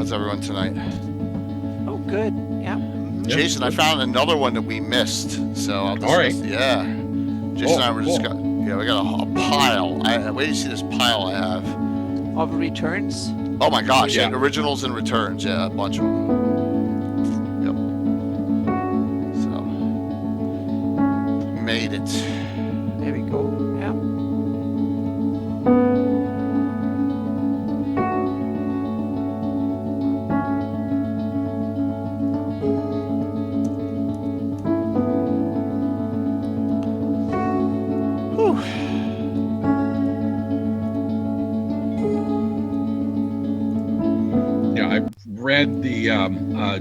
How's everyone tonight? Oh, good. Yeah. Jason, I found another one that we missed. So I'll discuss. All right. Yeah. Jason and I were cool. we got a pile. Wait till you see this pile I have. Of returns? Oh my gosh, Yeah. originals and returns. Yeah, a bunch of them. Yep. So, made it. There we go. Yeah. Whew. Yeah, I read the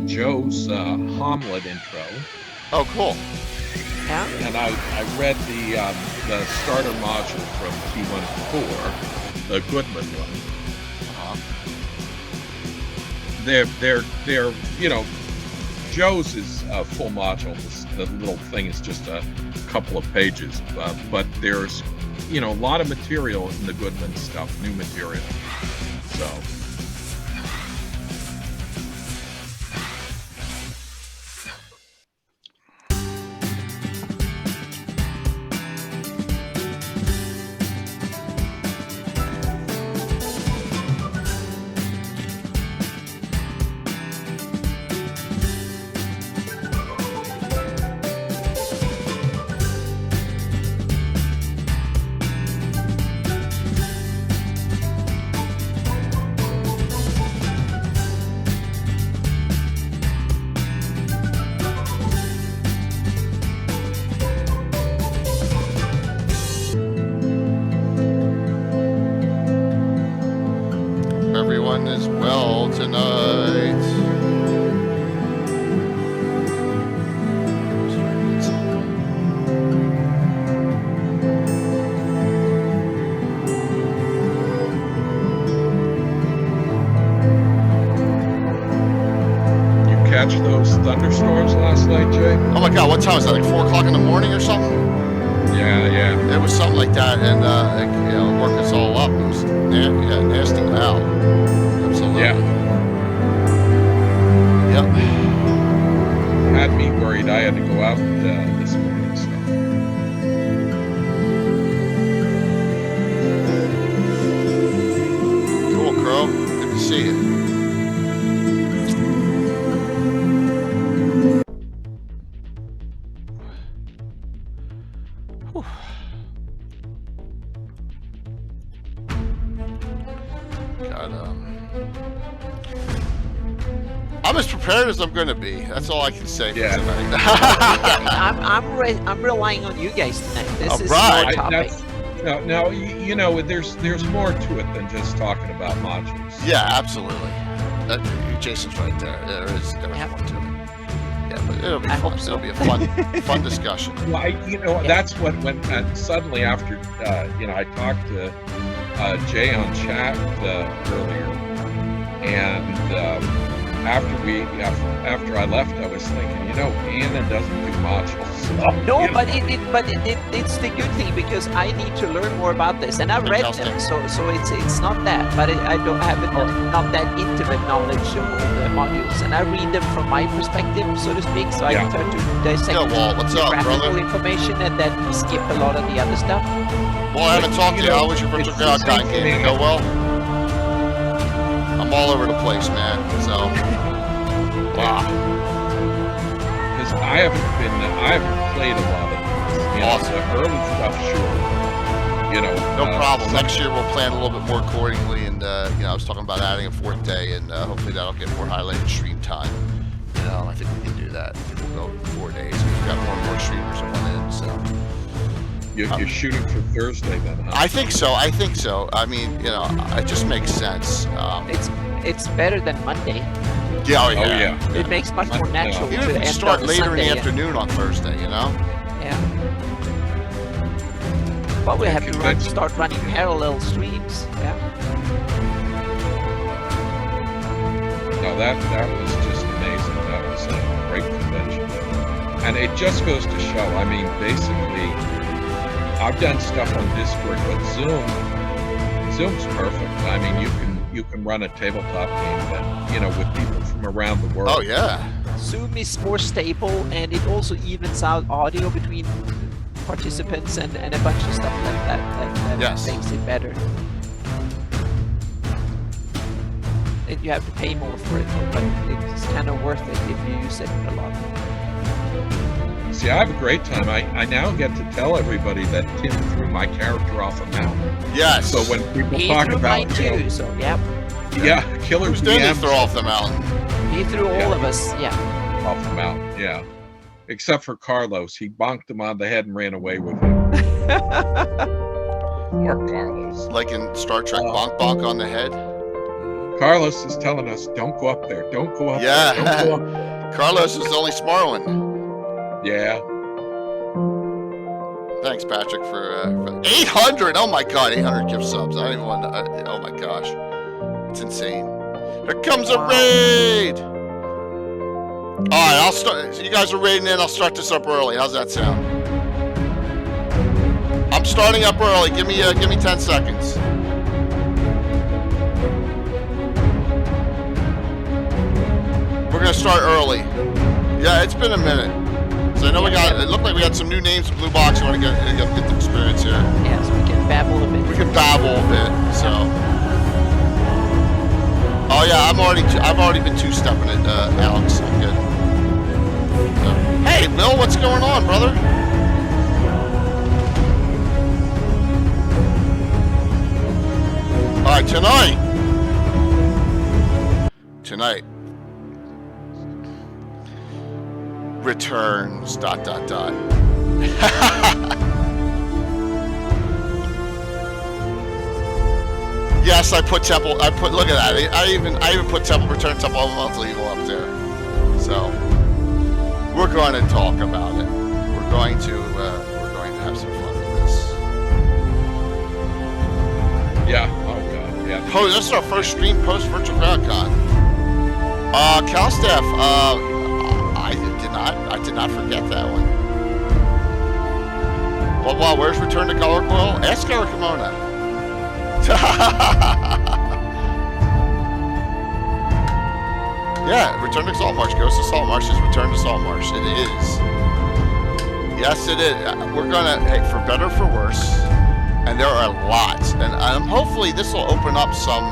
Joe's Hamlet intro, Oh, cool. Yeah. and I read the starter module from T14, the Goodman one. They're Joe's is a full module. The little thing is just a couple of pages, but there's a lot of material in the Goodman stuff, new material. So. Everyone is well tonight. You catch those thunderstorms last night, Jay? Oh my God, what time was that? Like 4 o'clock in the morning or something? Yeah. It was something like that, and work us all up. It was nasty loud. Absolutely. Yeah. Yep. Had me worried. I had to go out this morning. So. Cool, Crow. Good to see you. Whew. I'm as prepared as I'm going to be. That's all I can say for Yeah. tonight. I'm relying on you guys tonight. This All is right. your topic. No, there's more to it than just talking about modules. Yeah, absolutely. Jason's right there. There is more to it. Yeah, but it'll be I fun. hope so. It'll be a fun discussion. Well, that's what when suddenly after I talked to Jay on chat earlier, and after I left, I was thinking, Anna doesn't do modules. No, but it's the good thing because I need to learn more about this, and I've read them, so it's not that, but I don't have not that intimate knowledge of all the modules, and I read them from my perspective, so to speak. So I try to dissect Walt, what's up, graphical brother? information and then skip a lot of the other stuff. Well, I haven't talked to you. How was your virtual Greyhawk game? Did it go well? I'm all over the place, man. So, wow. Because I haven't played a lot of these. Awesome. The early stuff, sure. No problem. Next year we'll plan a little bit more accordingly, and I was talking about adding a 4th day, and hopefully that'll get more highlighted stream time. I think we can do that. We'll go 4 days. We've got more and more streamers coming in, so. You're shooting for Thursday then, huh? I think so. I mean, it just makes sense. It's better than Monday. Yeah, Oh, yeah. It makes much more natural Even to if we end start on later Sunday, in the afternoon on Thursday, Yeah. But we have to start running parallel streams. Yeah. No, that was just amazing. That was a great convention. And it just goes to show, I mean, basically, I've done stuff on Discord, but Zoom's perfect. I mean, you you can run a tabletop game that, you know, with people from around the world. Oh yeah. Zoom is more stable, and it also evens out audio between participants and a bunch of stuff that Yes. makes it better. And you have to pay more for it, but it's kind of worth it if you use it a lot. See, I have a great time. I now get to tell everybody that Tim threw my character off a mountain. Yes. So when people He talk threw about, mine you know, too, so yeah. yeah, killer Who's did he DMs throw off the mountain? He threw all of us, yeah. off the mountain, yeah. Except for Carlos, he bonked him on the head and ran away with him. Poor Carlos. Like in Star Trek, bonk bonk on the head. Carlos is telling us, don't go up there, don't go up Yeah. there, don't go up there. Carlos is the only smart one. Yeah. Thanks, Patrick, for 800. Oh my God, 800 gift subs. I don't even want to. Oh my gosh, it's insane. Here comes a raid. All right, I'll start. So you guys are raiding in. I'll start this up early. How's that sound? I'm starting up early. Give me 10 seconds. We're gonna start early. Yeah, it's been a minute. So I know it looked like we had some new names in Blue Box. You want to get the experience here. Yeah, so we can babble a bit. We can babble a bit, so. Oh yeah, I've already been two-stepping it, Alex. I'm good. Hey, Bill, what's going on, brother? All right, tonight. Returns. ... Yes, I put Temple. Look at that. I even put Return Temple of Monthly Evil up there. So we're going to talk about it. We're going to have some fun with this. Yeah. Oh God. Yeah. This is our first stream post Virtual GrowdCon. Calstaff. I did not forget that one. Well, wow, where's Return to Color Coil? Ask Eric Kimona. Yeah, Return to Saltmarsh. Ghost of Saltmarsh is Return to Saltmarsh. It is. Yes, it is. We're gonna, hey, for better or for worse, and there are lots. And hopefully this will open up some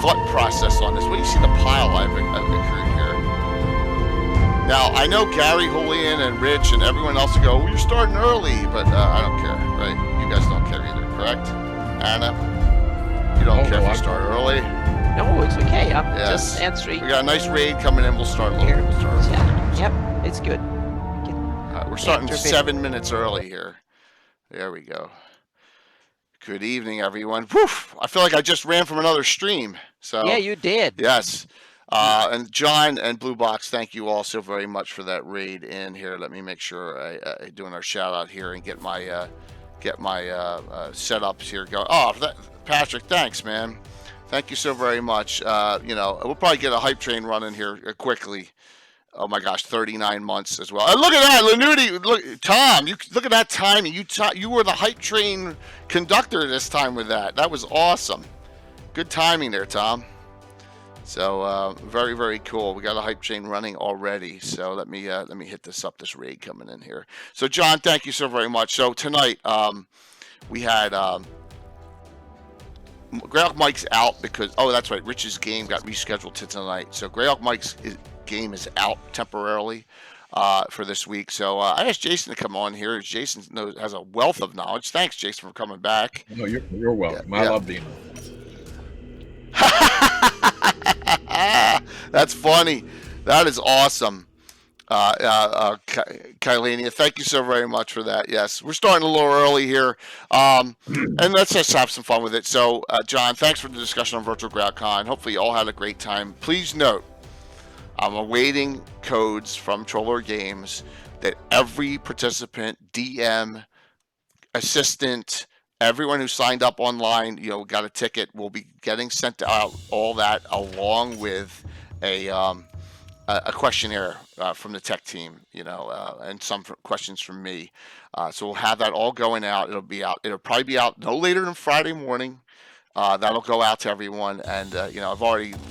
thought process on this. What do you see the pile I've accrued here? Now, I know Gary, Julian, and Rich, and everyone else will go, well, you're starting early, but I don't care, right? You guys don't care either, correct? Anna, you don't care if you start early? No, it's okay. I'm just answering. We got a nice raid coming in. We'll start a little. Yep, it's good. We're starting 7 minutes early here. There we go. Good evening, everyone. Whew, I feel like I just ran from another stream. So yeah, you did. Yes. And John and Blue Box, thank you all so very much for that raid in here. Let me make sure I doing our shout out here and get my setups here going. Oh, Patrick, thanks, man. Thank you so very much. We'll probably get a hype train running here quickly. Oh my gosh, 39 months as well. And look at that, Lanuti. Look, Tom. You look at that timing. You were the hype train conductor this time with that. That was awesome. Good timing there, Tom. So very, very cool. We got a hype train running already. So let me hit this up. This raid coming in here. So John, thank you so very much. So tonight we had Greyhawk Mike's out because that's right. Rich's game got rescheduled to tonight. So Greyhawk Mike's game is out temporarily for this week. So I asked Jason to come on here. Jason has a wealth of knowledge. Thanks, Jason, for coming back. No, you're welcome. I love being. That's funny. That is awesome. Kylania, thank you so very much for that. Yes, we're starting a little early here, and let's just have some fun with it. So, John, thanks for the discussion on Virtual GrowdCon. Hopefully, you all had a great time. Please note, I'm awaiting codes from Troller Games that every participant, DM, assistant, everyone who signed up online, got a ticket, will be getting sent out all that along with a questionnaire from the tech team, and some questions from me. So we'll have that all going out. It'll probably be out no later than Friday morning. That'll go out to everyone, and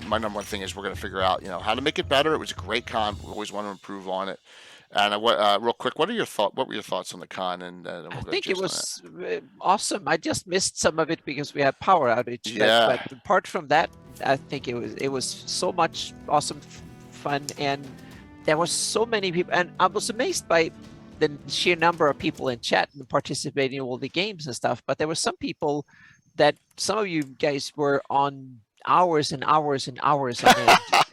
my number one thing is we're going to figure out how to make it better. It was a great con. We always want to improve on it. And real quick, what were your thoughts on the con? And we'll I go think it Jason on was awesome. I just missed some of it because we had power outage. Yeah. But apart from that, I think it was so much awesome fun, and there were so many people, and I was amazed by the sheer number of people in chat and participating in all the games and stuff. But there were some people that some of you guys were on hours and hours and hours on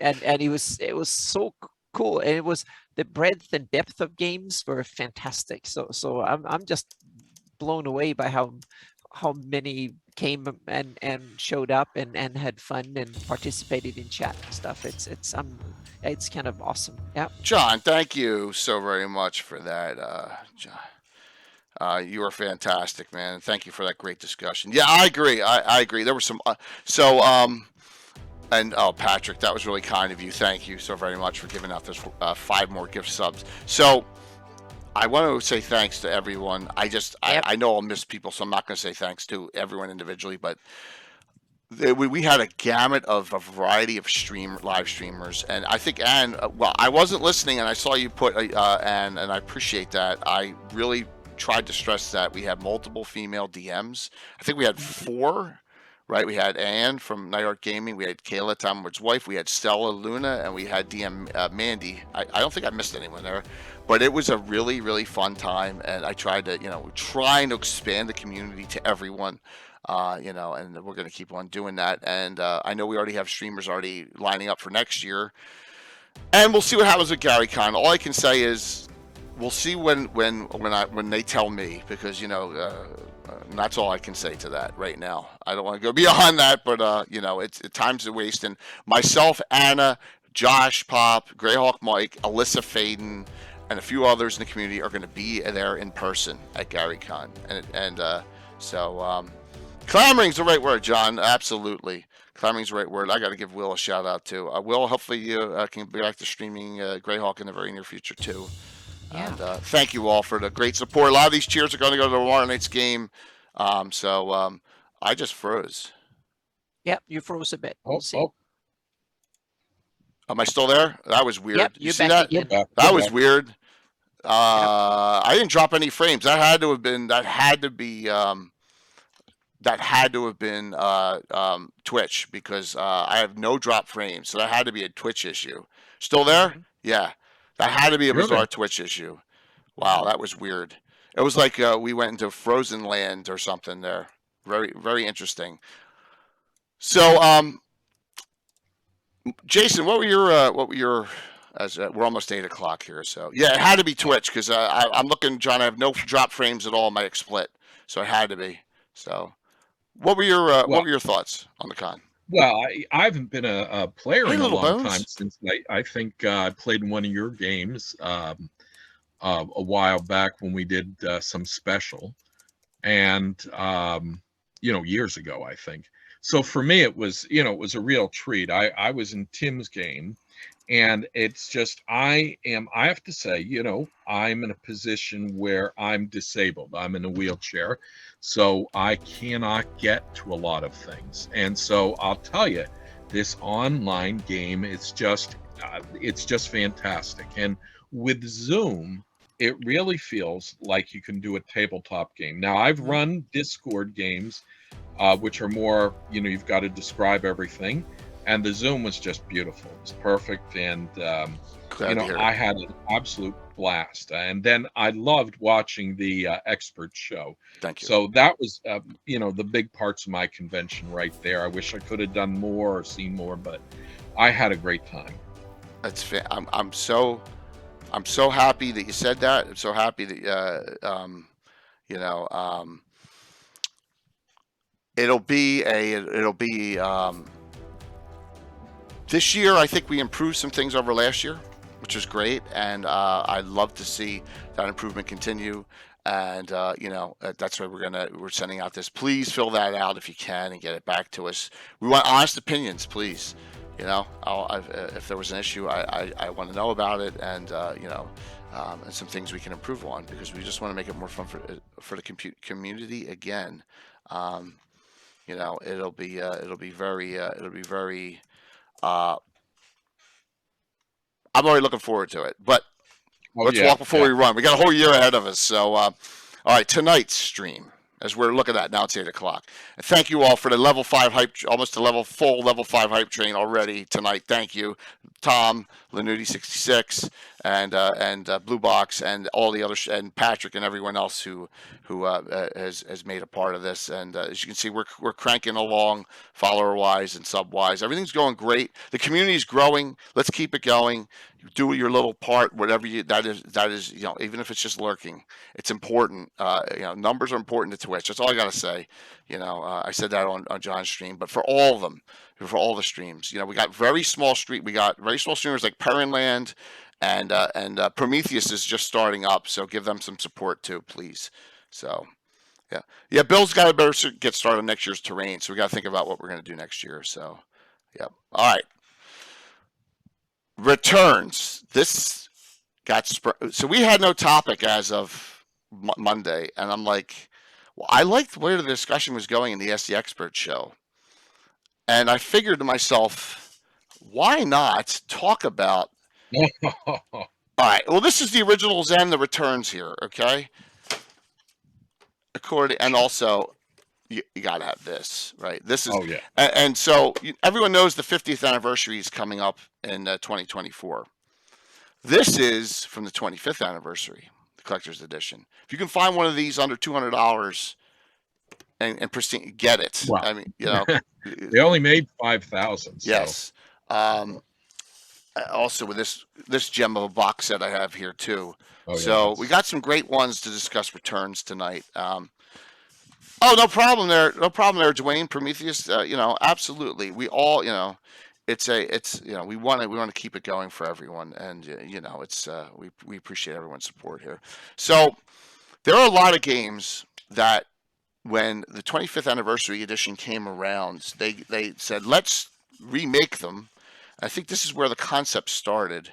end, and it was so cool, and it was the breadth and depth of games were fantastic. So I'm just blown away by how many came and showed up and had fun and participated in chat and stuff. It's kind of awesome. Yeah. John, thank you so very much for that, John. You were fantastic, man. Thank you for that great discussion. Yeah, I agree. I agree. There were some. And Patrick, that was really kind of you. Thank you so very much for giving out those 5 more gift subs. So I want to say thanks to everyone. I know I'll miss people, so I'm not going to say thanks to everyone individually, but we had a gamut of a variety of live streamers, and I think Anne. Well, I wasn't listening, and I saw you put Anne, and I appreciate that. I really tried to stress that we had multiple female DMs. I think we had 4. Right, we had Anne from Night Art Gaming, we had Kayla, Tom Wood's wife, we had Stella Luna, and we had DM Mandy. I don't think I missed anyone there, but it was a really, really fun time, and I tried to, trying to expand the community to everyone, and we're going to keep on doing that. And I know we already have streamers already lining up for next year, and we'll see what happens with GaryCon. All I can say is we'll see when they tell me, because and that's all I can say to that right now. I don't want to go beyond that, but it's time's a waste. And myself, Anna, Josh Pop, Greyhawk Mike, Alyssa Faden, and a few others in the community are going to be there in person at GaryCon. So clamoring's the right word, John. Absolutely, clamoring's the right word. I got to give Will a shout out too. Will, hopefully you can be back to streaming Greyhawk in the very near future too. Yeah. And thank you all for the great support. A lot of these cheers are going to go to tomorrow night's game. I just froze. Yep, you froze a bit. We'll see. Am I still there? That was weird. Yep, you see that? That was weird. I didn't drop any frames. That had to have been Twitch, because I have no drop frames, so that had to be a Twitch issue. Still there? Mm-hmm. Yeah. That had to be a bizarre Twitch issue. Wow, that was weird. It was like we went into Frozen Land or something there. Very, very interesting. So, Jason, what were your? As we're almost 8 o'clock here, so yeah, it had to be Twitch, because I'm looking, John. I have no drop frames at all in my XSplit, so it had to be. So, what were your thoughts on the con? Well, I haven't been a player in a long time, since I think I played one of your games a while back when we did some special, and years ago, I think. So for me, it was a real treat. I was in Tim's game, and it's just I have to say, I'm in a position where I'm disabled. I'm in a wheelchair, so I cannot get to a lot of things. And so I'll tell you, this online game, it's just fantastic. And with Zoom, it really feels like you can do a tabletop game. Now, I've run Discord games, which are more, you've got to describe everything. And the Zoom was just beautiful. It was perfect. And, I had an absolute blast. And then I loved watching the expert show. Thank you. So that was, the big parts of my convention right there. I wish I could have done more or seen more, but I had a great time. That's I'm so happy that you said that. I'm so happy that it'll be this year. I think we improved some things over last year, which is great, and I'd love to see that improvement continue. And that's why we're sending out this. Please fill that out if you can and get it back to us. We want honest opinions, please. If there was an issue, I want to know about it, and and some things we can improve on, because we just want to make it more fun for the community again. You know, it'll be very. I'm already looking forward to it. But let's walk before we run. We got a whole year ahead of us. So, all right, tonight's stream, as we're looking at now, it's 8 o'clock. And thank you all for the level 5 hype, almost a full level 5 hype train already tonight. Thank you, Tom, Lanuti66, and Blue Box, and all the others, and Patrick, and everyone else who has made a part of this. And as you can see, we're cranking along, follower wise and sub wise. Everything's going great. The community is growing. Let's keep it going. Do your little part, whatever that is. You know, even if it's just lurking, it's important. You know, numbers are important to Twitch. That's all I gotta say. You know, I said that on John's stream, but for all of them, for all the streams, you know, we got very small streamers like Perrinland, and Prometheus is just starting up, so give them some support too, please. So, yeah. Bill's got to better get started on next year's terrain, so we got to think about what we're gonna do next year. So, yeah. All right. Returns. This got so we had no topic as of Monday, and I'm like, well, I liked where the discussion was going in the SD Expert show, and I figured to myself, why not talk about? All right. Well, this is the originals and the returns here. Okay. And also, you got to have this, right? This is, and so everyone knows the 50th anniversary is coming up in 2024. This is from the 25th anniversary, the collector's edition. If you can find one of these under $200 and pristine, get it. Wow. I mean, you know, they only made 5,000. So. Yes. Also with this gem of a box set I have here too. So we got some great ones to discuss returns tonight. Oh, no problem there, Dwayne, Prometheus. You know, absolutely. We all, you know, it's you know, we want to keep it going for everyone, and you know, it's we appreciate everyone's support here. So there are a lot of games that when the 25th anniversary edition came around, they said let's remake them. I think this is where the concept started.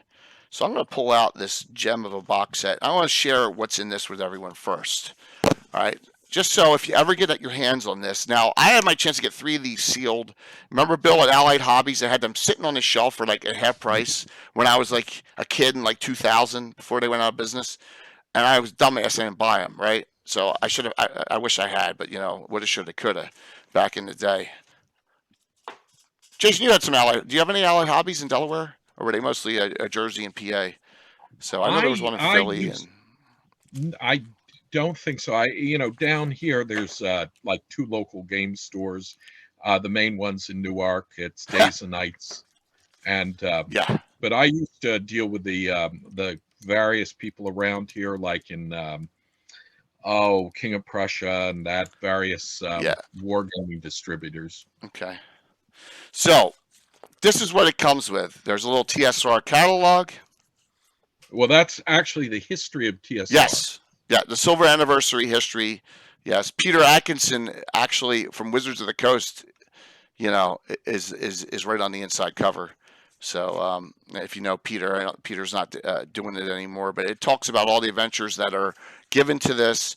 So I'm going to pull out this gem of a box set. I want to share what's in this with everyone first. All right. Just so if you ever get your hands on this. Now, I had my chance to get 3 of these sealed. Remember, Bill, at Allied Hobbies, I had them sitting on the shelf for like at half price when I was like a kid in like 2000 before they went out of business. And I was dumbass and didn't buy them, right? So I should have, I wish I had, but you know, woulda, shoulda, coulda back in the day. Jason, you had some Allied. Do you have any Allied Hobbies in Delaware? Or were they mostly a Jersey and PA? So I know there was one in Philly. I don't think so. You know, down here there's like 2 local game stores. The main one's in Newark. It's Days and Nights, and But I used to deal with the various people around here, like in King of Prussia and that various wargaming distributors. Okay, so this is what it comes with. There's a little TSR catalog. Well, that's actually the history of TSR. Yes. Yeah, the silver anniversary history. Yes, Peter Atkinson, actually from Wizards of the Coast, you know, is right on the inside cover. So if you know Peter, Peter's not doing it anymore, but it talks about all the adventures that are given to this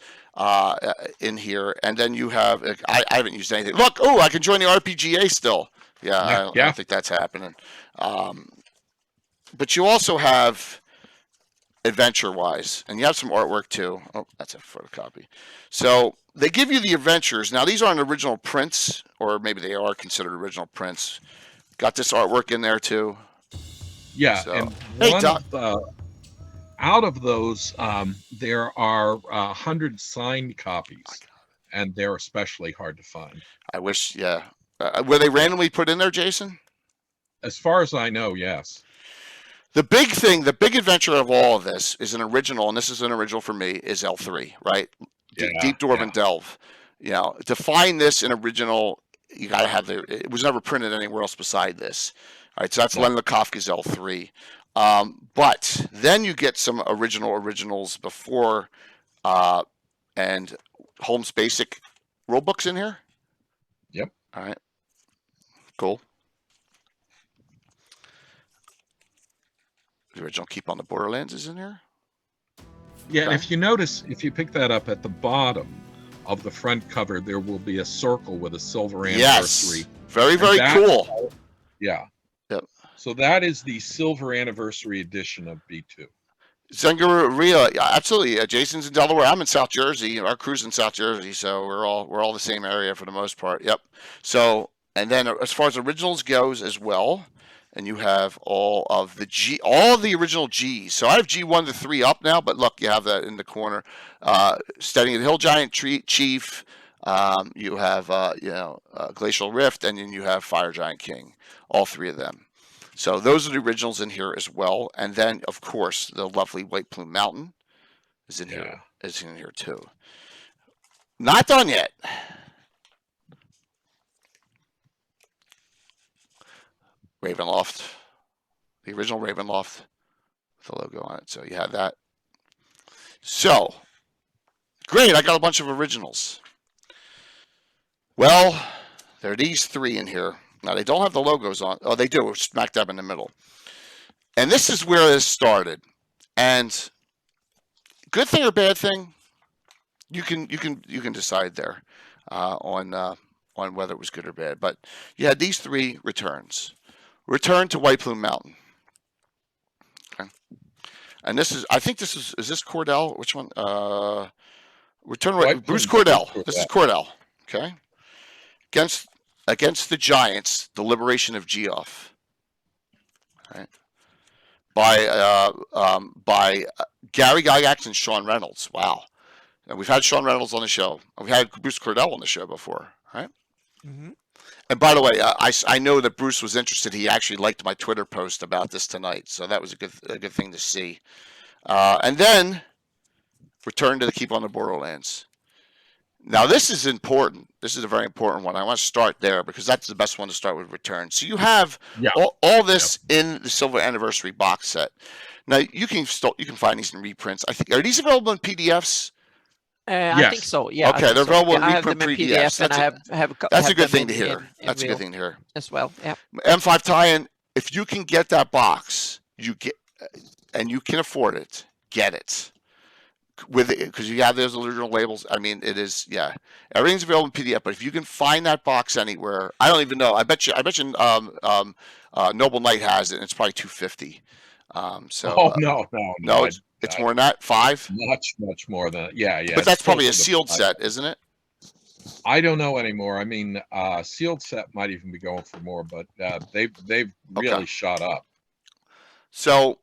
in here, and then you have I haven't used anything. Look, oh, I can join the RPGA still. I don't think that's happening. But you also have adventure-wise, and you have some artwork too. Oh, that's a photocopy. So they give you the adventures. Now, these aren't original prints, or maybe they are considered original prints. Got this artwork in there too. Yeah, so, and out of those, there are 100 signed copies, and they're especially hard to find. I wish, were they randomly put in there, Jason? As far as I know, yes. The big thing, the big adventure of all of this is an original, and this is an original for me, is L3, right? Deep Dwarven Delve. You know, to find this in original, you got to have it was never printed anywhere else beside this. All right, so that's Len Lekofka's L3. But then you get some originals before, and Holmes Basic rulebooks in here. Yep. All right. Cool. The original Keep on the Borderlands is in here. Yeah, and if you notice, if you pick that up at the bottom, of the front cover, there will be a circle with a silver Yes. anniversary. Very, very cool. Yeah. Yep. So that is the silver anniversary edition of B2. Zengaria, absolutely. Jason's in Delaware. I'm in South Jersey. Our crew's in South Jersey, so we're all the same area for the most part. Yep. So, and then as far as originals goes as well, and you have all of the original G's. So I have G1 to 3 up now, but look, you have that in the corner. Studying the Hill Giant Chief. You have Glacial Rift, and then you have Fire Giant King. All 3 of them. So those are the originals in here as well, and then of course the lovely White Plume Mountain is in here. Is in here too. Not done yet. Ravenloft, the original Ravenloft, with the logo on it. So you have that. So great, I got a bunch of originals. Well, there are these 3 in here. Now, they don't have the logos on. Oh, they do. Smack dab in the middle. And this is where this started. And good thing or bad thing, you can decide there on whether it was good or bad. But you had these 3 returns. Return to White Plume Mountain. Okay. And this is, I think this is this Cordell? Which one? Return Bruce Cordell. This is Cordell. Okay. Against the Giants, the liberation of Geoff, right? By Gary Gygax and Sean Reynolds. Wow, and we've had Sean Reynolds on the show. We had Bruce Cordell on the show before, right? Mm-hmm. And by the way, I know that Bruce was interested. He actually liked my Twitter post about this tonight, so that was a good thing to see. And then return to the Keep on the Borderlands. Now, this is important. This is a very important one. I want to start there because that's the best one to start with return. So you have all this in the Silver Anniversary box set. Now, you can find these in reprints. I think, are these available in PDFs? Yes. I think so. Yeah. Okay, they're available in reprint PDFs. That's a good thing to hear. That's a good thing to hear as well. Yeah. M5 tie-in. If you can get that box, and you can afford it, get it. With it, because you have those original labels. I mean, it is, everything's available in PDF. But if you can find that box anywhere, I don't even know. I bet you, Noble Knight has it, and it's probably $250. No, it's more than that. $5. Much more than yeah. But that's probably a sealed set, isn't it? I don't know anymore. I mean, sealed set might even be going for more, but they've really shot up. So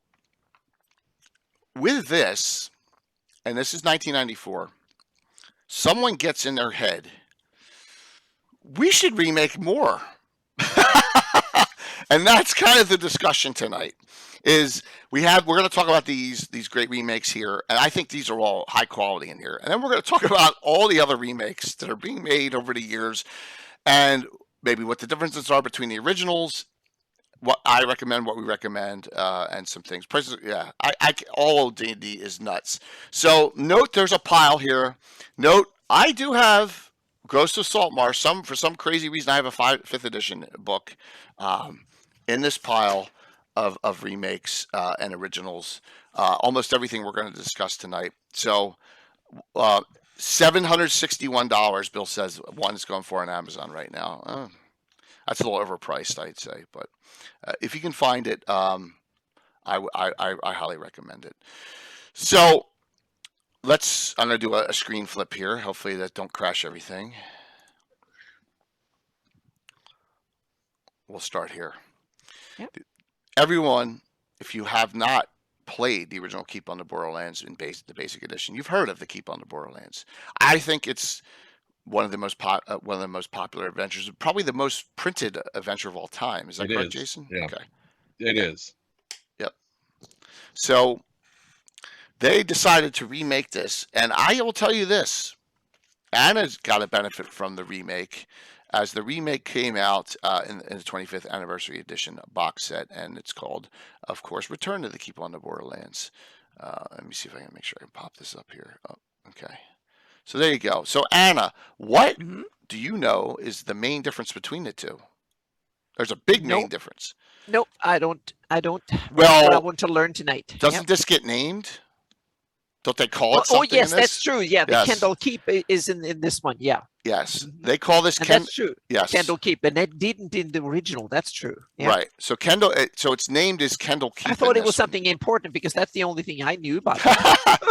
with this. And this is 1994, someone gets in their head, we should remake more. And that's kind of the discussion tonight, is we're going to talk about these great remakes here, and I think these are all high quality in here. And then we're going to talk about all the other remakes that are being made over the years, and maybe what the differences are between the originals, what I recommend, what we recommend, and some things. Prices, all of D&D is nuts. So note, there's a pile here. Note, I do have Ghost of Saltmarsh. For some crazy reason, I have a 5th edition book in this pile of remakes and originals. Almost everything we're going to discuss tonight. So $761, Bill says one is going for on Amazon right now. That's a little overpriced, I'd say, but if you can find it, I highly recommend it. So I'm going to do a screen flip here. Hopefully that don't crash everything. We'll start here. Yep. Everyone, if you have not played the original Keep on the Borderlands in the basic edition, you've heard of the Keep on the Borderlands. I think it's one of the most popular adventures, probably the most printed adventure of all time. Is that correct, Jason? Yeah. Okay. It is. Yep. So they decided to remake this, and I will tell you this: Anna's got a benefit from the remake, as the remake came out in the 25th anniversary edition box set, and it's called, of course, Return to the Keep on the Borderlands. Let me see if I can make sure I can pop this up here. Oh, okay. So there you go. So Anna, what do you know is the main difference between the two? There's a big main difference. Nope, I don't. Well, I want to learn tonight. Doesn't this get named? Don't they call it something? yes, in this? That's true. Yeah, the Kendall Keep is in this one. Yeah. Yes, they call this that's true. Yes, Kendall Keep, and that didn't in the original. That's true. Yeah. Right. So Kendall. So it's named as Kendall Keep. I thought it was something important because that's the only thing I knew about.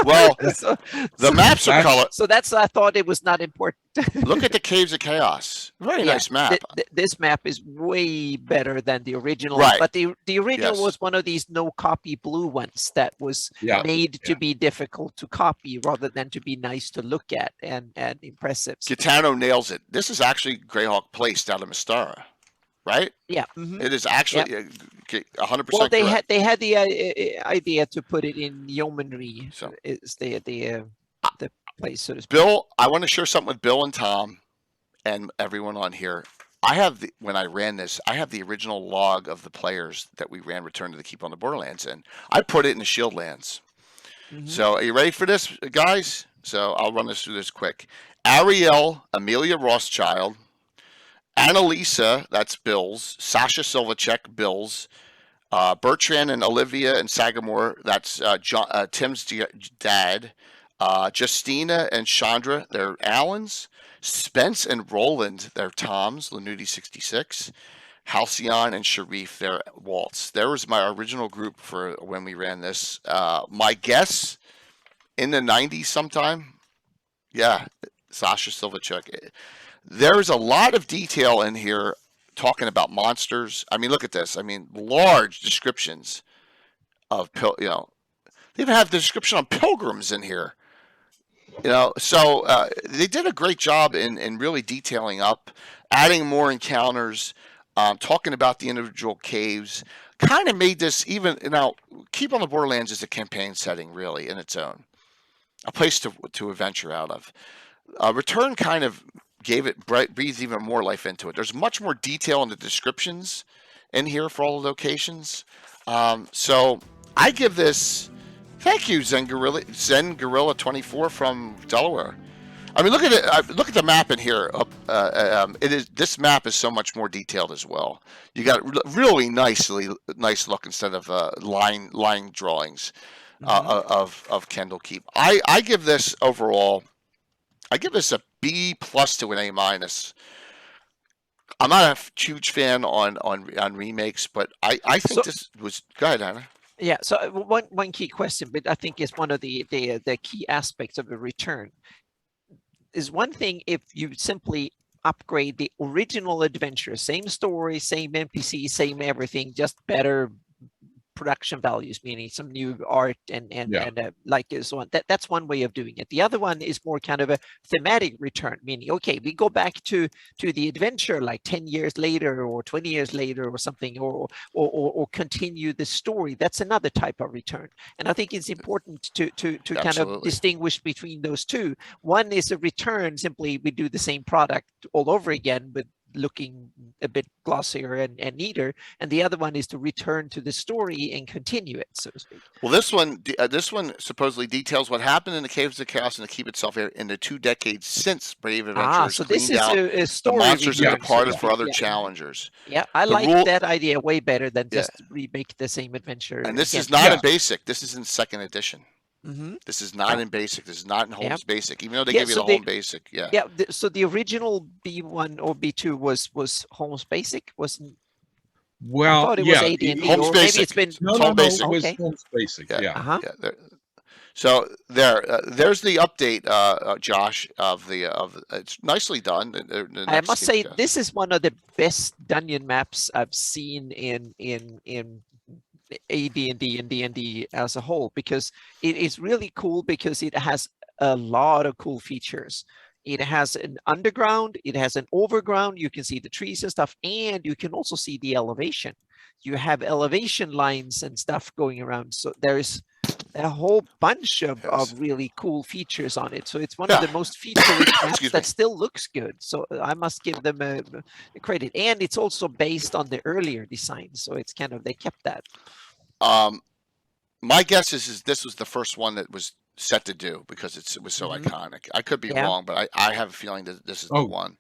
Well, the maps are colored. So I thought it was not important. Look at the Caves of Chaos. Very nice map. This map is way better than the original. Right. But the original was one of these no copy blue ones that was made to be difficult to copy rather than to be nice to look at and impressive. Gitano nails it. This is actually Greyhawk placed out of Mystara, right? Yeah. It is actually 100%. Well, they had the idea to put it in Yeomanry. So is the place, so to speak. Bill, I want to share something with Bill and Tom and everyone on here. When I ran this, I have the original log of the players that we ran Return to the Keep on the Borderlands, and I put it in the Shieldlands. So are you ready for this, guys? So I'll run this through this quick. Ariel, Amelia Rothschild, Annalisa, that's Bill's, Sasha Silvacek, Bill's, Bertrand and Olivia and Sagamore, that's Tim's dad, Justina and Chandra, they're Allen's, Spence and Roland, they're Tom's, Lanuti 66, Halcyon and Sharif, they're Walt's. There was my original group for when we ran this. My guess, in the 90s sometime, Sasha Silvacek. There's a lot of detail in here talking about monsters. I mean, look at this. I mean, large descriptions of, they even have the description on pilgrims in here. So they did a great job in really detailing up, adding more encounters, talking about the individual caves. Kind of made this even, Keep on the Borderlands is a campaign setting, really, in its own. A place to adventure out of. Return kind of breathed even more life into it. There's much more detail in the descriptions in here for all the locations. So I give this, thank you, Zen Gorilla 24 from Delaware. I mean, look at it. Look at the map in here. This map is so much more detailed as well. You got really nice look instead of line drawings of Kendall Keep. I give this overall. I give this a B+ to an A-. I'm not a huge fan on remakes, but I think this was. Go ahead, Anna. Yeah. So one key question, but I think is one of the key aspects of the return. Is one thing if you simply upgrade the original adventure, same story, same NPC, same everything, just better production values, meaning some new art and like so on. That's one way of doing it. The other one is more kind of a thematic return, meaning okay, we go back to the adventure like 10 years later or 20 years later or something, or continue the story. That's another type of return. And I think it's important to kind of distinguish between those two. One is a return, simply we do the same product all over again, but looking a bit glossier and neater, and the other one is to return to the story and continue it, so to speak. Well, this one supposedly details what happened in the Caves of Chaos and the Keep itself in the 2 decades since Brave Adventures. So this is a story. The monsters are departed for other challengers. Yeah, I like that idea way better than just remake the same adventure. And this is not in basic. This is in 2nd edition. This is not in basic. This is not in Holmes Basic, even though they give you the Home Basic. So the original B1 or B2 was Holmes Basic, wasn't? Well, I thought it was AD&D, Holmes or Basic. maybe it's been Home Basic. It was Holmes Basic. So there's the update, Josh, of it's nicely done. I must say this is one of the best dungeon maps I've seen in AD&D and D&D as a whole, because it is really cool because it has a lot of cool features. It has an underground, it has an overground, you can see the trees and stuff, and you can also see the elevation. You have elevation lines and stuff going around, so there's a whole bunch of really cool features on it. So it's one of the most feature-rich maps that still looks good. So I must give them a credit. And it's also based on the earlier designs. So it's kind of, they kept that. My guess is this was the first one that was set to do because it was so iconic. I could be wrong, but I have a feeling that this is the one.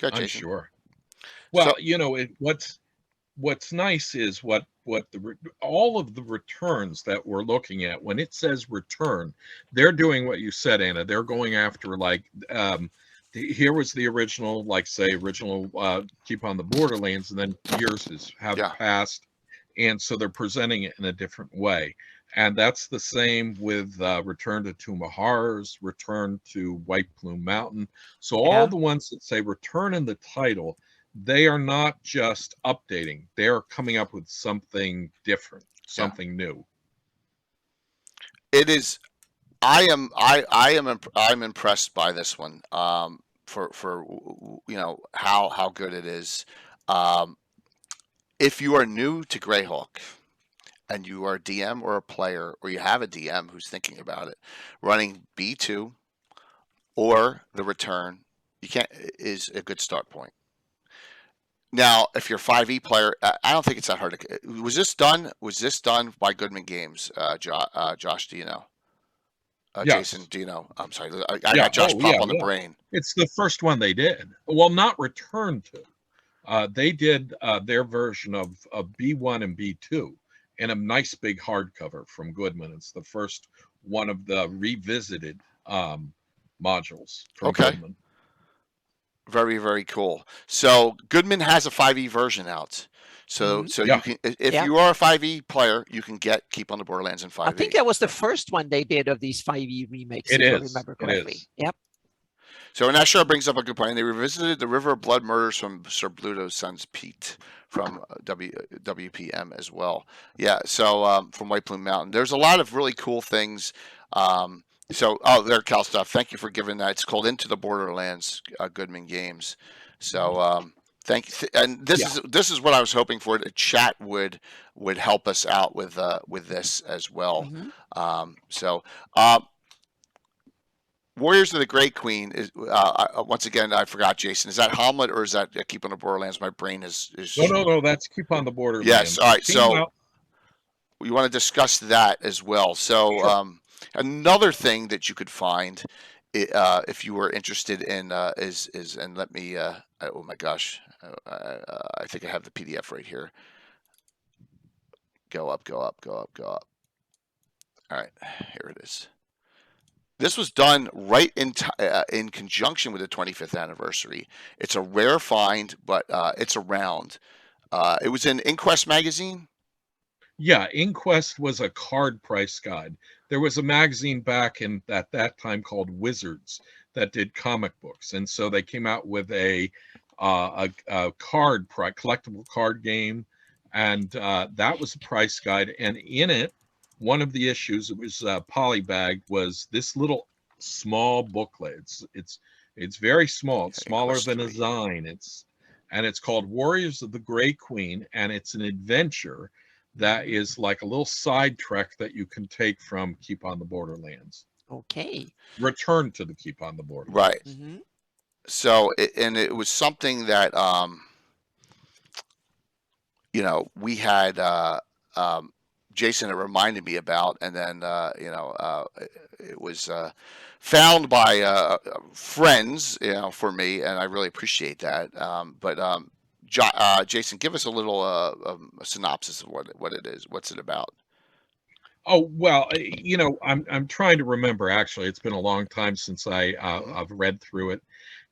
Go ahead, I'm sure. Well, what's nice is what what all of the returns that we're looking at, when it says return, they're doing what you said, Anna. They're going after, like, here was the original, like, say, Keep on the Borderlands, and then years have passed, and so they're presenting it in a different way. And that's the same with Return to Tomb of Horrors, Return to White Plume Mountain. So all the ones that say return in the title, they are not just updating. They're coming up with something different, something new. It is. I'm impressed by this one. For you know how good it is. If you are new to Greyhawk, and you are a DM or a player, or you have a DM who's thinking about it, running B2 or the return, is a good start point. Now, if you're a 5e player, I don't think it's that hard to. Was this done by Goodman Games, Josh? Do you know? Yes. Jason, do you know? I'm sorry, I got Josh pop on the brain. It's the first one they did. Well, not Return to. They did their version of B1 and B2. In a nice big hardcover from Goodman. It's the first one of the revisited modules from Goodman. Very, very cool. So Goodman has a 5e version out. So you can, if you are a 5e player, you can get Keep on the Borderlands in 5e. I think that was the first one they did of these 5e remakes, if I remember correctly. Yep. So, and that sure brings up a good point. And they revisited the River of Blood Murders from Sir Bluto's Sons Pete from WPM as well. Yeah, so from White Plume Mountain. There's a lot of really cool things. There, Cal Stuff. Thank you for giving that. It's called Into the Borderlands, Goodman Games. So thank you. And this is what I was hoping for. The chat would help us out with this as well. Warriors of the Grey Queen is once again, I forgot, Jason. Is that Hamlet or is that Keep on the Borderlands? My brain is No, that's Keep on the Borderlands. Yes. All right. So we want to discuss that as well. So another thing that you could find, if you were interested in, is and let me. Oh my gosh, I think I have the PDF right here. Go up. All right, here it is. This was done right in conjunction with the 25th anniversary. It's a rare find, but it's around. It was in Inquest magazine. Yeah, Inquest was a card price guide. There was a magazine back at that time called Wizards that did comic books, and so they came out with a collectible card game, and that was a price guide. And in it, one of the issues, it was polybagged, was this little small booklet. It's very small. It's smaller than a zine. It's called Warriors of the Grey Queen, and it's an adventure that is like a little side trek that you can take from Keep on the Borderlands. Okay. Return to the Keep on the Borderlands. Right. Mm-hmm. So, it was something that we had. Jason had reminded me about, and then it was found by friends, for me, and I really appreciate that. Jason, give us a little synopsis of what it is. What's it about? Oh, well, I'm trying to remember. Actually, it's been a long time since I've read through it,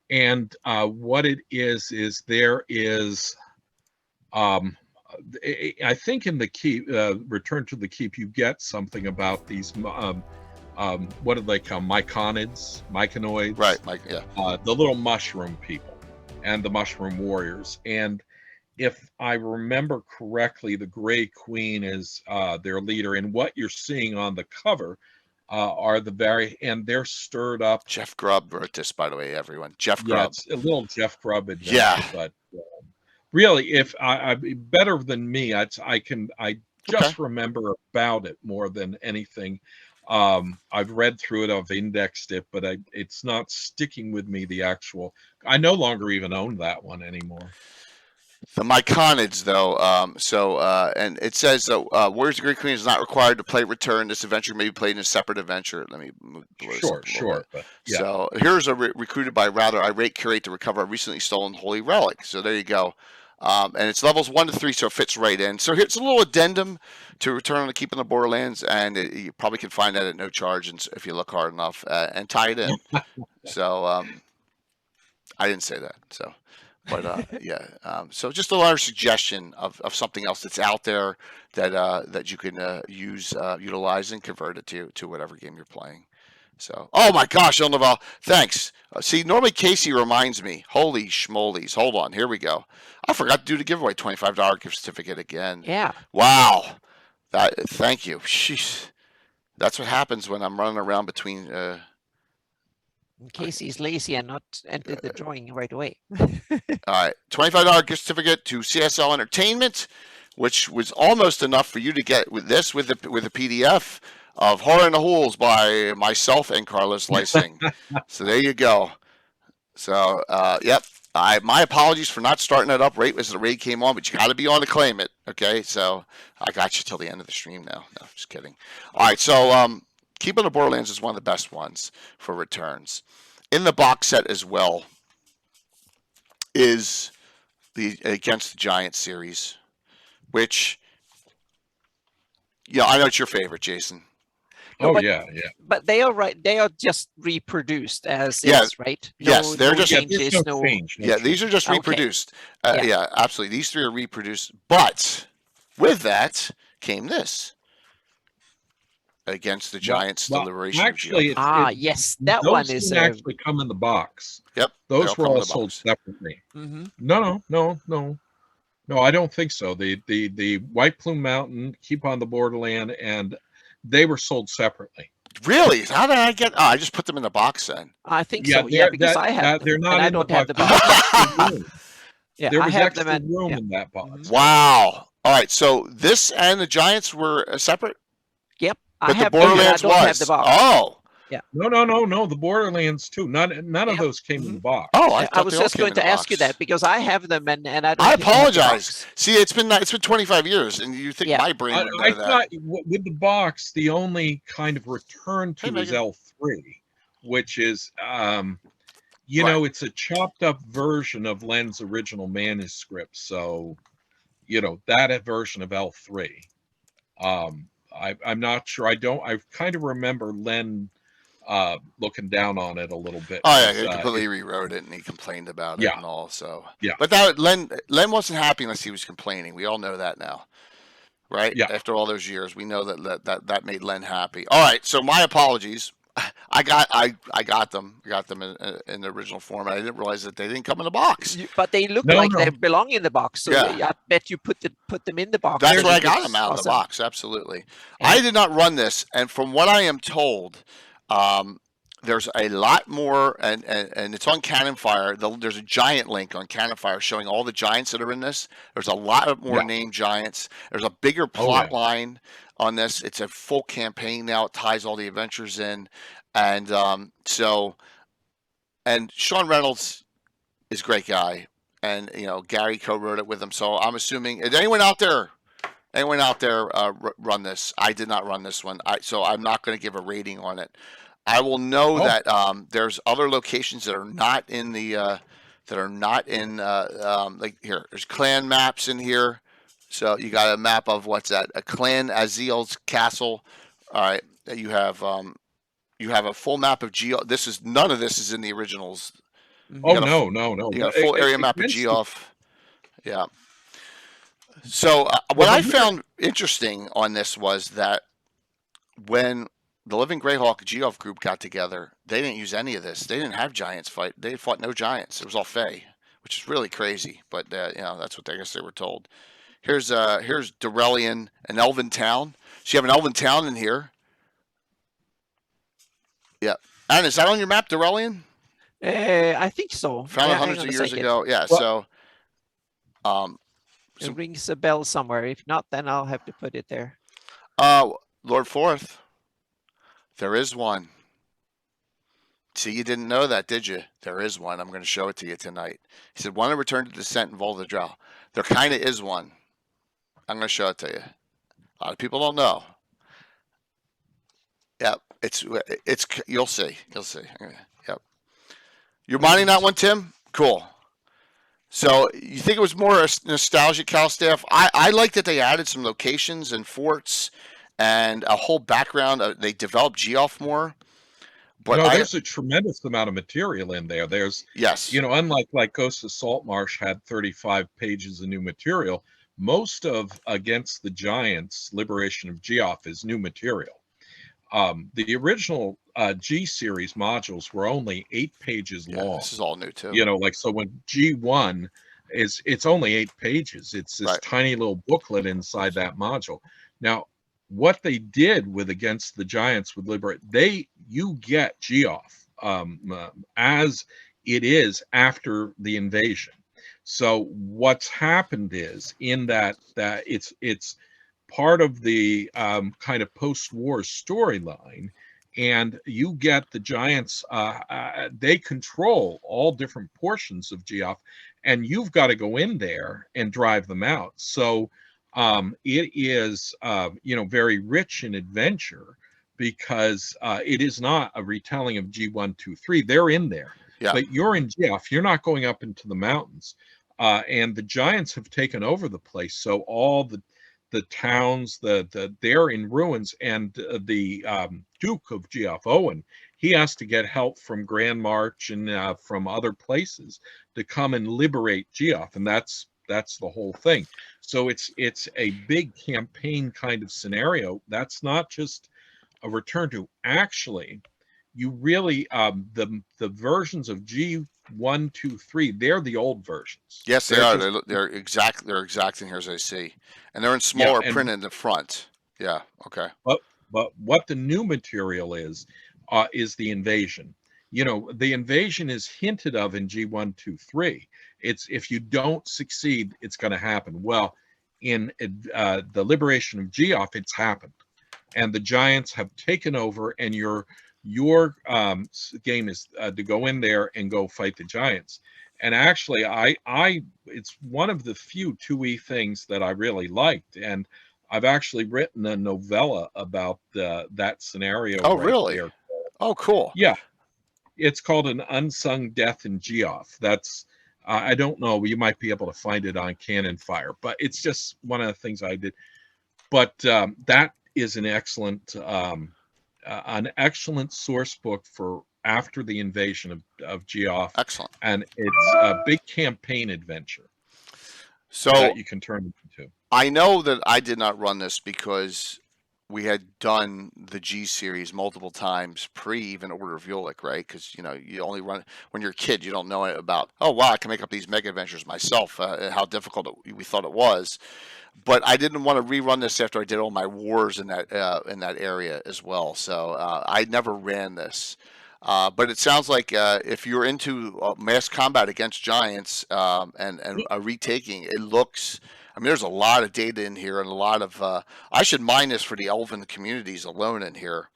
and what it is there is. I think in the Keep, Return to the Keep, you get something about these, what do they call myconids, myconoids? Right, the little mushroom people and the mushroom warriors. And if I remember correctly, the Grey Queen is their leader. And what you're seeing on the cover are and they're stirred up. Jeff Grubb wrote this, by the way, everyone. Jeff Grubb. It's a little Jeff Grubb adventure, but... really, if I better than me, I just remember about it more than anything. I've read through it, I've indexed it, but it's not sticking with me. I no longer even own that one anymore. The myconids, though, and it says that Warriors of the Grey Queen is not required to play Return. This adventure may be played in a separate adventure. Let me move Sure. But, yeah. So here's recruited by rather irate curate to recover a recently stolen holy relic. So there you go. And it's levels 1 to 3, so it fits right in. So here's a little addendum to Return to Keeping the Borderlands, and you probably can find that at no charge if you look hard enough, and tie it in. So I didn't say that. So, but yeah. So just a large suggestion of something else that's out there that you can utilize and convert it to whatever game you're playing. So, oh my gosh, El Naval, thanks. See, normally Casey reminds me. Holy schmolies. Hold on, here we go. I forgot to do the giveaway, $25 gift certificate again. Yeah. Wow. Thank you. Jeez. That's what happens when I'm running around between. Casey's lazy and not entered the drawing right away. All right, $25 gift certificate to CSL Entertainment, which was almost enough for you to get with the PDF of Horror in the Hools by myself and Carlos Lysing. So there you go. So yep. My apologies for not starting that up right as the raid came on, but you got to be on to claim it. Okay, so I got you till the end of the stream now. No, just kidding. All right, so Keeping the Borderlands is one of the best ones for returns. In the box set as well is the Against the Giants series, which, I know it's your favorite, Jason. No, yeah. But they are right. They are just reproduced as is, right? Yes, they're just changes. Change, these are just reproduced. Yeah, absolutely. These 3 are reproduced. But with that came this. Against the Giants, the Liberation. Actually, yes, that one is actually come in the box. Yep, those were all sold separately. Mm-hmm. No, I don't think so. The White Plume Mountain, Keep on the Borderland, and they were sold separately. Really? How did I get? Oh, I just put them in the box then. I think so. Yeah, because I have them. They're not. I don't have the box. Yeah, there was I have extra them room in that box. Wow. All right. So this and the Giants were separate. Yep. But the Borderlands have the box. Oh. Yeah. No. The Borderlands too. None of those came in the box. Oh, I was just going to ask you that because I have them and I don't. I apologize. See, it's been 25 years, and you think my brain would know I that? thought with the box, the only kind of return to is L3, which is it's a chopped up version of Len's original manuscript. So, that version of L3. I'm not sure. I kind of remember Len looking down on it a little bit. Oh yeah, he completely rewrote it and he complained about it and all. So yeah, but Len wasn't happy unless he was complaining. We all know that now, right? Yeah. After all those years, we know that made Len happy. All right, so my apologies. I got them. I got them in the original format. I didn't realize that they didn't come in the box. But they look they belong in the box. So I bet you put them in the box. That's where I got them out of the box. Absolutely. Yeah. I did not run this, and from what I am told, there's a lot more, and it's on Cannon Fire. There's a giant link on Cannon Fire showing all the giants that are in this. There's a lot more named giants. There's a bigger plot line on this. It's a full campaign now. It ties all the adventures in, and Sean Reynolds is a great guy, and Gary co-wrote it with him. So I'm assuming, did anyone out there run this? I did not run this one, so I'm not going to give a rating on it. I will know that there's other locations that are not in the like here. There's clan maps in here. So you got a map of what's that? A Clan Azil's castle. All right, you have a full map of Geoff. None of this is in the originals. No. You got a full area map of Geoff. Yeah. So what I found interesting on this was that when the Living Greyhawk Geoff group got together, they didn't use any of this. They didn't have giants fight. They fought no giants. It was all Fae, which is really crazy. But that's what I guess they were told. Here's Dorelian, an elven town. So you have an elven town in here. Yeah. And is that on your map, Dorelian? I think so. Found it hundreds of years ago. Yeah. Well, so it rings a bell somewhere. If not, then I'll have to put it there. Lord Forth. There is one. See, you didn't know that, did you? There is one. I'm going to show it to you tonight. He said, "Want to return to descent and Vol the Drow." There kind of is one. I'm going to show it to you. A lot of people don't know. Yep, it's you'll see. Yep. You're mining that one, Tim? Cool. So you think it was more a nostalgic Calstaff? I like that they added some locations and forts and a whole background. They developed Geoff more. But no, there's a tremendous amount of material in there. There's, yes, unlike like Ghost of Saltmarsh had 35 pages of new material, most of Against the Giants, Liberation of Geoff is new material. The original G series modules were only 8 pages long. This is all new too. Like, so when G1 it's only 8 pages. It's this tiny little booklet inside that module. Now, what they did with Against the Giants with Liberate, you get Geoff as it is after the invasion. So what's happened is in that it's part of the kind of post-war storyline, and you get the Giants. They control all different portions of Geoff, and you've got to go in there and drive them out. So it is very rich in adventure, because it is not a retelling of G1, 2, 3. They're in there, but you're in Geoff. You're not going up into the mountains, and the Giants have taken over the place. So all the towns, they're in ruins, and the Duke of Geoff, Owen, he has to get help from Grand March and from other places to come and liberate Geoff, and that's the whole thing. So it's a big campaign kind of scenario. That's not just a return to. Actually, you really the versions of G1, 2, 3, they're the old versions. Yes, they are. They're exact in here as I see, and they're in smaller print in the front. Yeah. Okay. But what the new material is the invasion. The invasion is hinted of in G1, 2, 3. It's, if you don't succeed, it's going to happen. Well, in the Liberation of Geoff, it's happened, and the Giants have taken over, and your game is to go in there and go fight the Giants. And actually, it's one of the few 2E things that I really liked, and I've actually written a novella about that scenario. Oh, really? There. Oh, cool. Yeah, it's called An Unsung Death in Geoff. That's I don't know. You might be able to find it on Cannon Fire, but it's just one of the things I did. But that is an excellent source book for after the invasion of Geoff. Excellent. And it's a big campaign adventure. So that you can turn into. I know that I did not run this because we had done the G series multiple times pre even Order of Ulick, right? Because you only run when you're a kid. You don't know about, oh wow, I can make up these mega adventures myself. How difficult we thought it was. But I didn't want to rerun this after I did all my wars in that area as well. So I never ran this. But it sounds like if you're into mass combat against giants and a retaking, it looks. I mean, there's a lot of data in here and a lot of. I should mine this for the Elven communities alone in here,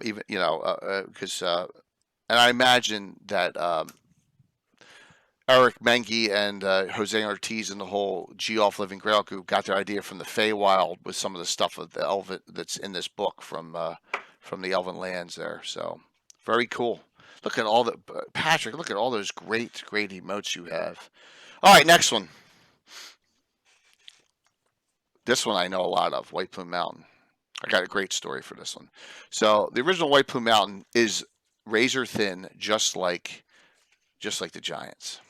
even because and I imagine that Eric Mengi and Jose Ortiz and the whole Geoff Living Greyhawk group got their idea from the Feywild with some of the stuff of the Elven that's in this book from the Elven lands there. So very cool. Look at all the Patrick. Look at all those great emotes you have. All right, next one. This one I know a lot of, White Plume Mountain. I got a great story for this one. So the original White Plume Mountain is razor thin, just like the Giants.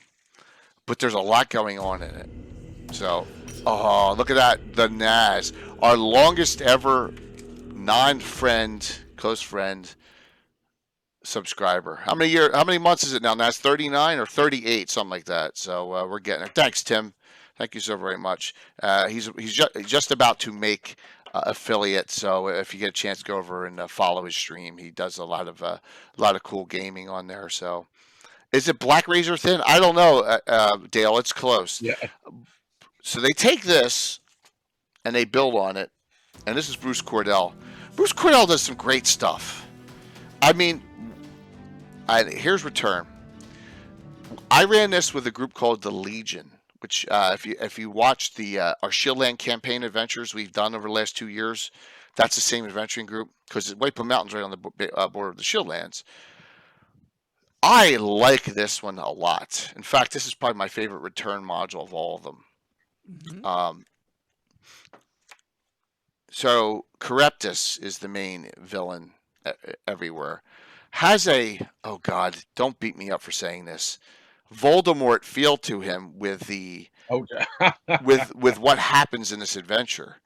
But there's a lot going on in it. So, oh, look at that. The Naz. Our longest ever non-friend, close friend subscriber. How many months is it now? Naz 39 or 38, something like that. So we're getting there. Thanks, Tim. Thank you so very much. He's just about to make affiliate, so if you get a chance, go over and follow his stream. He does a lot of cool gaming on there. So, is it black razor thin? I don't know, Dale. It's close. Yeah. So they take this and they build on it, and this is Bruce Cordell. Bruce Cordell does some great stuff. I mean, here's Return. I ran this with a group called the Legion. Which, if you watch our Shieldland campaign adventures we've done over the last 2 years, that's the same adventuring group because White Plume Mountain's right on the border of the Shieldlands. I like this one a lot. In fact, this is probably my favorite return module of all of them. Mm-hmm. So Charybdis is the main villain everywhere. Has a, oh God, don't beat me up for saying this, Voldemort feel to him with the with what happens in this adventure.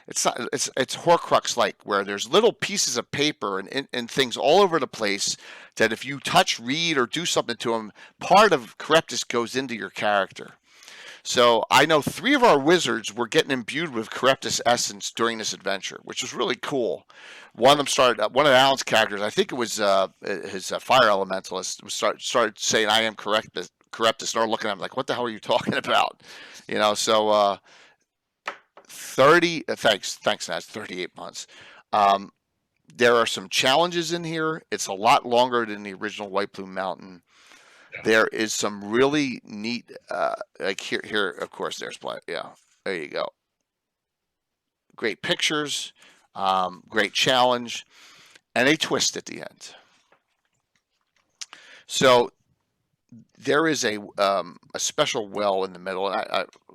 It's not, it's Horcrux like, where there's little pieces of paper and things all over the place that if you touch, read, or do something to them, part of Charybdis goes into your character. So I know 3 of our wizards were getting imbued with Charybdis essence during this adventure, which was really cool. One of them started, one of Alan's characters, I think it was his fire elementalist, started saying, "I am Charybdis," and they're looking at him like, "What the hell are you talking about?" You know, so 30, thanks, Naz, 38 months. There are some challenges in here. It's a lot longer than the original White Plume Mountain. There is some really neat, like here, of course, there's yeah, there you go. Great pictures, great challenge, and a twist at the end. So there is a special well in the middle.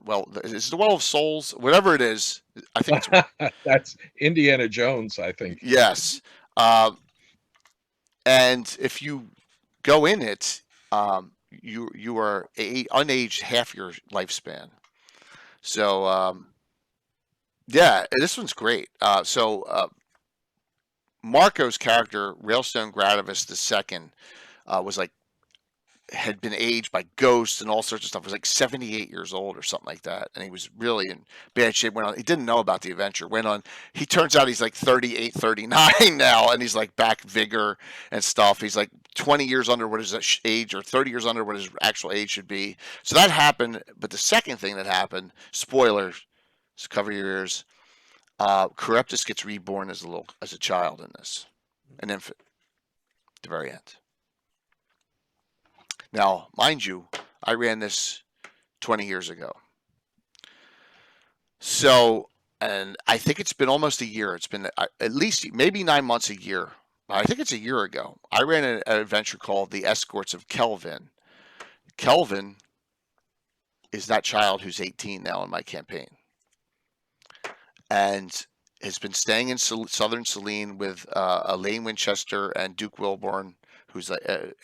Well, it's the Well of Souls, whatever it is. I think it's that's Indiana Jones, I think. Yes, and if you go in it, you are unaged half your lifespan. So yeah, this one's great. So Marco's character, Railstone Gradavis II, was like, had been aged by ghosts and all sorts of stuff. He was like 78 years old or something like that, and he was really in bad shape. Went on. He didn't know about the adventure. Went on. He turns out he's like 38, 39 now, and he's like back vigor and stuff. He's like 20 years under what his age, or 30 years under what his actual age should be. So that happened. But the second thing that happened, spoilers, so cover your ears. Charybdis gets reborn as a child in this, an infant, at the very end. Now, mind you, I ran this 20 years ago. So, and I think it's been almost a year. It's been at least maybe 9 months, a year. I think it's a year ago. I ran an adventure called the Escorts of Kelvin. Kelvin is that child who's 18 now in my campaign, and has been staying in southern Selene with Elaine Winchester and Duke Wilborn, who's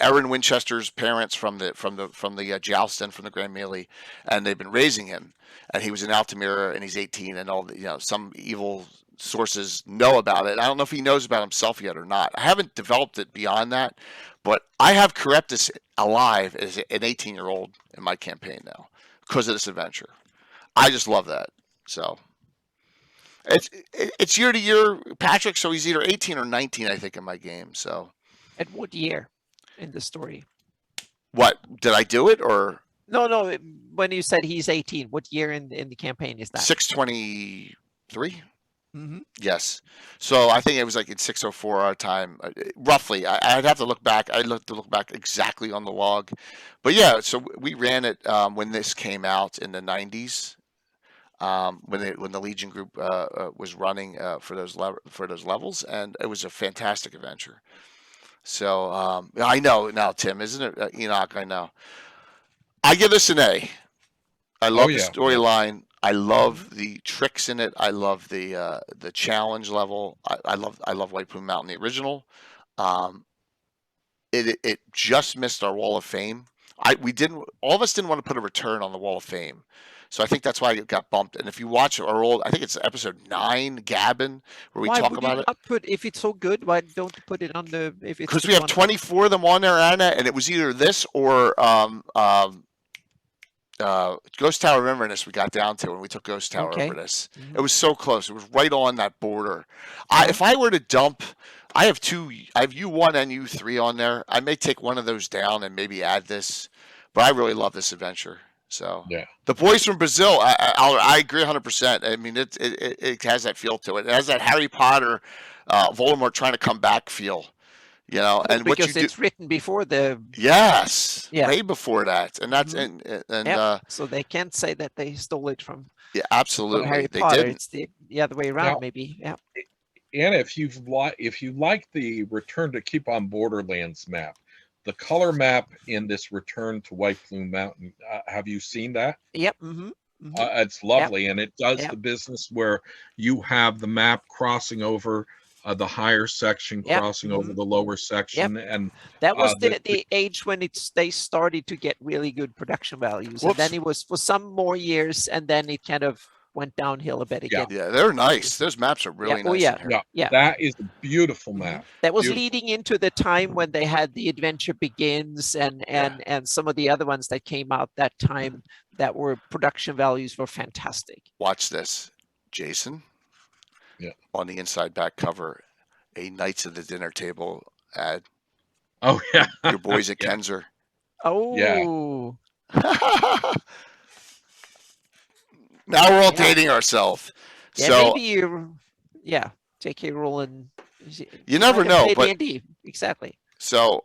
Erin Winchester's parents from the Joustin, from the Grand Melee, and they've been raising him. And he was in Altamira, and he's 18, and all the, some evil sources know about it. I don't know if he knows about himself yet or not. I haven't developed it beyond that, but I have Charybdis alive as an 18-year-old in my campaign now because of this adventure. I just love that. So it's year to year, Patrick. So he's either 18 or 19, I think, in my game. So. At what year in the story? What, did I do it, or? No. When you said he's 18, what year in the campaign is that? 623. Mm-hmm. Yes. So I think it was like in 604 our time, roughly. I'd have to look back. I'd have to look back exactly on the log, but yeah. So we ran it when this came out in the 90s. When the Legion group was running for those levels, and it was a fantastic adventure. So I know now, Tim, isn't it, Enoch? I know. I give this an A. I love the storyline. I love the tricks in it. I love the challenge level. I love White Plume Mountain, the original. It just missed our Wall of Fame. All of us didn't want to put a return on the Wall of Fame. So I think that's why it got bumped. And if you watch our old, I think it's episode 9, Gabbin, where we talk about it. If it's so good, why don't you put it on the? Because we have 24 of them on there, Anna, and it was either this or Ghost Tower Remembrance we got down to when we took Ghost Tower over this. Mm-hmm. It was so close. It was right on that border. If I were to dump, I have U1 and U3 on there. I may take one of those down and maybe add this, but I really love this adventure. So yeah, the boys from Brazil, I agree 100%. I mean, it has that feel to it. It has that Harry Potter, Voldemort trying to come back feel, and because it's written before the way before that, and that's so they can't say that they stole it from absolutely Harry Potter. Didn't. It's the other way around, maybe. Yeah. And if you like the Return to Keep on Borderlands map, the color map in this Return to White Plume Mountain. Have you seen that? Yep. Mm-hmm. Mm-hmm. It's lovely, Yep. and it does Yep. the business where you have the map crossing over the higher section, Yep. crossing over the lower section, and that was the age when they started to get really good production values. Whoops. And then it was for some more years, and then it kind of went downhill a bit again. Yeah, they're nice. Those maps are really nice. Oh, yeah. Yeah, that is a beautiful map. That was leading into the time when they had The Adventure Begins and some of the other ones that came out that time that were production values were fantastic. Watch this, Jason. Yeah. On the inside back cover, a Knights of the Dinner Table ad. Oh yeah. Your boys at Kenzer. Oh. Yeah. Now we're all dating ourselves. Yeah, so maybe you, J.K. Rowling. You never know, but D&D. Exactly. So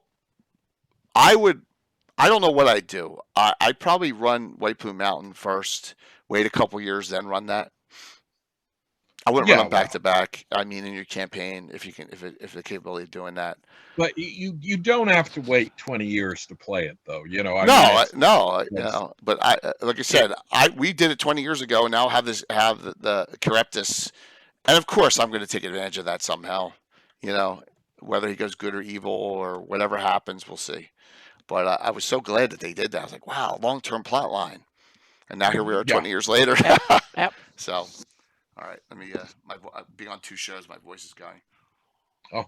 I don't know what I'd do. I'd probably run White Plume Mountain first, wait a couple years, then run that. I wouldn't run them back to back. I mean, in your campaign, if you can, if the capability of doing that. But you don't have to wait 20 years to play it, though. You know. No. But like I said, we did it 20 years ago, and now have the Charybdis, and of course I'm going to take advantage of that somehow. You know, whether he goes good or evil or whatever happens, we'll see. But I was so glad that they did that. I was like, wow, long-term plot line, and now here we are 20 years later. Yep. So. All right, let me. Being on 2 shows, my voice is going. Oh.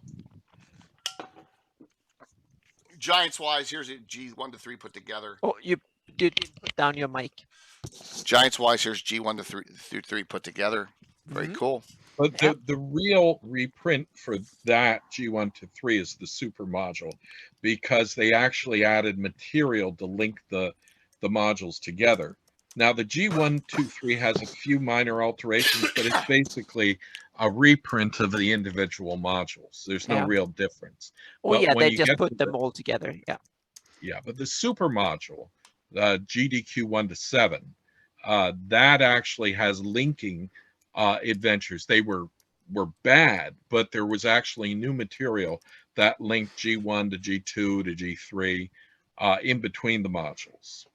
Giants wise, here's a G1 to 3 put together. Oh, you didn't put down your mic. Giants wise, here's G1 to 3 put together. Very cool. But the real reprint for that G1 to 3 is the super module, because they actually added material to link the modules together. Now, the G123 has a few minor alterations, but it's basically a reprint of the individual modules. There's no real difference. Oh, but they just put them all together. Yeah. Yeah, but the super module, GDQ 1 to 7, that actually has linking adventures. They were bad, but there was actually new material that linked G1 to G2 to G3 in between the modules.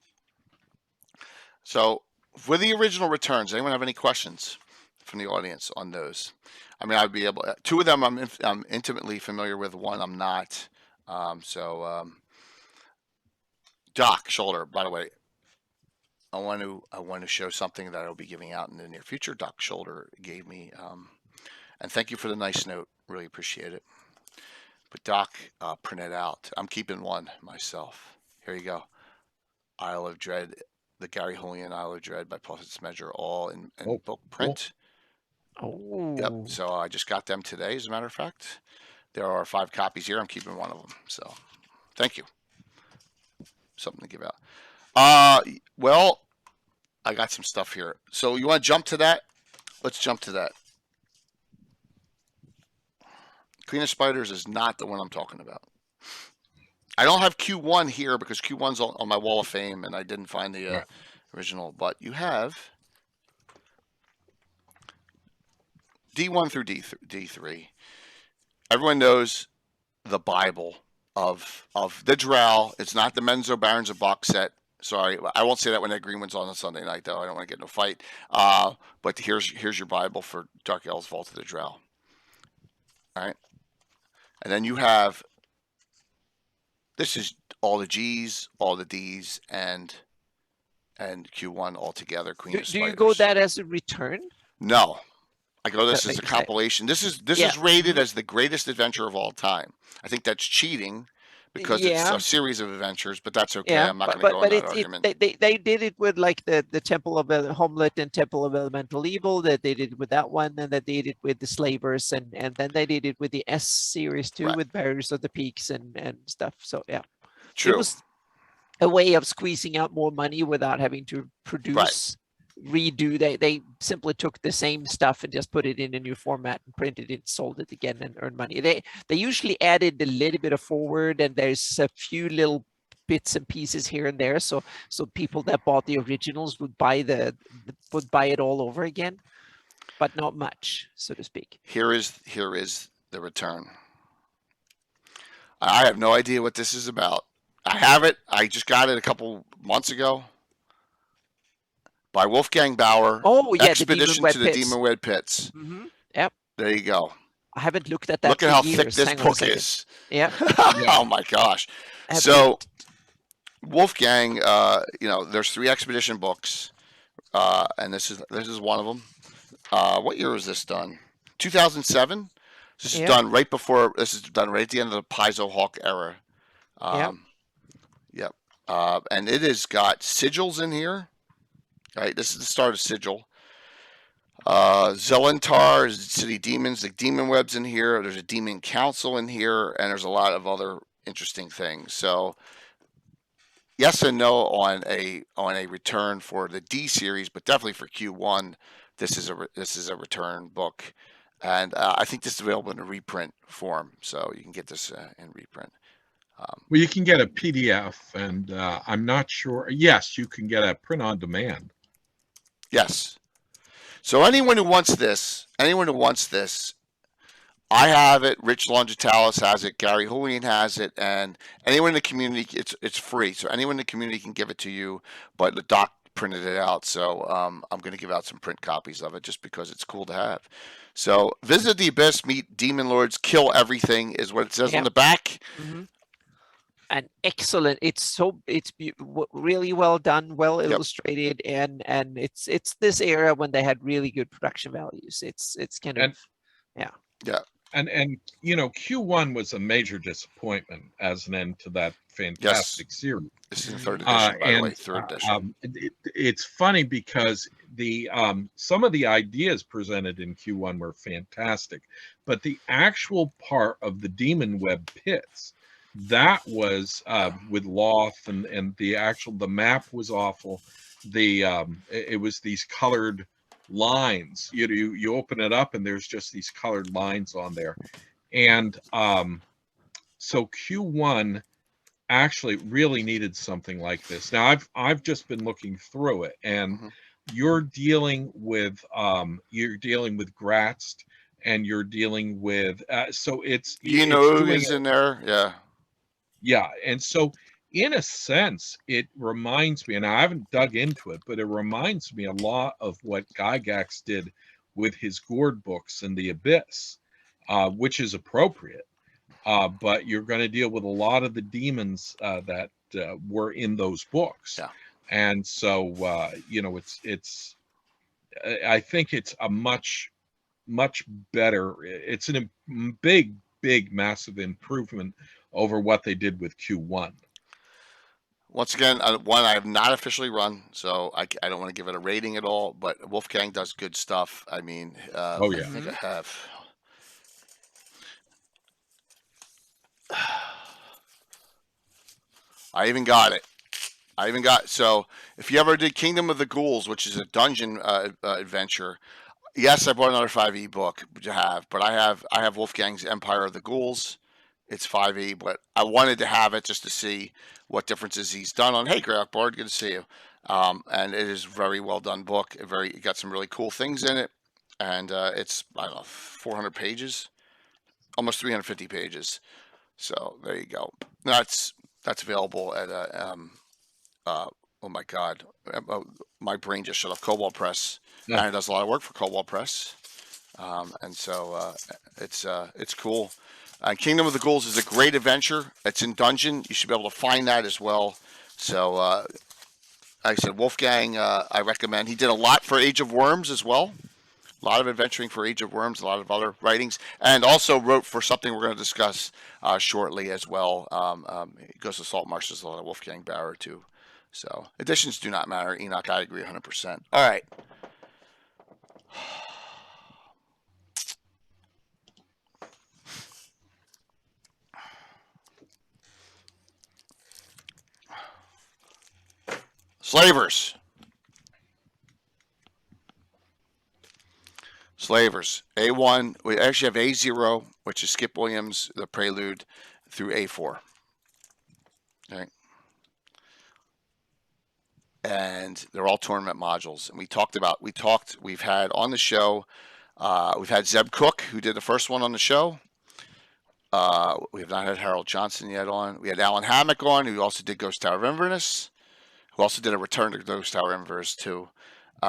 So, for the original returns, anyone have any questions from the audience on those? I mean, I'd be able. 2 of them I'm intimately familiar with. 1 I'm not. Doc Shoulder. By the way, I want to show something that I'll be giving out in the near future. Doc Shoulder gave me, and thank you for the nice note. Really appreciate it. But Doc printed out. I'm keeping 1 myself. Here you go. Isle of Dread. The Gary Julian Isle of Dread by Prophet's Measure, all in book print. Oh. Yep. So I just got them today, as a matter of fact. There are 5 copies here. I'm keeping 1 of them. So thank you. Something to give out. Well, I got some stuff here. So you want to jump to that? Let's jump to that. Queen of Spiders is not the one I'm talking about. I don't have Q1 here because Q1's on my wall of fame, and I didn't find the original. But you have D1 through D3. Everyone knows the Bible of the Drow. It's not the Menzo Barons of box set. Sorry, I won't say that when that green one's on Sunday night, though. I don't want to get in a fight. But here's your Bible for Dark Elves Vault of the Drow. All right, and then you have. This is all the G's, all the D's, and Q1 all together. Queen of Spiders. Do you go that as a return? No, I go this as a compilation. This is rated as the greatest adventure of all time. I think that's cheating because it's a series of adventures, but that's okay. I'm not going to go on that argument. They did it with like the Temple of Homelit and Temple of Elemental Evil. That they did it with that one, and that they did it with the Slavers, and then they did it with the S series too, with Barriers of the Peaks and stuff. So yeah, true. It was a way of squeezing out more money without having to produce. Redo. They simply took the same stuff and just put it in a new format and printed it, sold it again, and earned money. They usually added a little bit of forward, and there's a few little bits and pieces here and there. So people that bought the originals would buy it all over again, but not much, so to speak. Here is the return. I have no idea what this is about. I have it. I just got it a couple months ago by Wolfgang Bauer. Oh yeah, the Expedition to the Demon Web Pits. Mm-hmm. Yep. There you go. I haven't looked at that. Look at for how years. thick this Hang on a book second. is. Yeah. Oh my gosh. So Wolfgang, there's 3 expedition books, and this is one of them. What year was this done? 2007. This is done right before. This is done right at the end of the Paizo Hawk era. Yep. And it has got sigils in here. Right. This is the start of sigil. Zelentar, City Demons, the Demon Webs in here. There's a Demon Council in here, and there's a lot of other interesting things. So, yes and no on a return for the D series, but definitely for Q1, this is a return book, and I think this is available in a reprint form, so you can get this in reprint. Well, you can get a PDF, and I'm not sure. Yes, you can get a print on demand. Yes. So anyone who wants this, I have it. Rich Longitalis has it. Gary Julian has it, and anyone in the community, it's free. So anyone in the community can give it to you. But the doc printed it out, so I'm going to give out some print copies of it just because it's cool to have. So visit the abyss, meet demon lords, kill everything is what it says on the back. Mm-hmm. And excellent. It's really well done, well illustrated, and it's this era when they had really good production values. It's kind of yeah. And Q1 was a major disappointment as an end to that fantastic series. This is the 3rd edition, by the way, 3rd edition. It's funny because the some of the ideas presented in Q1 were fantastic, but the actual part of the Demon Web Pits, that was with Loft, and the map was awful. It was these colored lines. You open it up and there's just these colored lines on there, and so Q1 actually really needed something like this. Now I've just been looking through it, and you're dealing with Gratz, and you're dealing with so it's is in there, yeah, and so in a sense, it reminds me, and I haven't dug into it, but it reminds me a lot of what Gygax did with his Gourd books in the Abyss, which is appropriate. But you're going to deal with a lot of the demons that were in those books, and so it's. I think it's a much better. It's a big, massive improvement over what they did with Q1. Once again, one I have not officially run, so I don't want to give it a rating at all, but Wolfgang does good stuff. I mean, I think I have. I even got it. So if you ever did Kingdom of the Ghouls, which is a dungeon adventure, yes, I bought another 5e book to have, but I have Wolfgang's Empire of the Ghouls. It's 5e, but I wanted to have it just to see what differences he's done on. Hey, Greyhawk Board, good to see you. And it is a very well done book. It got some really cool things in it, and it's 400 pages, almost 350 pages. So there you go. That's available at oh my God, my brain just shut off. Cobalt Press. And it does a lot of work for Cobalt Press, and so it's cool. Kingdom of the Ghouls is a great adventure. It's in dungeon. You should be able to find that as well. So, like I said, Wolfgang, I recommend. He did a lot for Age of Worms as well. A lot of adventuring for Age of Worms, a lot of other writings, and also wrote for something we're going to discuss shortly as well. He goes to Salt Marshes, a lot of Wolfgang Bauer too. So, editions do not matter. Enoch, I agree 100%. All right. Slavers. A1. We actually have A0, which is Skip Williams, the Prelude, through A4. Okay. And they're all tournament modules. And we've had on the show, we've had Zeb Cook, who did the first one on the show. We have not had Harold Johnson yet on. We had Alan Hammock on, who also did Ghost Tower of Inverness, who also did a return to Ghost Tower of Inverness too.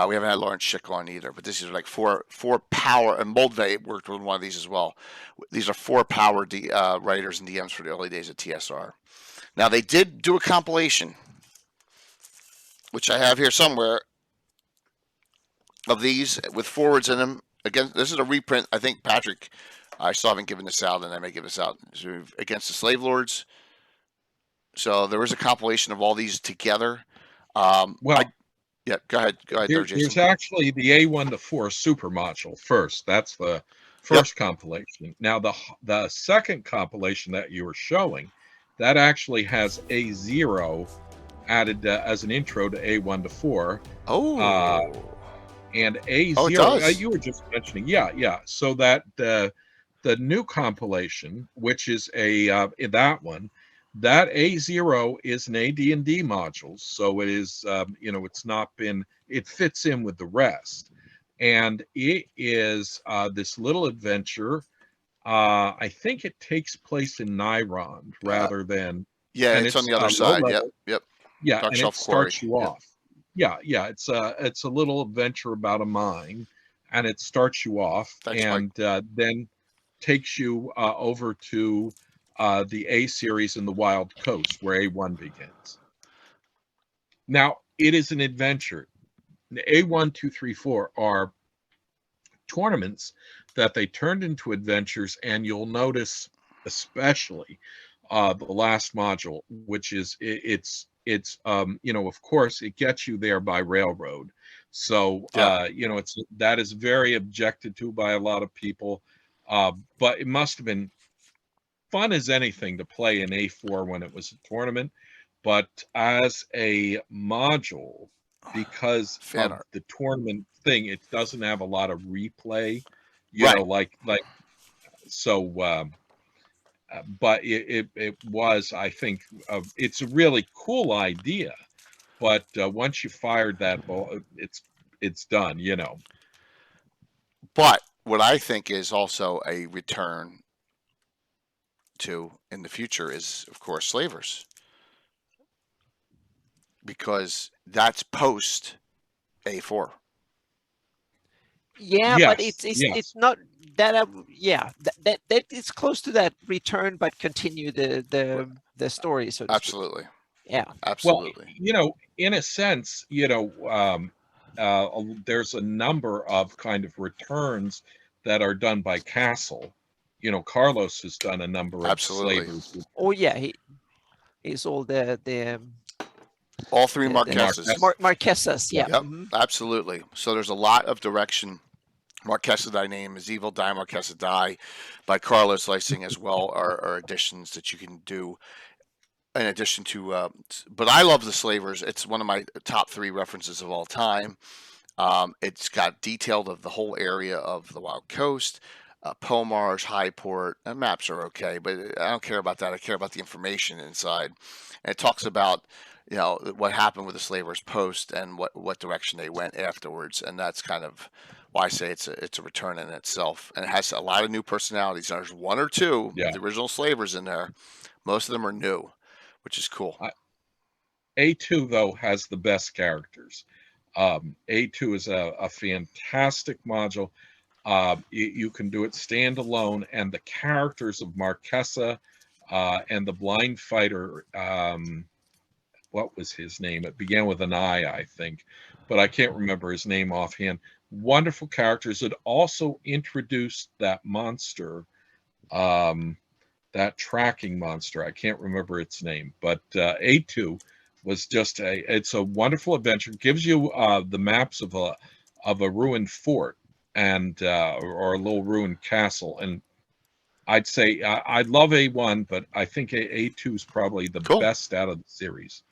We haven't had Lawrence Schick on either, but this is like four power, and Moldvay worked with one of these as well. These are four power writers and DMs for the early days of TSR. Now, they did do a compilation, which I have here somewhere, of these with forwards in them. Again, this is a reprint. I think, Patrick, I still haven't given this out, and I may give this out, against the Slave Lords. So there is a compilation of all these together. Yeah, go ahead. Go ahead, Jason. There's actually the A1 to 4 super module first. That's the first compilation. Now, the second compilation that you were showing, that actually has A0 added as an intro to A1 to 4. Oh. And A0, it does. You were just mentioning, yeah. So that the new compilation, which is that one, that A0 is an AD&D module, so it is, it's not been, it fits in with the rest, and it is this little adventure. I think it takes place in Nyrond rather than. Yeah, it's on the other side. Yep. Yeah, Dark and Shelf it starts Quarry. you off. Yeah, it's a little adventure about a mine, and it starts you off. Thanks, and then takes you over to the A series in the Wild Coast, where A1 begins. Now, it is an adventure. The A1, 2, 3, 4 are tournaments that they turned into adventures, and you'll notice especially the last module, which is it's of course it gets you there by railroad. So that is very objected to by a lot of people, but it must have been fun as anything to play in A4 when it was a tournament. But as a module, because of the tournament thing, it doesn't have a lot of replay, but it was, I think, it's a really cool idea, but once you fired that ball, it's done, But what I think is also a return to in the future is, of course, Slavers, because that's post A4. Yeah, but it's not that. That it's close to that return, but continue the story. So absolutely, yeah, absolutely. Well, in a sense, there's a number of kind of returns that are done by Castle. Carlos has done a number of Slavers. Oh yeah, he's all the all three Marquesas. Marquesas, yeah. Yep, absolutely. So there's a lot of direction. Marquesa Thy Name is Evil, Die Marquesa Die by Carlos Lysing as well are additions that you can do in addition to, but I love the Slavers. It's one of my top 3 references of all time. It's got detailed of the whole area of the Wild Coast, Pomars, Highport, and maps are okay, but I don't care about that. I care about the information inside. And it talks about, what happened with the Slavers post and what direction they went afterwards. And that's kind of why I say it's a return in itself. And it has a lot of new personalities. There's 1 or 2 of the original Slavers in there. Most of them are new, which is cool. A2, though, has the best characters. A2 is a fantastic module. You can do it standalone, and the characters of Marquesa and the blind fighter, what was his name? It began with an I think, but I can't remember his name offhand. Wonderful characters. It also introduced that monster, that tracking monster. I can't remember its name, but A2 was just it's a wonderful adventure. It gives you the maps of a ruined fort and or a little ruined castle. And I'd say I love A1, but I think A2 is probably the best out of the series.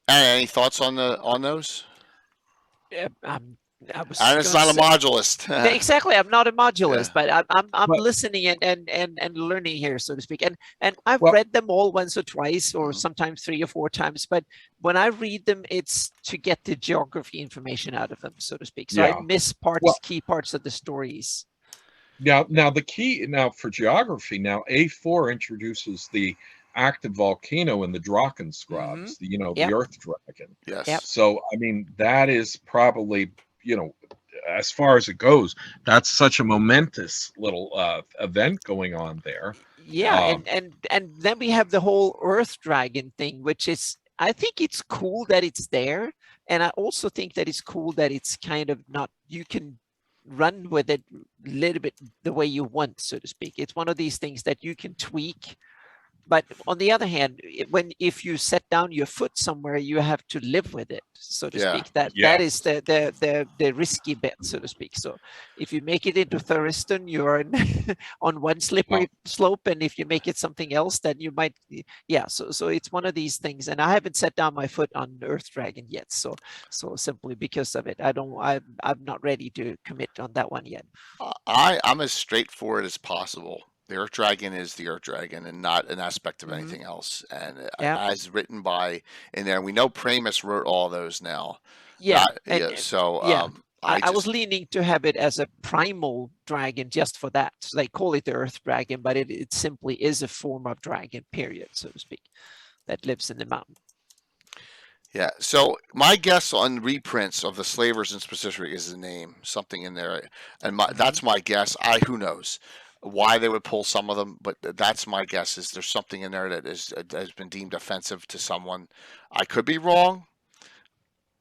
Any thoughts on those? Yeah, and it's not a modulist. Exactly, I'm not a modulist, but I'm listening and learning here, so to speak. And I've read them all once or twice, or sometimes 3 or 4 times. But when I read them, it's to get the geography information out of them, so to speak. So I miss key parts of the stories. Now the key for geography. Now A4 introduces the active volcano in the Draken scrubs. The Earth Dragon. Yes. Yep. So I mean that is probably as far as it goes, that's such a momentous little event going on there. Yeah, and then we have the whole Earth Dragon thing, which is, I think it's cool that it's there, and I also think that it's cool that it's kind of not, you can run with it a little bit the way you want, so to speak. It's one of these things that you can tweak. But on the other hand, if you set down your foot somewhere, you have to live with it, so to speak. That is the risky bit, so to speak. So if you make it into Thurston, you're on one slippery slope, and if you make it something else, then you might, So it's one of these things, and I haven't set down my foot on Earth Dragon yet. So simply because of it, I'm not ready to commit on that one yet. I'm as straightforward as possible. The Earth Dragon is the Earth Dragon and not an aspect of anything else. And as written by in there, we know Pramus wrote all those now. Yeah. I was leaning to have it as a primal dragon just for that. So they call it the Earth Dragon, but it simply is a form of dragon, period, so to speak, that lives in the mountain. Yeah. So my guess on reprints of the Slavers in specific is the name, something in there, and that's my guess. Who knows why they would pull some of them, but that's my guess. Is there's something in there that has been deemed offensive to someone? I could be wrong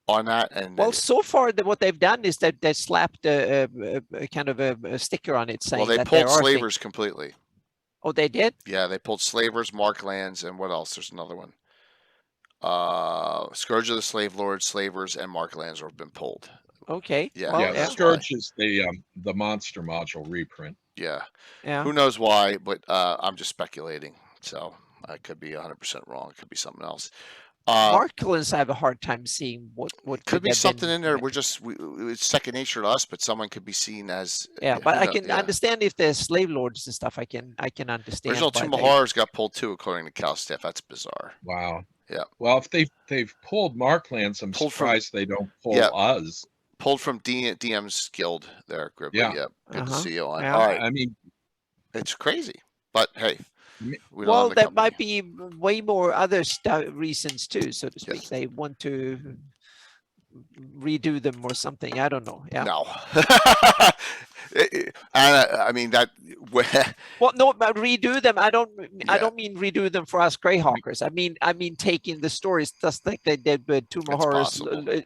on that. And well, so far what they've done is that they slapped a kind of a sticker on it saying they pulled Slavers completely. Oh, they did? Yeah, they pulled Slavers, Marklands, and what else? There's another one. Scourge of the Slave Lords, Slavers, and Marklands have been pulled. Okay. Yeah. Well, Scourge is the monster module reprint. Yeah. Who knows why? But I'm just speculating. So I could be 100% wrong. It could be something else. Marklands, I have a hard time seeing what could be something in there. It's second nature to us, but someone could be seen as. Yeah, but I can understand if there's slave lords and stuff. I can understand. Original two Mahars got pulled too, according to Cal Staff. That's bizarre. Wow. Yeah. Well, if they've pulled Marklands, I'm surprised they don't pull us. Pulled from DM's Guild there, Gribbly. Yeah. Good to see you on. Yeah. All right. I mean, it's crazy, but hey. There might be way more other reasons too, so to speak. Yes. They want to redo them or something. I don't know. Yeah. No. I mean that. Well, no, but redo them. I don't mean redo them for us Greyhawkers. I mean taking the stories just like they did with Tomb of Horrors,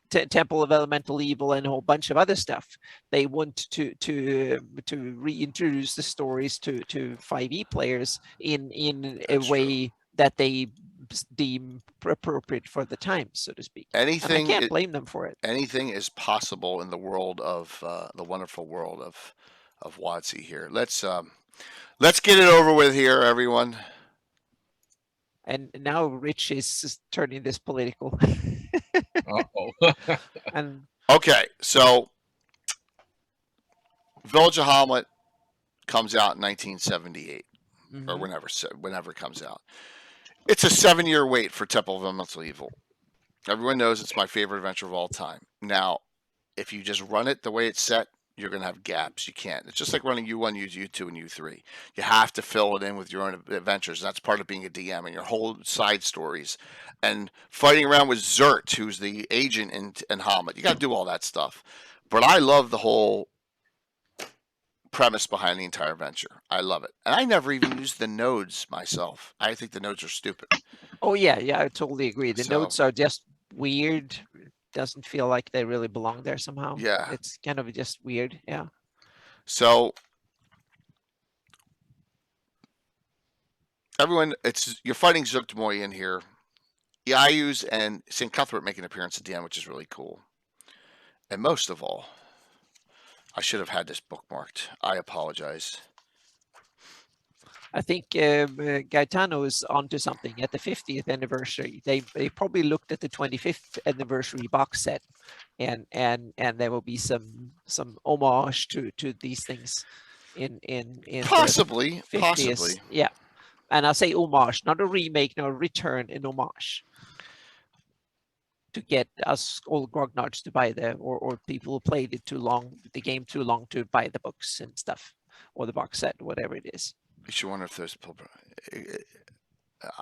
Temple of Elemental Evil, and a whole bunch of other stuff. They want to reintroduce the stories to 5e players in a way that they deem appropriate for the time, so to speak. Anything, and I can't blame them for it. Anything is possible in the world of the wonderful world of WotC here. Let's get it over with here, everyone. And now Rich is turning this political. And okay, so Village of Hamlet comes out in 1978, or whenever it comes out. It's a 7-year wait for Temple of Elemental Evil. Everyone knows it's my favorite adventure of all time. Now, if you just run it the way it's set, you're going to have gaps. You can't. It's just like running U1, U2, and U3. You have to fill it in with your own adventures. That's part of being a DM and your whole side stories. And fighting around with Zert, who's the agent in Hamlet. You got to do all that stuff. But I love the whole premise behind the entire adventure. I love it. And I never even used the nodes myself. I think the nodes are stupid. Oh, yeah, I totally agree. The nodes are just weird. Doesn't feel like they really belong there somehow. Yeah. It's kind of just weird. Yeah. So everyone, you're fighting Zuchtmoy in here. Iayus and St. Cuthbert make an appearance at the end, which is really cool. And most of all, I should have had this bookmarked. I apologize. I think Gaetano is onto something. At the 50th anniversary, they probably looked at the 25th anniversary box set, and there will be some homage to these things in possibly. Yeah, and I say homage, not a remake, not a return, an homage to get us old grognards to buy or people who played it the game too long to buy the books and stuff. or the box set, whatever it is. You should wonder if there's.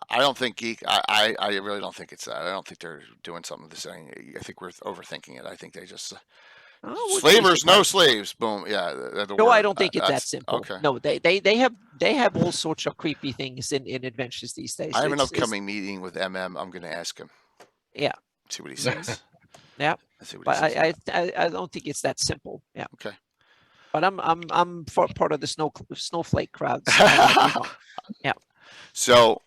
I don't think geek. I really don't think it's that. I don't think they're doing something the same. I think we're overthinking it. I think they just slavers, no slaves. Boom. Yeah. No, I don't think it's that simple. Okay. No, they have all sorts of creepy things in adventures these days. I have an upcoming meeting with MM. I'm going to ask him. Yeah. See what he says. Yeah. See what but he says. I don't think it's that simple. Yeah. Okay. But I'm part of the snowflake crowd. So yeah. So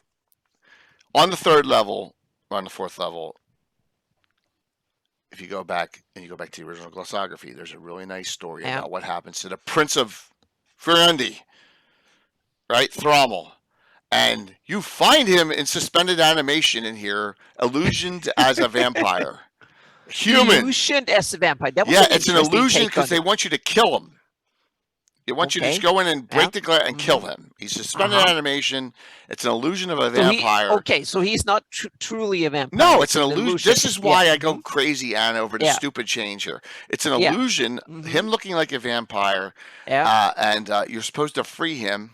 on the 3rd level, or on the 4th level, if you go back to the original glossography, there's a really nice story about what happens to the Prince of Furendi, right? Thrommel. And you find him in suspended animation in here, illusioned as a vampire. Human. Illusioned as a vampire. It's an illusion because they want you to kill him. They want you to just go in and break the glass and kill him. He's suspended animation. It's an illusion of a vampire. So he's not truly a vampire. No, it's an illusion. This is why I go crazy, Anna, over the stupid change here. It's an illusion, him looking like a vampire, and you're supposed to free him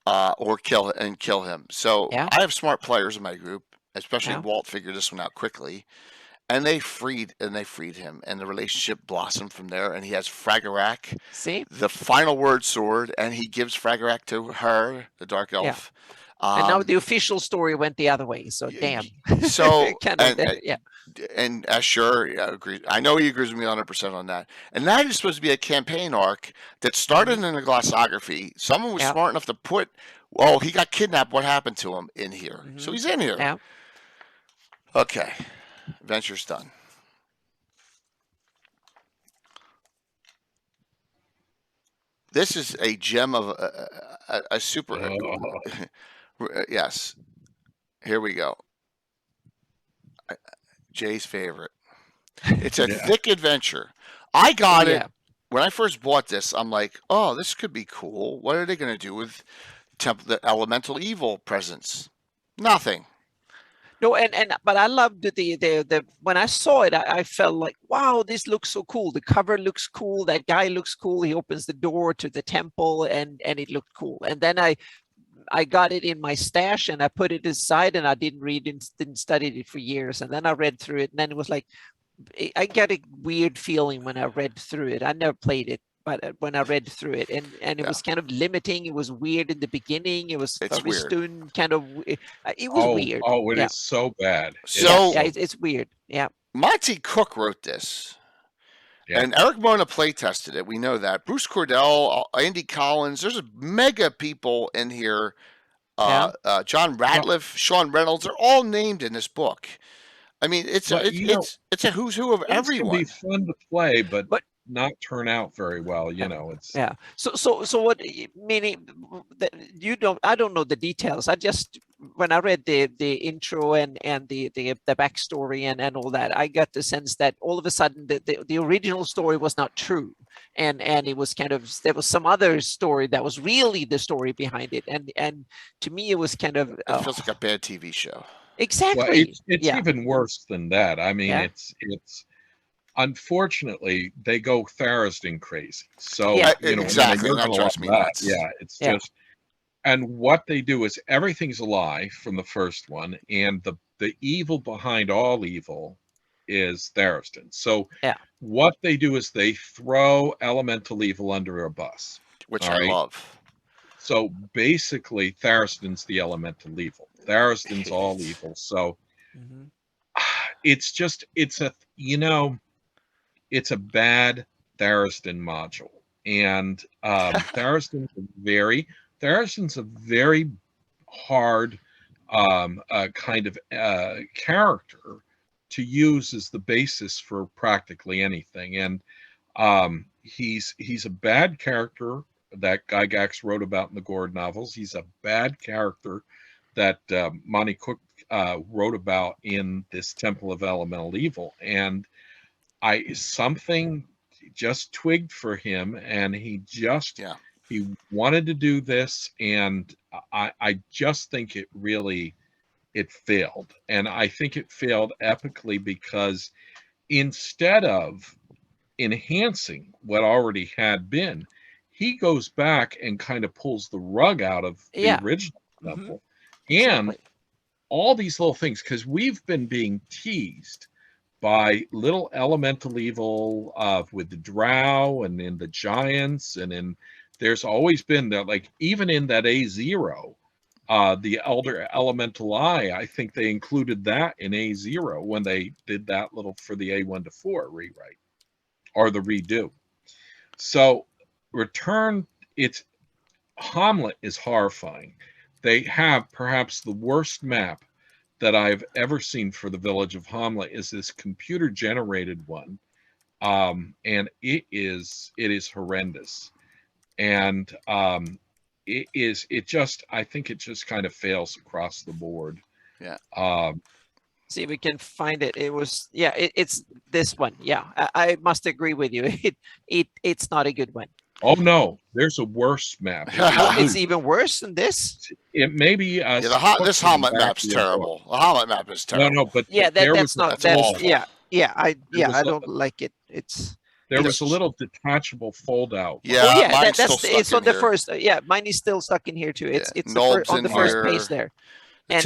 or kill him. So I have smart players in my group, especially Walt figured this one out quickly. And they freed him, and the relationship blossomed from there. And he has Fragarak, the final word sword, and he gives Fragarak to her, the dark elf. And now the official story went the other way. So damn. So and Ashur agrees. I know he agrees with me 100% on that. And that is supposed to be a campaign arc that started in the glossography. Someone was smart enough to put, he got kidnapped. What happened to him in here? So he's in here. Yeah. Okay. Adventure's done. This is a gem of a super. Yes. Here we go. Jay's favorite. It's a thick adventure. I got it. When I first bought this, I'm like, oh, this could be cool. What are they going to do with the elemental evil presence? Nothing. No, but I loved the when I saw it, I felt like, wow, this looks so cool. The cover looks cool. That guy looks cool. He opens the door to the temple, and it looked cool. And then I got it in my stash, and I put it aside, and I didn't study it for years. And then I read through it, and then it was like, I get a weird feeling when I read through it. I never played it, but when I read through it, and it was kind of limiting. It was weird in the beginning. It was weird. Kind of. It was weird. Oh, it is so bad. So it's weird. Yeah. Monty Cook wrote this. Yeah. And Eric Mona play tested it. We know that. Bruce Cordell, Andy Collins. There's mega people in here. John Ratliff, Sean Reynolds. They're all named in this book. I mean, it's a who's who of everyone. It can be fun to play, but not turn out very well. It's So what? Meaning that I don't know the details. I just when I read the intro and the backstory and all that, I got the sense that all of a sudden the original story was not true, and it was kind of, there was some other story that was really the story behind it, and to me it was kind of it feels like a bad TV show. Exactly. Well, it's even worse than that. I mean, it's unfortunately they go Tharasdin crazy. So exactly. That drives me nuts. Yeah, it's just, and what they do is everything's a lie from the first one, and the evil behind all evil is Tharasdin. So what they do is they throw elemental evil under a bus, which I love. So basically, Tharasdin's the elemental evil. Tharasdin's all evil. So it's just, it's a bad Tharasdin module. And Tharasdin's a very hard kind of character to use as the basis for practically anything. And he's a bad character that Gygax wrote about in the Gord novels. He's a bad character that Monty Cook wrote about in this Temple of Elemental Evil. And something just twigged for him, and he wanted to do this, and I just think it failed. And I think it failed epically because instead of enhancing what already had been, he goes back and kind of pulls the rug out of the original Temple. And all these little things, because we've been being teased by little elemental evil with the drow and in the giants, and there's always been that, like, even in that A0, the Elder Elemental Eye, I think they included that in A0 when they did that little for the A1 to 4 rewrite or the redo. So Hamlet is horrifying. They have perhaps the worst map that I've ever seen for the village of Hamlet is this computer generated one. And it is horrendous. And I think it just kind of fails across the board. Yeah. See if we can find it. It was, it's this one. Yeah, I must agree with you. It's not a good one. Oh no, there's a worse map. It's even worse than this. It may be. This Hamlet map's terrible. The Hamlet map is terrible. No, but that's awful. I don't like it. There was a little detachable fold out. Yeah, it's on the first. Mine is still stuck in here too. It's on the first page there. And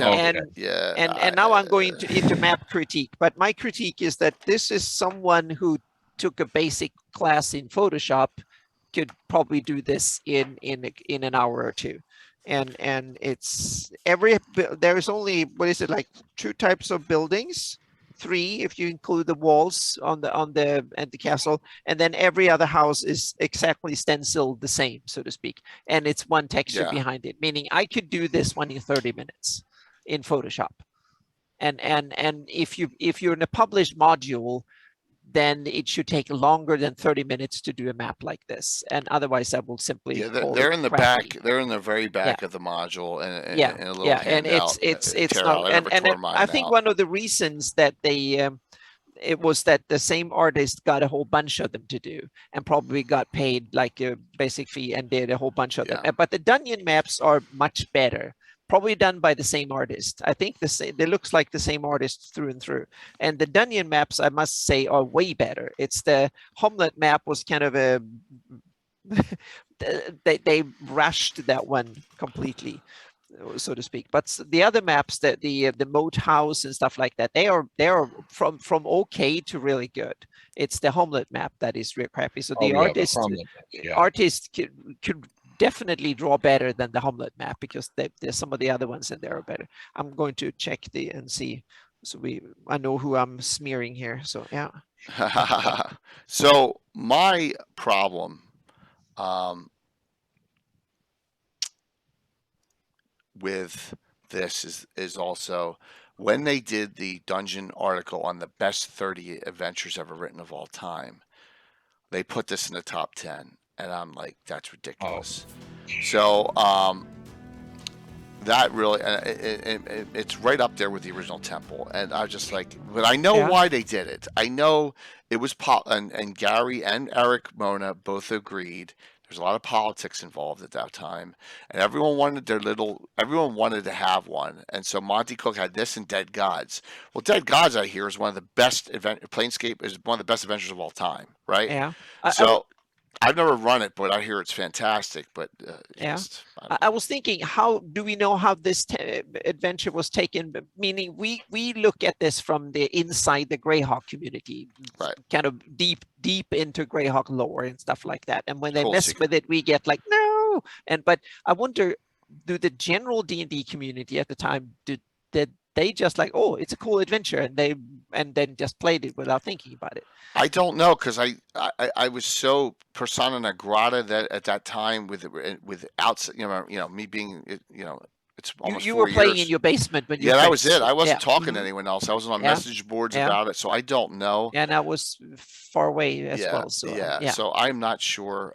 now I'm going into map critique. But my critique is that this is someone who took a basic class in Photoshop could probably do this in an hour or two. And it's there's only, what is it, like 2 types of buildings, 3 if you include the walls and the castle, and then every other house is exactly stenciled the same, so to speak, and it's one texture behind it, meaning I could do this one in 30 minutes in Photoshop. And if you're in a published module, then it should take longer than 30 minutes to do a map like this. And otherwise I will simply they're in the back, they're in the very back of the module, and a little and it's not, and I think one of the reasons that they it was that the same artist got a whole bunch of them to do and probably got paid like a basic fee and did a whole bunch of them. But the dungeon maps are much better, probably done by the same artist. I think they looks like the same artist through and through. And the dungeon maps, I must say, are way better. It's the Hamlet map was kind of a they rushed that one completely, so to speak. But the other maps, the moat house and stuff like that, they are from okay to really good. It's the Hamlet map that is real crappy. So the artist could definitely draw better than the Hamlet map, because there's some of the other ones in there are better. I'm going to check and see. So I know who I'm smearing here. So yeah. So my problem with this is also when they did the dungeon article on the best 30 adventures ever written of all time, they put this in the top 10. And I'm like, that's ridiculous. So that really, it's right up there with the original Temple. And I was just like, but I know why they did it. I know it was and Gary and Eric Mona both agreed. There's a lot of politics involved at that time, and everyone wanted to have one. And so Monty Cook had this and Dead Gods. Well, Dead Gods, I hear, is one of the best Planescape is one of the best adventures of all time, right? Yeah. I've never run it, but I hear it's fantastic. But I was thinking, how do we know how this adventure was taken? Meaning, we look at this from the inside the Greyhawk community, right? Kind of deep into Greyhawk lore and stuff like that. And when they mess with it, we get like no. But I wonder, do the general D&D community at the time did they just like, oh, it's a cool adventure, and then just played it without thinking about it? I don't know, because I was so persona non grata that at that time with outside, me being, it's almost you were playing in your basement when you that was it. I wasn't talking to anyone else. I wasn't on message boards about it, so I don't know. And I was far away as well. So so I'm not sure.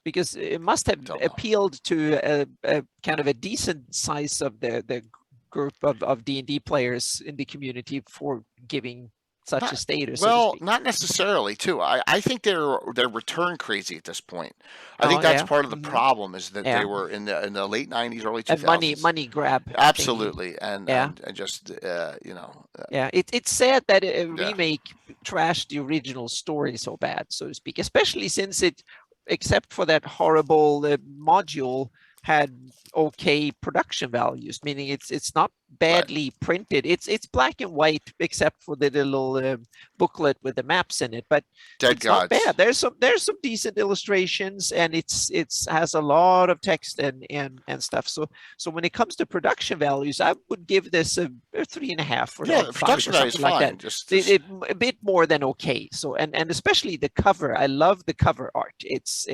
Because it must have appealed to a kind of a decent size of the group of D&D players in the community for giving such a status. Well, not necessarily too. I think they're return crazy at this point. I think that's part of the problem, is that they were in the late 90s, early 2000s. A money grab. Absolutely. And just it's sad that a remake trashed the original story so bad, so to speak, especially since it except for that horrible module, had okay production values, meaning it's not badly printed. It's black and white except for the little booklet with the maps in it, but it's not bad. There's some decent illustrations, and it's has a lot of text and stuff. So when it comes to production values, I would give this a 3.5 or the production value is fine. Like that. Just a bit more than okay. So and especially the cover. I love the cover art. It's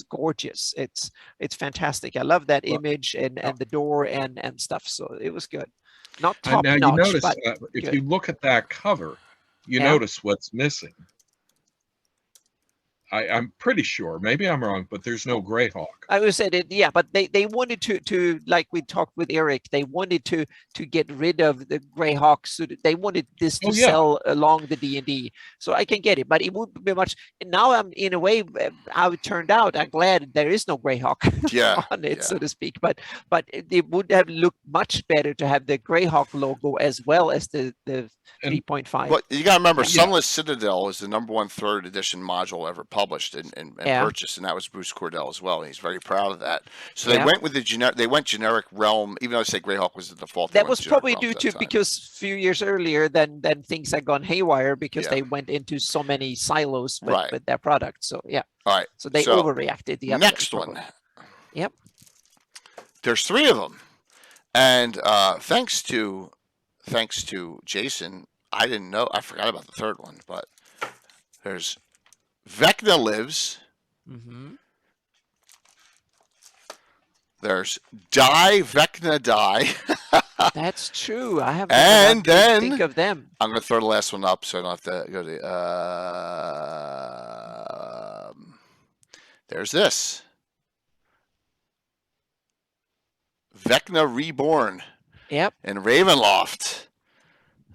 gorgeous. It's fantastic. I love that image and the door and stuff. So it was good. Not top notch. You notice but if good. you look at that cover, you notice what's missing. I'm pretty sure, maybe I'm wrong, but there's no Greyhawk. I would say that, yeah, but they wanted to like we talked with Eric, they wanted to get rid of the Greyhawk. So they wanted this to sell along the D&D. So I can get it, but it would be much. And now I'm in a way how it turned out. I'm glad there is no Greyhawk on it, so to speak. But it would have looked much better to have the Greyhawk logo as well as the 3.5. But you got to remember, Sunless Citadel is the #1 3rd edition module ever published and purchased, and that was Bruce Cordell as well. And he's very proud of that. So they went with the generic realm, even though I say Greyhawk was the default. That was probably due to because a few years earlier, then things had gone haywire because they went into so many silos with their product. So all right. So they overreacted. The next one. Yep. There's 3 of them, and thanks to Jason, I didn't know. I forgot about the 3rd one, but there's Vecna Lives. Mm-hmm. There's Die Vecna Die. That's true. I have. And then think of them. I'm going to throw the last one up, so I don't have to go to. There's this Vecna Reborn. Yep. In Ravenloft.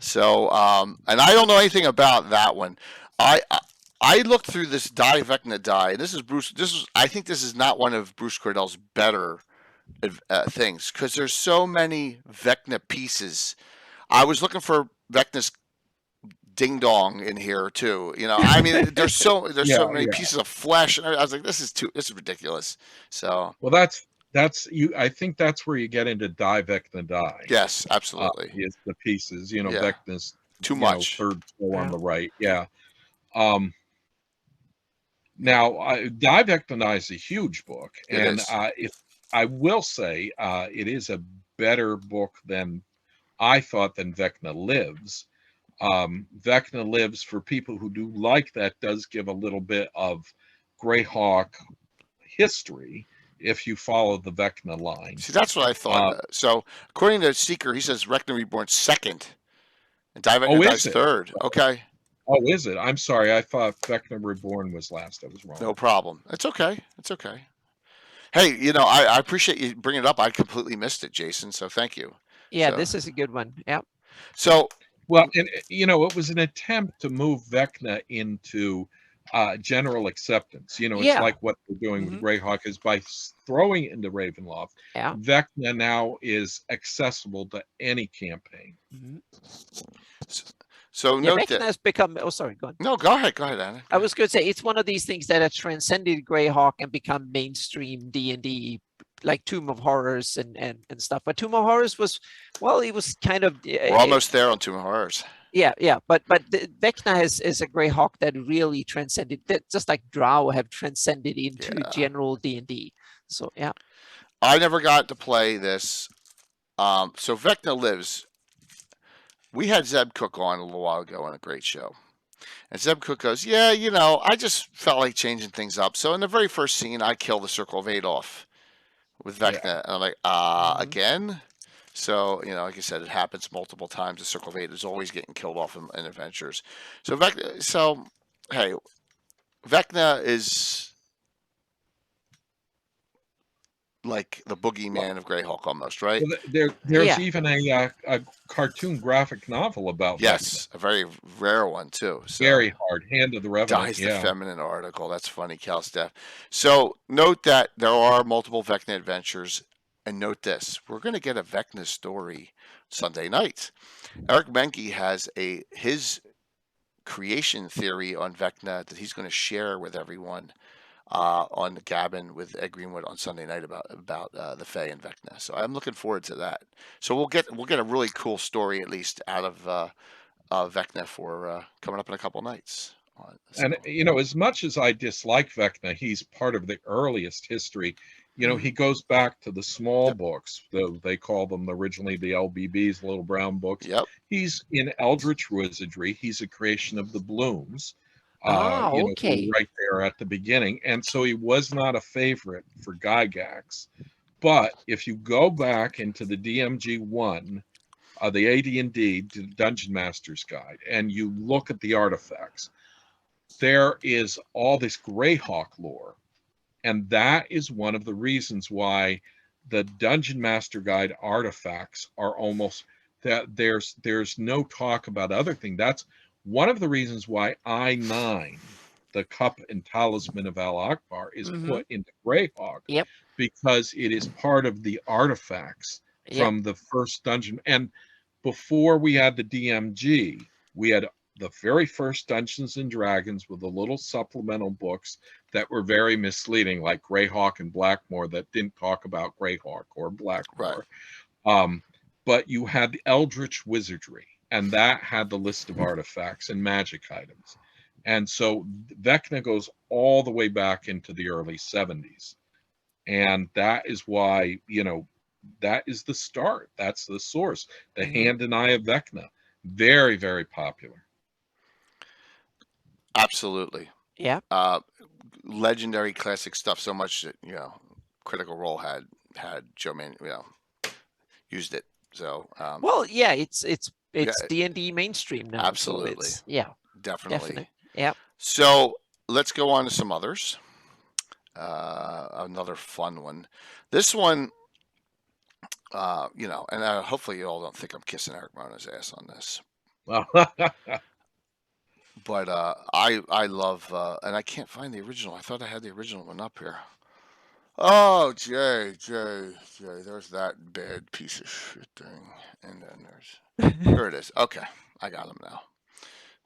So, and I don't know anything about that one. I looked through this Die Vecna Die. This is Bruce. I think this is not one of Bruce Cordell's better things because there's so many Vecna pieces. I was looking for Vecna's ding dong in here too. You know, I mean, there's so many pieces of flesh, and I was like, this is ridiculous. So that's you. I think that's where you get into Die Vecna Die. Yes, absolutely. Is the pieces, Vecna's too much. 3rd floor on the right. Yeah. Now, Die Vecna Die is a huge book, and if I will say, it is a better book than I thought than Vecna Lives. Vecna Lives, for people who do like that, does give a little bit of Greyhawk history if you follow the Vecna line. See, that's what I thought. So, according to Seeker, he says Vecna Reborn 2nd, and Die Vecna Die's 3rd. Okay. Oh, is it? I'm sorry. I thought Vecna Reborn was last. I was wrong. No problem. It's okay. It's okay. Hey, I appreciate you bringing it up. I completely missed it, Jason, so thank you. Yeah, this is a good one. Yeah. So, well, and it was an attempt to move Vecna into general acceptance. It's like what they're doing with Greyhawk is by throwing it into Ravenloft. Yeah. Vecna now is accessible to any campaign. Mm-hmm. So Vecna has become. Oh, sorry. Go on. No, go ahead, Anna. I was going to say it's one of these things that has transcended Greyhawk and become mainstream D&D, like Tomb of Horrors and stuff. But Tomb of Horrors was, well, it was kind of. We're almost there on Tomb of Horrors. Yeah. But Vecna is a Greyhawk that really transcended, that just like Drow have transcended into general D&D. So yeah. I never got to play this. So Vecna Lives. We had Zeb Cook on a little while ago on a great show. And Zeb Cook goes, I just felt like changing things up. So in the very first scene, I kill the Circle of 8 off with Vecna. Yeah. And I'm like, again? So, like I said, it happens multiple times. The Circle of 8 is always getting killed off in adventures. So Vecna is like the boogeyman of Greyhawk almost, right? Well, there's even a cartoon graphic novel about Vecna. A very rare one too. So, very hard. Hand of the Revenant. Dies the Feminine article. That's funny, Cal Steph. So note that there are multiple Vecna adventures, and note this: we're going to get a Vecna story Sunday night. Eric Menke has his creation theory on Vecna that he's going to share with everyone on the Gavin with Ed Greenwood on Sunday night about the Fae and Vecna. So I'm looking forward to that. So we'll get a really cool story at least out of Vecna for coming up in a couple nights. And as much as I dislike Vecna, he's part of the earliest history. He goes back to the small books. They call them originally the LBBs, Little Brown Books. Yep. He's in Eldritch Wizardry. He's a creation of the Blooms. Okay. Right there at the beginning. And so he was not a favorite for Gygax. But if you go back into the DMG1, the AD&D Dungeon Master's Guide, and you look at the artifacts, there is all this Greyhawk lore. And that is one of the reasons why the Dungeon Master Guide artifacts are almost that there's no talk about other things. That's one of the reasons why I-9, the Cup and Talisman of Al Akbar, is put into Greyhawk. Yep. Because it is part of the artifacts from the first dungeon. And before we had the DMG, we had the very first Dungeons and Dragons with the little supplemental books that were very misleading, like Greyhawk and Blackmoor, that didn't talk about Greyhawk or Blackmoor. Right. But you had the Eldritch Wizardry, and that had the list of artifacts and magic items. And so Vecna goes all the way back into the early 70s. And that is why, that is the start. That's the source. The Hand and Eye of Vecna. Very, very popular. Absolutely. Yeah. Legendary classic stuff. So much that Critical Role had Joe Man used it. So well, yeah, it's D&D mainstream now. Absolutely. So definitely. Yeah. So let's go on to some others. Another fun one. This one, and hopefully you all don't think I'm kissing Eric Mona's ass on this. But I love, and I can't find the original. I thought I had the original one up here. Oh, Jay, there's that bad piece of shit thing. And then here it is. Okay, I got him now.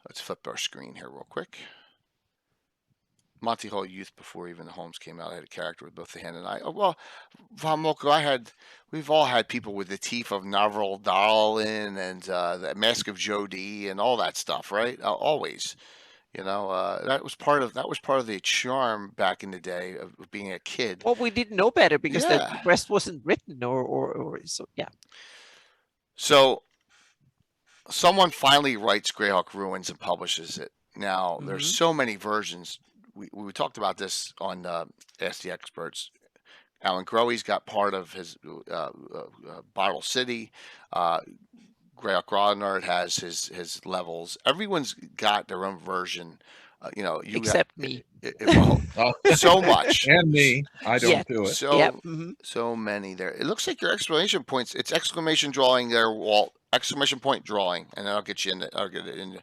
Let's flip our screen here real quick. Monty Hall Youth, before even the Holmes came out, I had a character with both the Hand and Eye. Oh, well, Von Molko, we've all had people with the teeth of Navarro Darlin and the Mask of Jody and all that stuff, right? Always, that was part of the charm back in the day of being a kid. Well, we didn't know better because the rest wasn't written, or so yeah. So, someone finally writes Greyhawk Ruins and publishes it. Now, there's so many versions. We talked about this on Ask the Experts. Alan Growe's got part of his Bottle City. Greyhawk Rodnard has his levels. Everyone's got their own version. Except me. So much. And me. I don't do it. So many there. It looks like your exclamation points. It's exclamation drawing there, Walt. Exclamation point drawing, and then I'll get it in.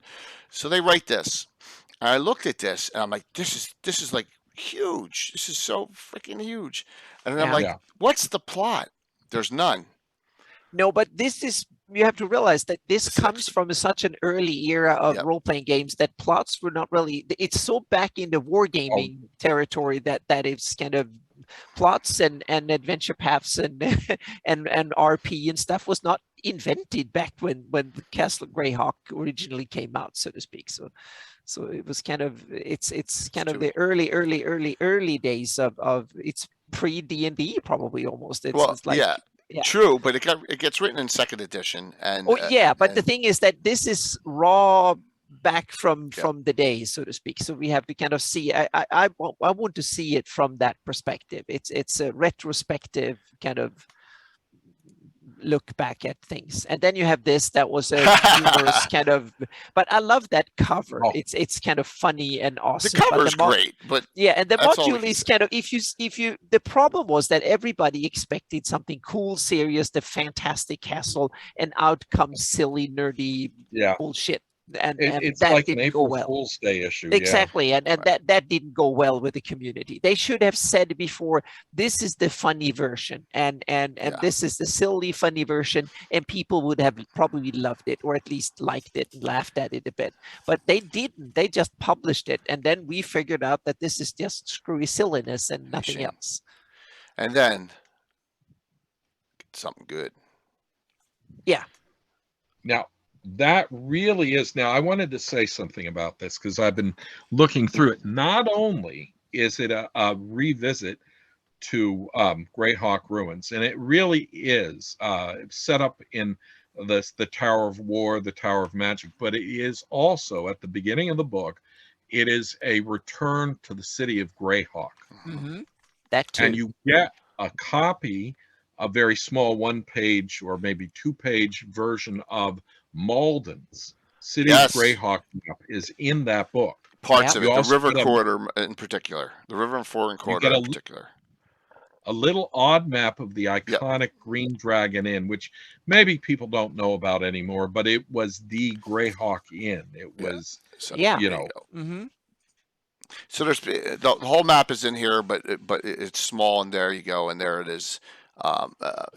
So they write this. And I looked at this, and I'm like, this is like huge. This is so freaking huge. And then I'm like, what's the plot? There's none. No, but you have to realize that this comes from such an early era of role-playing games that plots were not really, it's so back in the wargaming territory that it's kind of plots and adventure paths and RP and stuff was not invented back when Castle Greyhawk originally came out, so to speak. So it was kind of it's kind of the early days of it's pre D&D probably almost. It's like, true, but it gets written in second edition and but the thing is that this is raw back from the days, so to speak. So we have to kind of see. I want to see it from that perspective. It's a retrospective kind of look back at things, and then you have this that was a humorous kind of, but I love that cover. It's kind of funny and awesome. The cover's great, but and the module is kind of, if you the problem was that everybody expected something cool, serious, the fantastic castle, and out comes silly, nerdy bullshit. and It's that like an didn't go April well. Fool's Day issue. Exactly, Yeah. and that didn't go well with the community. They should have said before, this is the funny version, and this is the silly funny version, and people would have probably loved it, or at least liked it and laughed at it a bit. But they didn't. They just published it, and then we figured out that this is just screwy silliness and nothing else. And then something good. Yeah. Now, that really is. Now, I wanted to say something about this because I've been looking through it. Not only is it a revisit to Greyhawk Ruins, and it really is set up in the Tower of War, the Tower of Magic, but it is also at the beginning of the book, it is a return to the city of Greyhawk. Mm-hmm. That too. And you get a copy, a very small 1-page or maybe 2-page version of Malden's City of Greyhawk map is in that book. Parts of it, the river corridor in particular, the river and foreign corridor in particular. A little odd map of the iconic Green Dragon Inn, which maybe people don't know about anymore, but it was the Greyhawk Inn. It was, you know. Mm-hmm. So there's the whole map is in here, but it's small, and there you go, and there it is.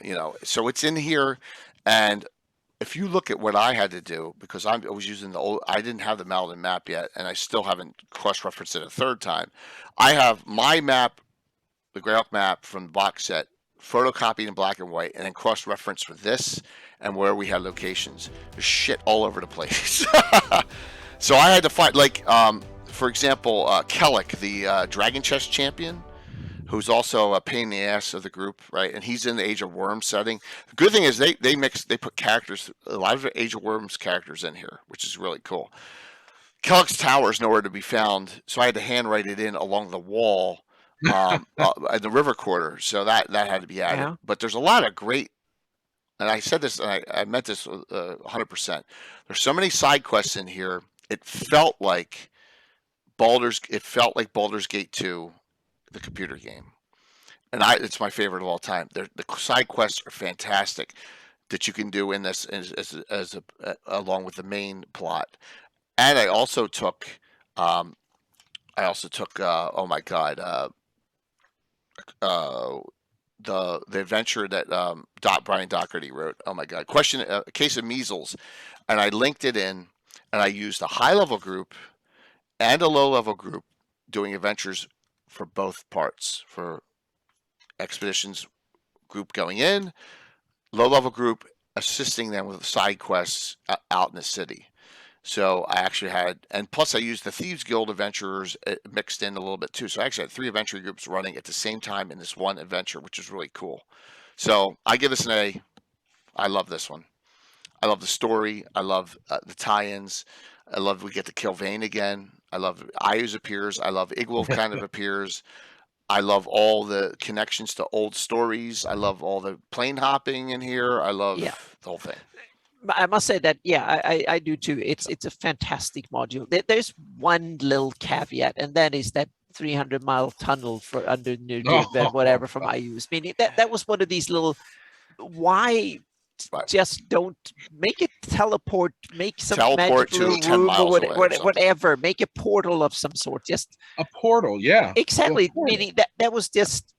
You know, so it's in here, and if you look at what I had to do, because I was using the old, I didn't have the Malden map yet, and I still haven't cross-referenced it a third time. I have my map, the Greyhawk map from the box set, photocopied in black and white, and then cross-referenced with this and where we had locations. There's shit all over the place. So I had to find, like, for example, Kellic, the Dragon Chess champion, who's also a pain in the ass of the group, right? And he's in the Age of Worms setting. The good thing is they put characters, a lot of the Age of Worms characters in here, which is really cool. Kellic's tower is nowhere to be found, so I had to handwrite it in along the wall at the river corridor. So that had to be added. Yeah. But there's a lot of great, and I said this, and I meant this 100%. There's so many side quests in here. It felt like Baldur's Gate 2, the computer game, and it's my favorite of all time. The side quests are fantastic that you can do in this as along with the main plot. And I also took oh my god, the adventure that Brian Doherty wrote. Oh my god, a case of measles, and I linked it in, and I used a high level group and a low level group doing adventures for both parts, for expeditions group going in, low level group assisting them with side quests out in the city. So I actually had, and plus I used the Thieves Guild adventurers mixed in a little bit too. So I actually had 3 adventure groups running at the same time in this one adventure, which is really cool. So I give this an A. I love this one. I love the story. I love the tie-ins. I love we get to Kelvin again. I love Ayuz appears. I love Igwulf kind of appears. I love all the connections to old stories. I love all the plane hopping in here. I love the whole thing. I must say that, I do too. It's a fantastic module. There's one little caveat, and that is that 300-mile tunnel for under whatever from Ayuz. Meaning that was one of these little, why just don't make it teleport, make some teleport to 10 miles or whatever, make a portal of some sort. Just a portal, yeah. Exactly. Meaning that was just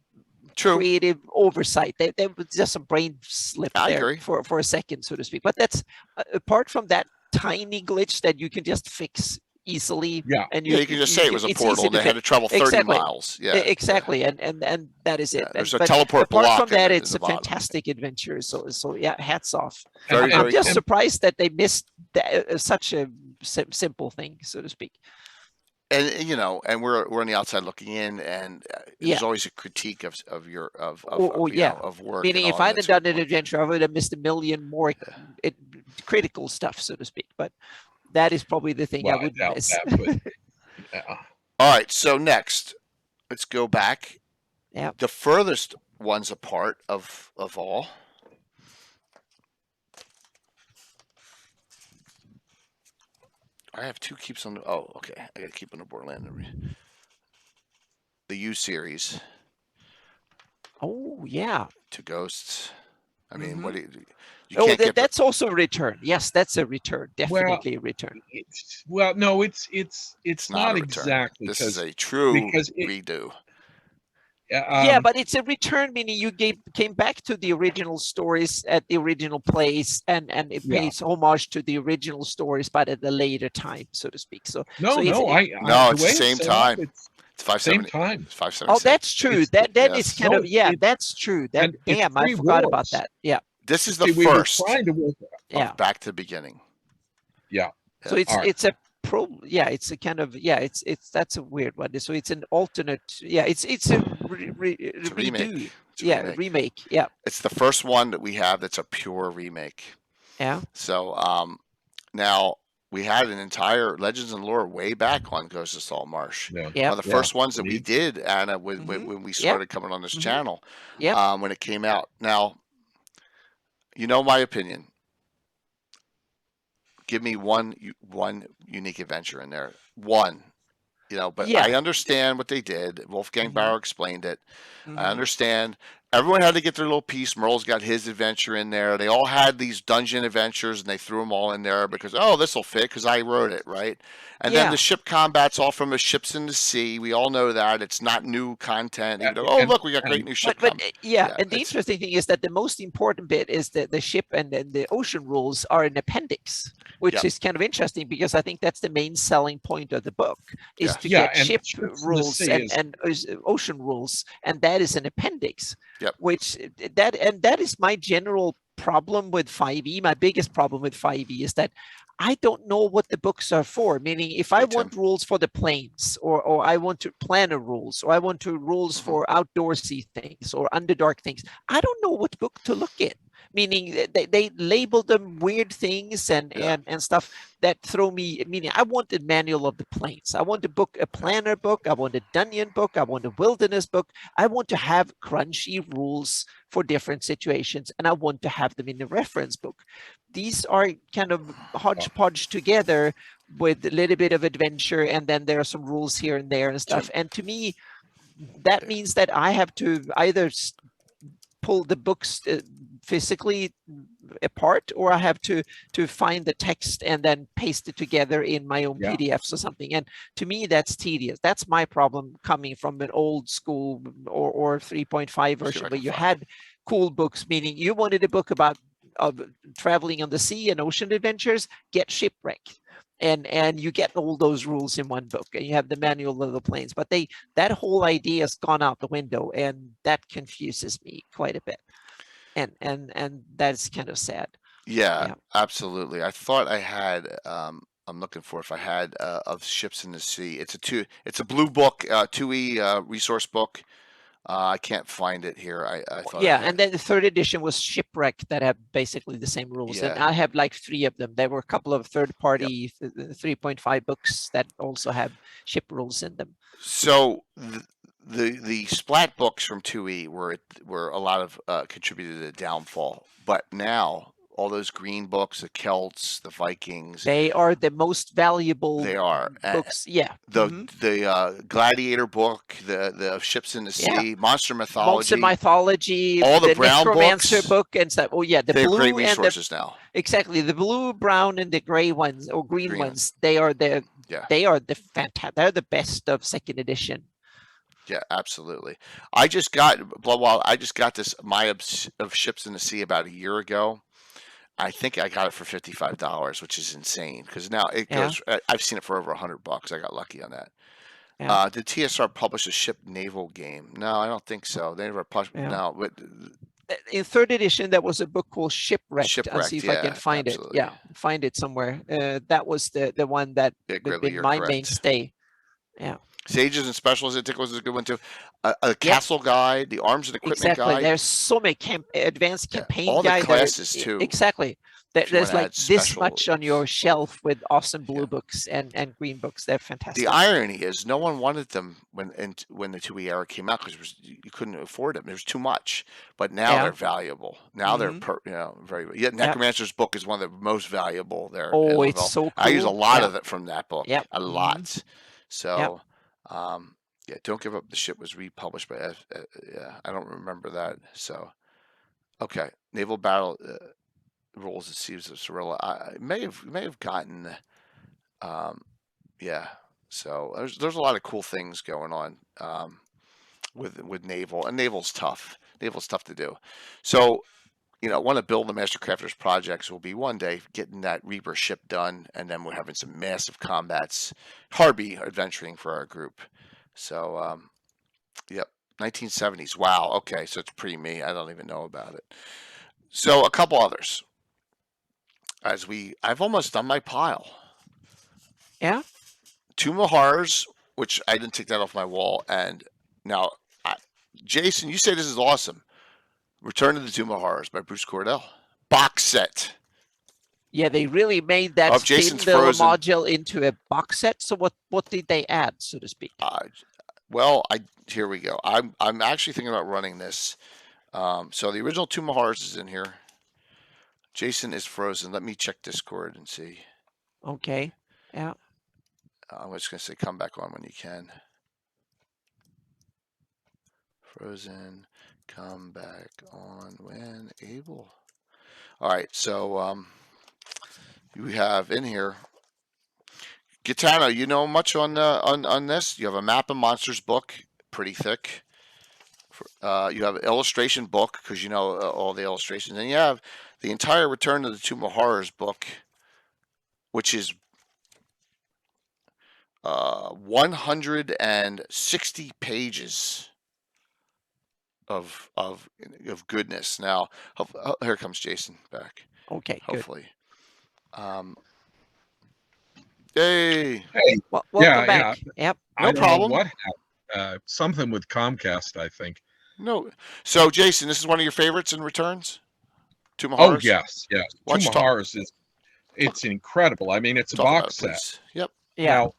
creative oversight. There was just a brain slip there for a second, so to speak. But that's apart from that tiny glitch that you can just fix easily. Yeah. And you can just say it was a portal and they had to travel 30 miles. Yeah. Exactly. And that is it. There's a teleport block. Apart from that, it's a fantastic adventure. So yeah, hats off. I'm just surprised that they missed such a simple thing, so to speak. And you know, and we're on the outside looking in, and there's always a critique of work. Meaning, if I'd have done an adventure, I would have missed a million more critical stuff, so to speak. But that is probably the thing I would miss. All right, so next, let's go back. Yeah. The furthest ones apart of all. I have 2 keeps on the. Oh, okay. I got to keep on the Borderlands. The U series. Oh yeah. 2 ghosts. I mean, what do you Oh, can't get that's also a return. Yes, that's a return. Well, Definitely a return. no, it's not not a return. exactly This is a true because redo. Yeah, but it's a return, meaning you came back to the original stories at the original place, and it pays homage to the original stories, but at a later time, so to speak. So no, so no, it's the same time. It's 570. Same time. It's 576. Oh, that's true. That yes. is kind of that's true. That And it's damn, I three forgot about wars. that. Yeah. This is the See, we were first trying to work. Yeah. back to the beginning. Yeah. So it's a it's a kind of it's that's a weird one. So it's an alternate. Yeah, it's a It's a redo. remake. It's a Yeah, remake. Yeah. It's the first one that we have that's a pure remake. Yeah. So now we had an entire Legends and Lore way back on Ghost of Saltmarsh. Yeah. One of the first ones that we did, Anna, when we started coming on this channel. Yeah. When it came out. Now, you know my opinion. Give me one unique adventure in there. One. But I understand what they did. Wolfgang Bauer explained it. I understand. Everyone had to get their little piece. Merle's got his adventure in there. They all had these dungeon adventures, and they threw them all in there because, this will fit because I wrote it, right? And then the ship combat's all from the ships in the sea. We all know that. It's not new content. Even though, look, we got great new ship combat. And the interesting thing is that the most important bit is that the ship and the ocean rules are an appendix, which is kind of interesting because I think that's the main selling point of the book is to get ship rules and ocean rules, and that is an appendix. Which that is my general problem with 5e. My biggest problem with 5e is that I don't know what the books are for. Meaning, if I want rules for the planes, or I want to planner rules, or I want to rules for outdoorsy things or underdark things, I don't know what book to look in. Meaning they label them weird things and stuff that throw me. Meaning, I want the manual of the planes. I want a planner book. I want a dungeon book. I want a wilderness book. I want to have crunchy rules for different situations, and I want to have them in a reference book. These are kind of hodgepodge together with a little bit of adventure, and then there are some rules here and there and stuff. And to me, that means that I have to either pull the books physically apart, or I have to find the text and then paste it together in my own PDFs or something. And to me, that's tedious. That's my problem coming from an old school or 3.5 version where you had cool books, meaning you wanted a book about traveling on the sea and ocean adventures, get Shipwreck. And you get all those rules in one book, and you have the manual of the planes. But that whole idea has gone out the window, and that confuses me quite a bit. And that's kind of sad. Yeah, absolutely. I thought I had. I'm looking for if I had of Ships in the Sea. It's a blue book, 2e resource book. I can't find it here. I thought. And then the third edition was Shipwreck that have basically the same rules, and I have like 3 of them. There were a couple of third-party 3.5 books that also have ship rules in them. So the splat books from 2e were a lot of contributed to the downfall, but now all those green books, the Celts, the Vikings, they are the most valuable. They are books. The Gladiator book, the Ships in the Sea, Monster Mythology, all the brown Necromancer books, book and stuff. Oh yeah, the they're blue great resources now. Exactly, the blue, brown, and the gray ones or green ones. They are the fantastic. They're the best of second edition. Yeah, absolutely. I just got this of Ships in the Sea about a year ago. I think I got it for $55, which is insane because now it goes. I've seen it for over $100. I got lucky on that. Did TSR publish a ship naval game? No, I don't think so. They never published. No, but in third edition, there was a book called Shipwrecked. I'll see if I can find it. Yeah, find it somewhere. That was the one that been my mainstay. Yeah. Sages and Specialists, I think was a good one too. A castle guide, the arms and equipment guide. There's so many advanced campaign all guide. The classes too. Exactly. There's like this much on your shelf with awesome blue books and green books. They're fantastic. The irony is, no one wanted them when the 2e era came out because you couldn't afford them. There's too much. But now they're valuable. Now they're very. Yet Necromancer's book is one of the most valuable there. Oh, it's so cool. I use a lot of it from that book. Yep. A lot. So. Don't Give Up the Ship was republished by I don't remember that. So Okay, naval battle rules. It seems of Cirilla. I may have gotten. Yeah. So there's a lot of cool things going on with naval, and naval's tough. Naval's tough to do. So one of Build the Master Crafters projects will be one day getting that Reaper ship done, and then we're having some massive combats, Harby adventuring for our group. So, yep, 1970s. Wow. Okay, so it's pre-me. I don't even know about it. So a couple others. I've almost done my pile. Yeah. Tomb of Horrors, which I didn't take that off my wall, and now, Jason, you say this is awesome. Return to the Tomb of Horrors by Bruce Cordell. Box set. Yeah, they really made that thin Jason's little frozen. module into a box set. So what did they add, so to speak? Well, here we go. I'm actually thinking about running this. So the original Tomb of Horrors is in here. Jason is frozen. Let me check Discord and see. Okay. Yeah. I'm just gonna say come back on when you can. Frozen, come back on when able. All right, so we have in here. Gitano, you know much on this? You have a Map of Monsters book, pretty thick. You have an illustration book because you know all the illustrations, and you have the entire Return to the Tomb of Horrors book, which is 160 pages of goodness. Now, here comes Jason back. Okay. Hopefully. Good. Hey. Well, welcome back. Yeah. Yep. No problem. What happened? Something with Comcast, I think. No. So, Jason, this is one of your favorites in Returns? Tomb of Oh, Horrors? yes. Tomb of Horrors it's incredible. I mean, it's a box set. Yep. Yeah. Now,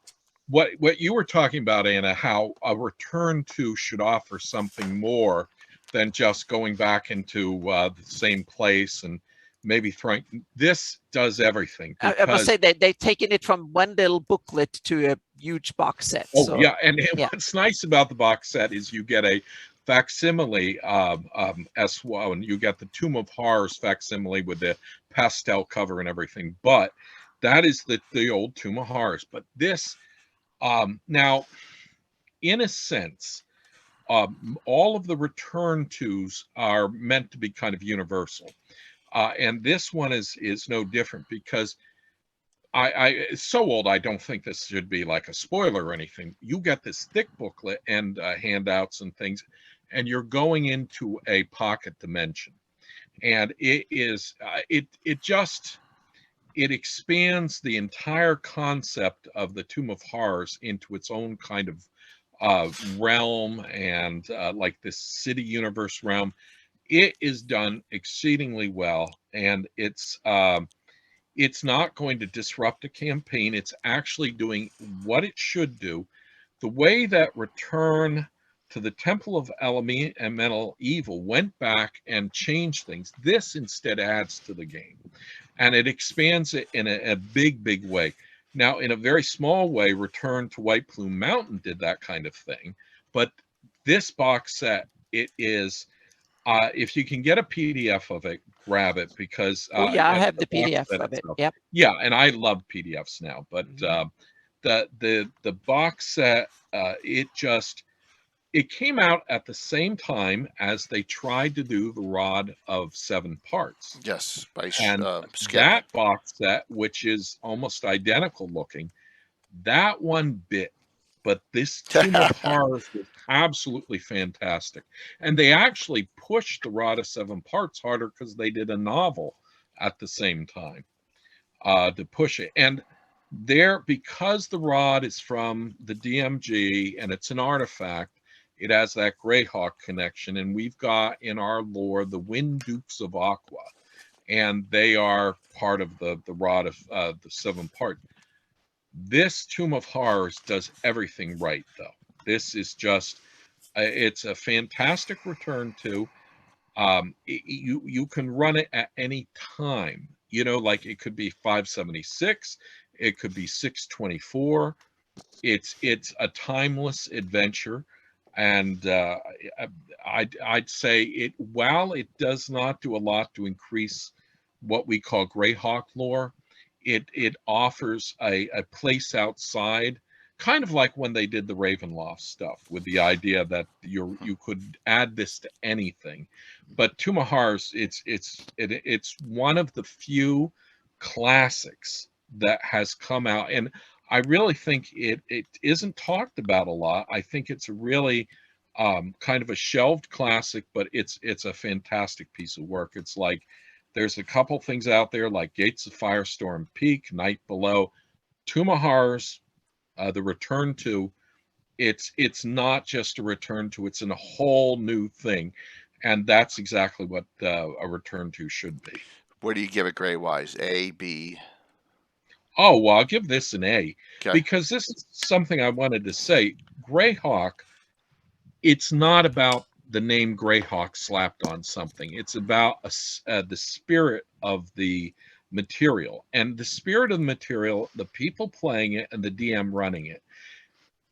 what you were talking about, Anna, how a return to should offer something more than just going back into the same place and maybe throwing. This does everything. I must say that they've taken it from one little booklet to a huge box set. Oh, so, yeah. And what's nice about the box set is you get a facsimile S1, and you get the Tomb of Horrors facsimile with the pastel cover and everything. But that is the old Tomb of Horrors. But this, now, in a sense, all of the return tos are meant to be kind of universal. And this one is no different because it's so old, I don't think this should be like a spoiler or anything. You get this thick booklet and handouts and things, and you're going into a pocket dimension. And it is, it expands the entire concept of the Tomb of Horrors into its own kind of realm and like this city universe realm. It is done exceedingly well, and it's not going to disrupt a campaign. It's actually doing what it should do. The way that Return to the Temple of Elemental Evil went back and changed things, this instead adds to the game. And it expands it in a big, big way. Now, in a very small way, Return to White Plume Mountain did that kind of thing. But this box set, it is... if you can get a PDF of it, grab it because I have the PDF of it. Yep. Yeah, and I love PDFs now. But the box set, it came out at the same time as they tried to do the Rod of 7 Parts. Yes, and that box set, which is almost identical looking, that one bit. But this Tomb of Horrors was absolutely fantastic. And they actually pushed the Rod of 7 Parts harder because they did a novel at the same time to push it. And because the Rod is from the DMG and it's an artifact, it has that Greyhawk connection. And we've got in our lore the Wind Dukes of Aqua. And they are part of the Rod of the 7 Parts. This Tomb of Horrors does everything right, though. This is just, it's a fantastic return to. You can run it at any time. You know, like it could be 576, it could be 624. It's a timeless adventure. And I'd say it, while it does not do a lot to increase what we call Greyhawk lore, it offers a place outside, kind of like when they did the Ravenloft stuff, with the idea that you could add this to anything. But Tomb of Horrors, it's one of the few classics that has come out, and I really think it isn't talked about a lot. I think it's a really kind of a shelved classic, but it's a fantastic piece of work. It's like there's a couple things out there like Gates of Firestorm Peak, Night Below, Tomb of Horrors, The Return to. It's not just a return to, it's in a whole new thing, and that's exactly what a return to should be. What do you give it grade-wise? A, B? Oh, well, I'll give this an A, Okay. because this is something I wanted to say. Greyhawk, it's not about the name Greyhawk slapped on something. It's about the spirit of the material, and the spirit of the material, the people playing it and the DM running it.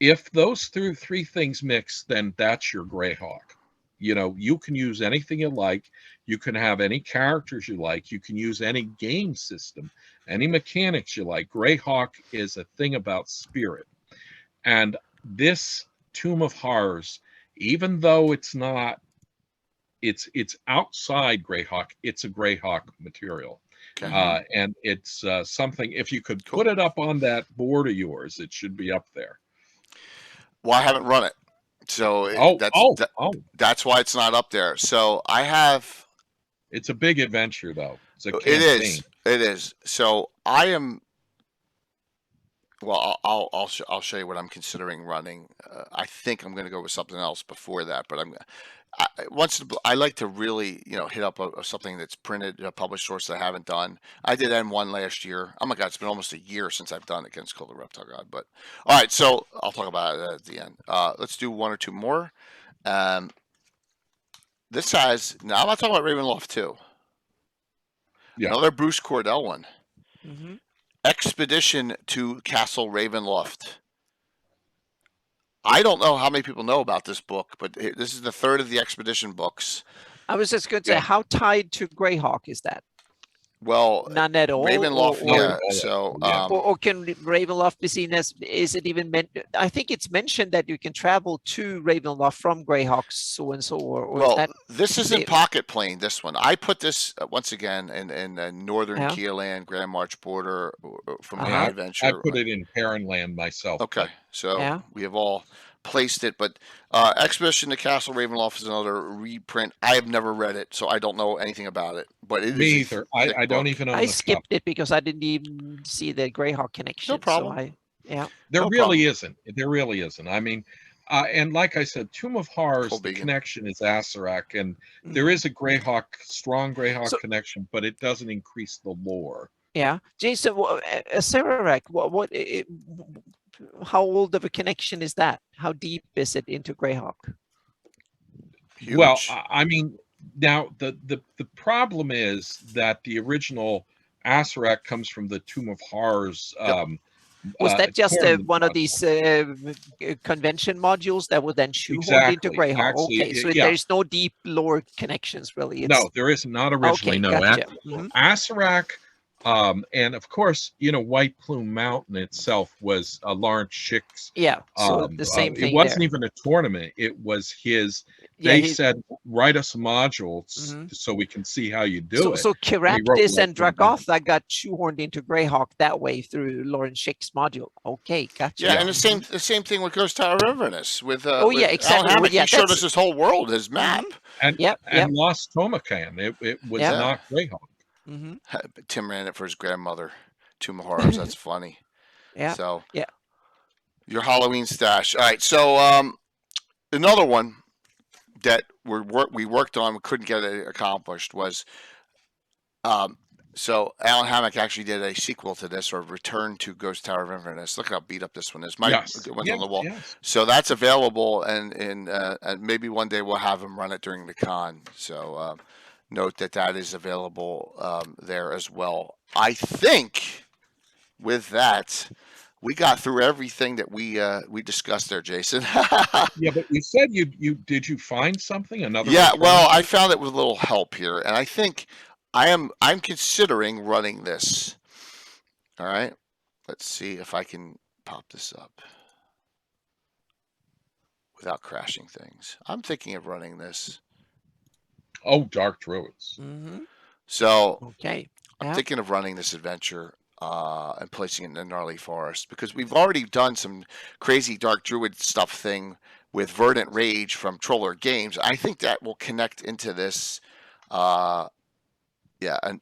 If those three things mix, then that's your Greyhawk. You know, you can use anything you like. You can have any characters you like. You can use any game system, any mechanics you like. Greyhawk is a thing about spirit. And this Tomb of Horrors, even though it's not, it's outside Greyhawk, it's a Greyhawk material. Okay. And it's something, if you could put it up on that board of yours, it should be up there. Well, I haven't run it. So that's why it's not up there. So I have. It's a big adventure, though. It's a campaign. It is. So I am. Well, I'll show you what I'm considering running. I think I'm going to go with something else before that, but I like to really hit up something that's printed, a published source that I haven't done. I did N1 last year. Oh my God, it's been almost a year since I've done Against Call the Reptile God. But all right, so I'll talk about it at the end. Let's do one or two more. This has, now I'm not talking about Ravenloft 2. Yeah. Another Bruce Cordell one. Mm-hmm. Expedition to Castle Ravenloft. I don't know how many people know about this book, but this is the third of the expedition books. I was just going to say, how tied to Greyhawk is that? Well, none at all. Ravenloft, or can Ravenloft be seen as? Is it even meant? I think it's mentioned that you can travel to Ravenloft from Greyhawk, so and so. Or well, is that this isn't Pocket Plane. This one, I put this once again in northern Keeland, Grand March border from my adventure. I put it in Perrinland myself. Okay, so we have all placed it, but Expedition to Castle Ravenloft is another reprint. I have never read it, so I don't know anything about it. But it Me either. I don't even know. I skipped it because I didn't even see the Greyhawk connection. No problem. So there really isn't. There really isn't. I mean, and like I said, Tomb of Horrors, the connection is Acererak, and there is a Greyhawk, strong Greyhawk connection, but it doesn't increase the lore. Yeah, Jason, Acererak, how old of a connection is that? How deep is it into Greyhawk? Huge. Well, I mean, now the problem is that the original Acererak comes from the Tomb of Horrors. Was that just one of these convention modules that would then shoehorned into Greyhawk? Okay, so there's no deep lore connections, really. No, there is not originally. Okay, no, gotcha. Acererak. And of course, White Plume Mountain itself was Lawrence Schick's. Yeah, so the same thing. It wasn't even a tournament. It was his. They said, write us modules so we can see how you do it. So Keraptis and Dragoth that got shoehorned into Greyhawk that way through Lawrence Schick's module. Okay, gotcha. Yeah, and the same thing with Ghost Tower of Inverness with exactly. Alan he showed us his whole world, his map. And Lost Tomacan. It was not Greyhawk. Mm-hmm. Tim ran it for his grandmother. Tomb of Horrors. That's funny. Yeah. So your Halloween stash. All right. So another one that we worked on, we couldn't get it accomplished was so Alan Hammock actually did a sequel to this, or Return to Ghost Tower of Inverness. Look how beat up this one is. Mike went on the wall. Yes. So that's available, and maybe one day we'll have him run it during the con. So note that is available there as well. I think with that, we got through everything that we discussed there, Jason. Yeah, but you said you did you find something, another Yeah, return? well, I found it with a little help here, and I think I'm considering running this. All right, let's see if I can pop this up without crashing things. I'm thinking of running this. Oh, Dark Druids. Mm-hmm. So Okay. I'm Yeah. thinking of running this adventure and placing it in the gnarly forest because we've already done some crazy Dark Druid stuff thing with Verdant Rage from Troller Games. I think that will connect into this. Yeah, and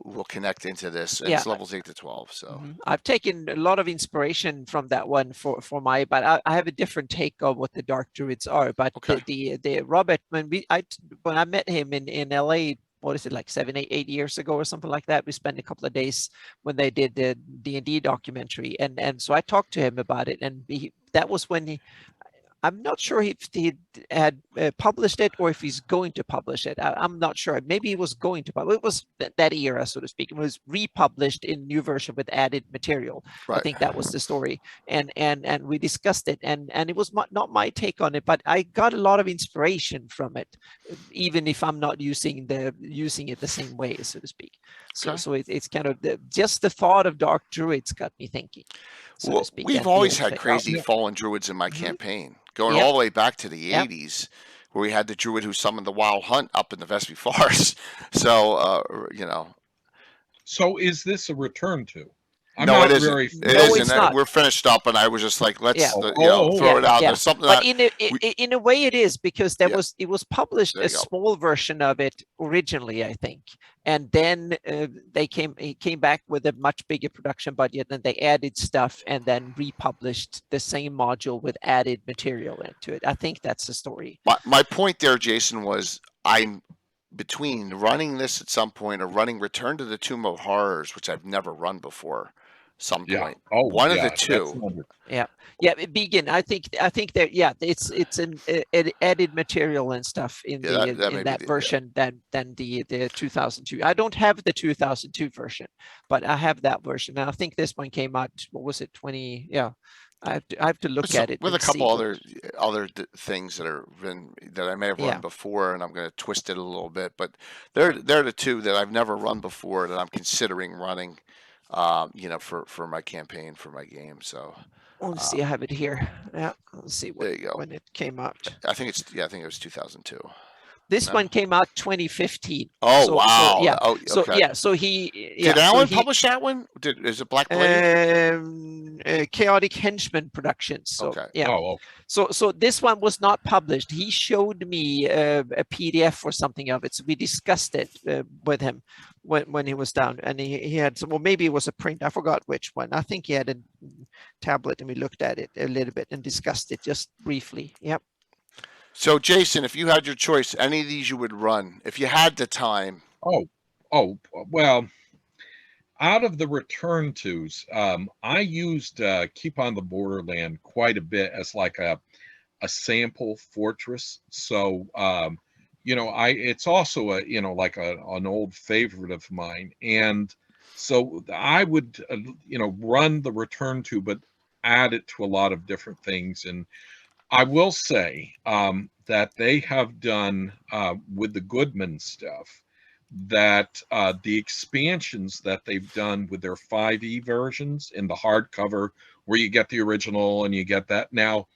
we'll connect into this. And Yeah. it's levels 8 to 12. So I've taken a lot of inspiration from that one for my, but I have a different take of what the Dark Druids are. But okay, the Robert, when I met him in LA, what is it, like 8 years ago or something like that? We spent a couple of days when they did the D&D documentary, and so I talked to him about it, and that was when I'm not sure if he had published it or if he's going to publish it. I'm not sure. Maybe he was going to publish it. Was that era, so to speak. It was republished in new version with added material. right. I think that was the story. And we discussed it. And it was not my take on it, but I got a lot of inspiration from it, even if I'm not using it the same way, so to speak. So Okay. so it's kind of just the thought of Dark Druids got me thinking. So to speak, we've always had crazy fallen druids in my campaign, going all the way back to the 80s, where we had the druid who summoned the wild hunt up in the Vespi Forest. So, So is this a return to? No, it isn't. It isn't. It's not. We're finished up, and I was just like, let's throw it out. There's something. But in a way, it is, because it was published a small version of it originally, I think, and then he came back with a much bigger production budget, and they added stuff, and then republished the same module with added material into it. I think that's the story. My point there, Jason, was I'm between running this at some point or running Return to the Tomb of Horrors, which I've never run before. Some point. One of the two. Begin. I think that it's an added material and stuff in that version than the 2002. I don't have the 2002 version, but I have that version. And I think this one came out. What was it? 20? Yeah. I have to look at it with a couple other things that I may have run before, and I'm going to twist it a little bit. But they're the two that I've never run before that I'm considering running. For my campaign, for my game. So let's see, I have it here. Yeah, let's see when it came out. I think it was 2002. This one came out 2015. Oh, wow. So he did Alan publish that one? Is it Black Blade? Chaotic Henchman Productions. So, okay. Yeah. Oh. So this one was not published. He showed me a PDF or something of it. So we discussed it with him when he was down, and he had some. Well, maybe it was a print. I forgot which one. I think he had a tablet, and we looked at it a little bit and discussed it just briefly. Yep. So, Jason, if you had your choice, any of these you would run if you had the time. Oh, well, out of the return tos, I used Keep on the Borderland quite a bit as like a sample fortress. So, it's also like an old favorite of mine. And so I would, run the return to, but add it to a lot of different things. And I will say that they have done with the Goodman stuff that the expansions that they've done with their 5e versions in the hardcover, where you get the original and you get that. Now,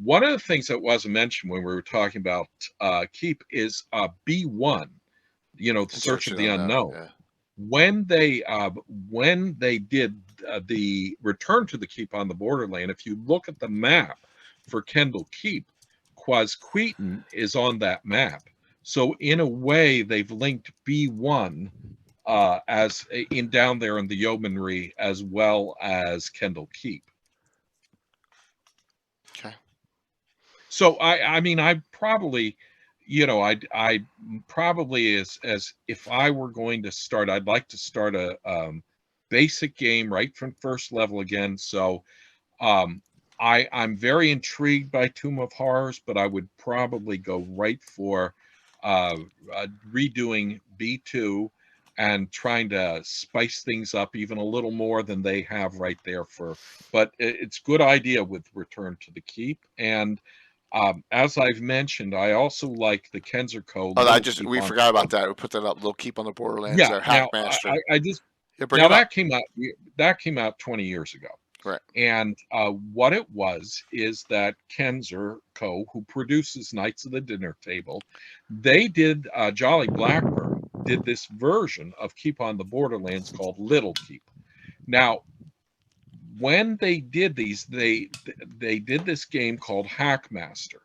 one of the things that wasn't mentioned when we were talking about Keep is B1, the Search of the Unknown. Yeah. When they did the Return to the Keep on the Borderland, if you look at the map for Kendall Keep, Quasqueton is on that map. So in a way, they've linked B1 as in down there in the Yeomanry as well as Kendall Keep. Okay. So I probably, I probably as if I were going to start, I'd like to start a basic game right from first level again. So I'm very intrigued by Tomb of Horrors, but I would probably go right for redoing B2 and trying to spice things up even a little more than they have right there but it's good idea with Return to the Keep. And as I've mentioned, I also like the Kenzer-Co. Oh, we forgot about that. We put that up. Little Keep on the Borderlands. Yeah. There, Now, Hackmaster. that came out 20 years ago. Right. And what it is that Kenzer-Co., who produces Knights of the Dinner Table, they did Jolly Blackbird did this version of Keep on the Borderlands called Little Keep. Now, when they did these, they did this game called Hackmaster,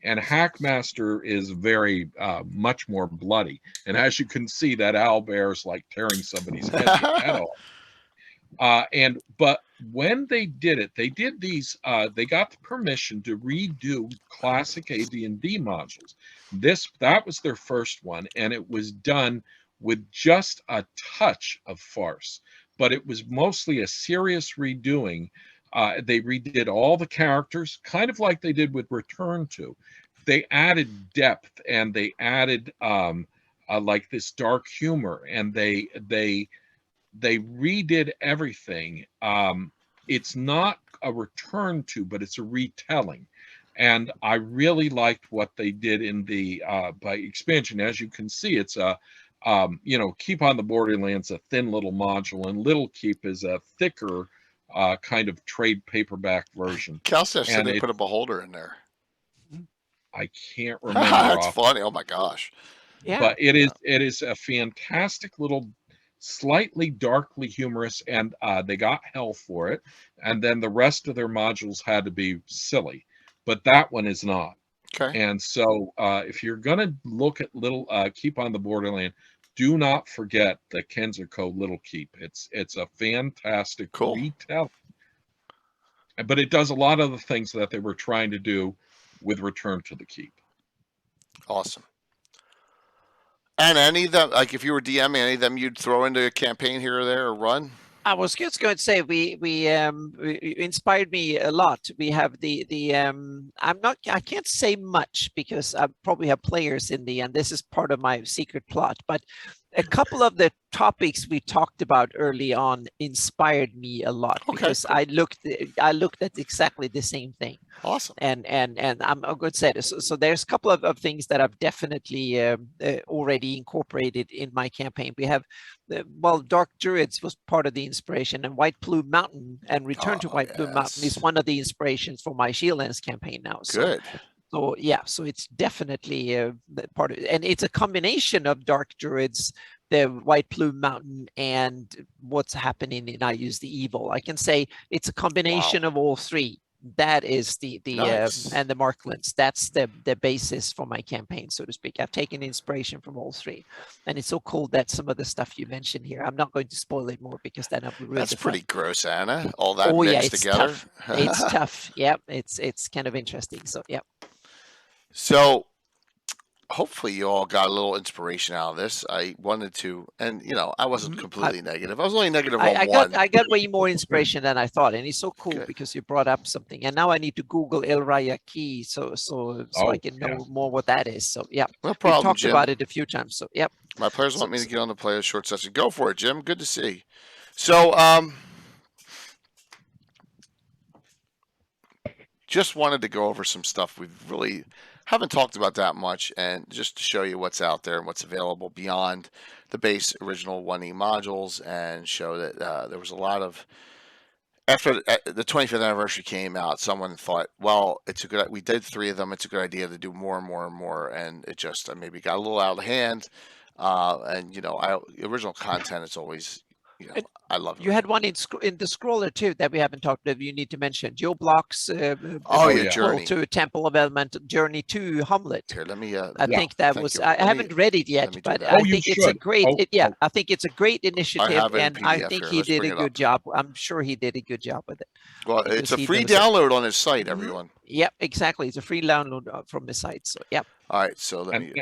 and Hackmaster is very much more bloody. And as you can see, that owlbear's like tearing somebody's head off. But when they did it, they did these. They got the permission to redo classic AD&D modules. That was their first one, and it was done with just a touch of farce. But it was mostly a serious redoing. They redid all the characters, kind of like they did with Return to. They added depth, and they added like this dark humor, and they redid everything. It's not a return to, but it's a retelling. And I really liked what they did in the by expansion. As you can see, it's a Keep on the Borderlands, a thin little module, and Little Keep is a thicker kind of trade paperback version. Kelso said they put a beholder in there. I can't remember. That's funny. Oh my gosh. Yeah. But it is a fantastic little, slightly darkly humorous, and they got hell for it. And then the rest of their modules had to be silly, but that one is not. Okay. And so if you're going to look at Little Keep on the Borderland, do not forget the Kenzer-Co. Little Keep. It's a fantastic retelling. But it does a lot of the things that they were trying to do with Return to the Keep. Awesome. And any of them, like if you were DMing any of them, you'd throw into a campaign here or there or run? I was just going to say we inspired me a lot. We have I can't say much because I probably have players in the end. This is part of my secret plot, but a couple of the topics we talked about early on inspired me a lot because I looked at exactly the same thing. Awesome. And I'm going to say this. So there's a couple of things that I've definitely already incorporated in my campaign. We have, Dark Druids was part of the inspiration, and White Plume Mountain and Return to White Plume Mountain is one of the inspirations for my Shieldlands campaign now. Good. So so it's definitely part of it, and it's a combination of Dark Druids, the White Plume Mountain, and what's happening in I Use the Evil. I can say it's a combination of all three. That is the nice. And the Marklands. That's the basis for my campaign, so to speak. I've taken inspiration from all three, and it's so cool that some of the stuff you mentioned here, I'm not going to spoil it more because then I'll ruin That's pretty gross, Anna. All that mixed together. Tough. It's tough. Yeah, it's kind of interesting. So yeah. So hopefully you all got a little inspiration out of this. I wanted to, and I wasn't completely negative. I was only negative on one. I got way more inspiration than I thought, and it's so cool because you brought up something, and now I need to Google El Raya Key so I can know more what that is. So yeah, no problem. We talked Jim. about it a few times. So yeah, my players want me to get on the players short session. Go for it, Jim. Good to see. So just wanted to go over some stuff we really haven't talked about that much, and just to show you what's out there and what's available beyond the base original 1E modules, and show that there was a lot of, after the 25th anniversary came out, someone thought, well, we did 3 of them, it's a good idea to do more and more and more, and it just maybe got a little out of hand. And original content is always, I love it. You had one in the scroller too that we haven't talked about. You need to mention Joe Block's Journey to Temple of Element, Journey to Hamlet. Here, let me. I think that was. I haven't read it yet, but I think it's a great. I think it's a great initiative, and I think he did a good job. I'm sure he did a good job with it. Well, it's a free download on his site, everyone. Yep, exactly. It's a free download from the site. So, yep. All right, so let me.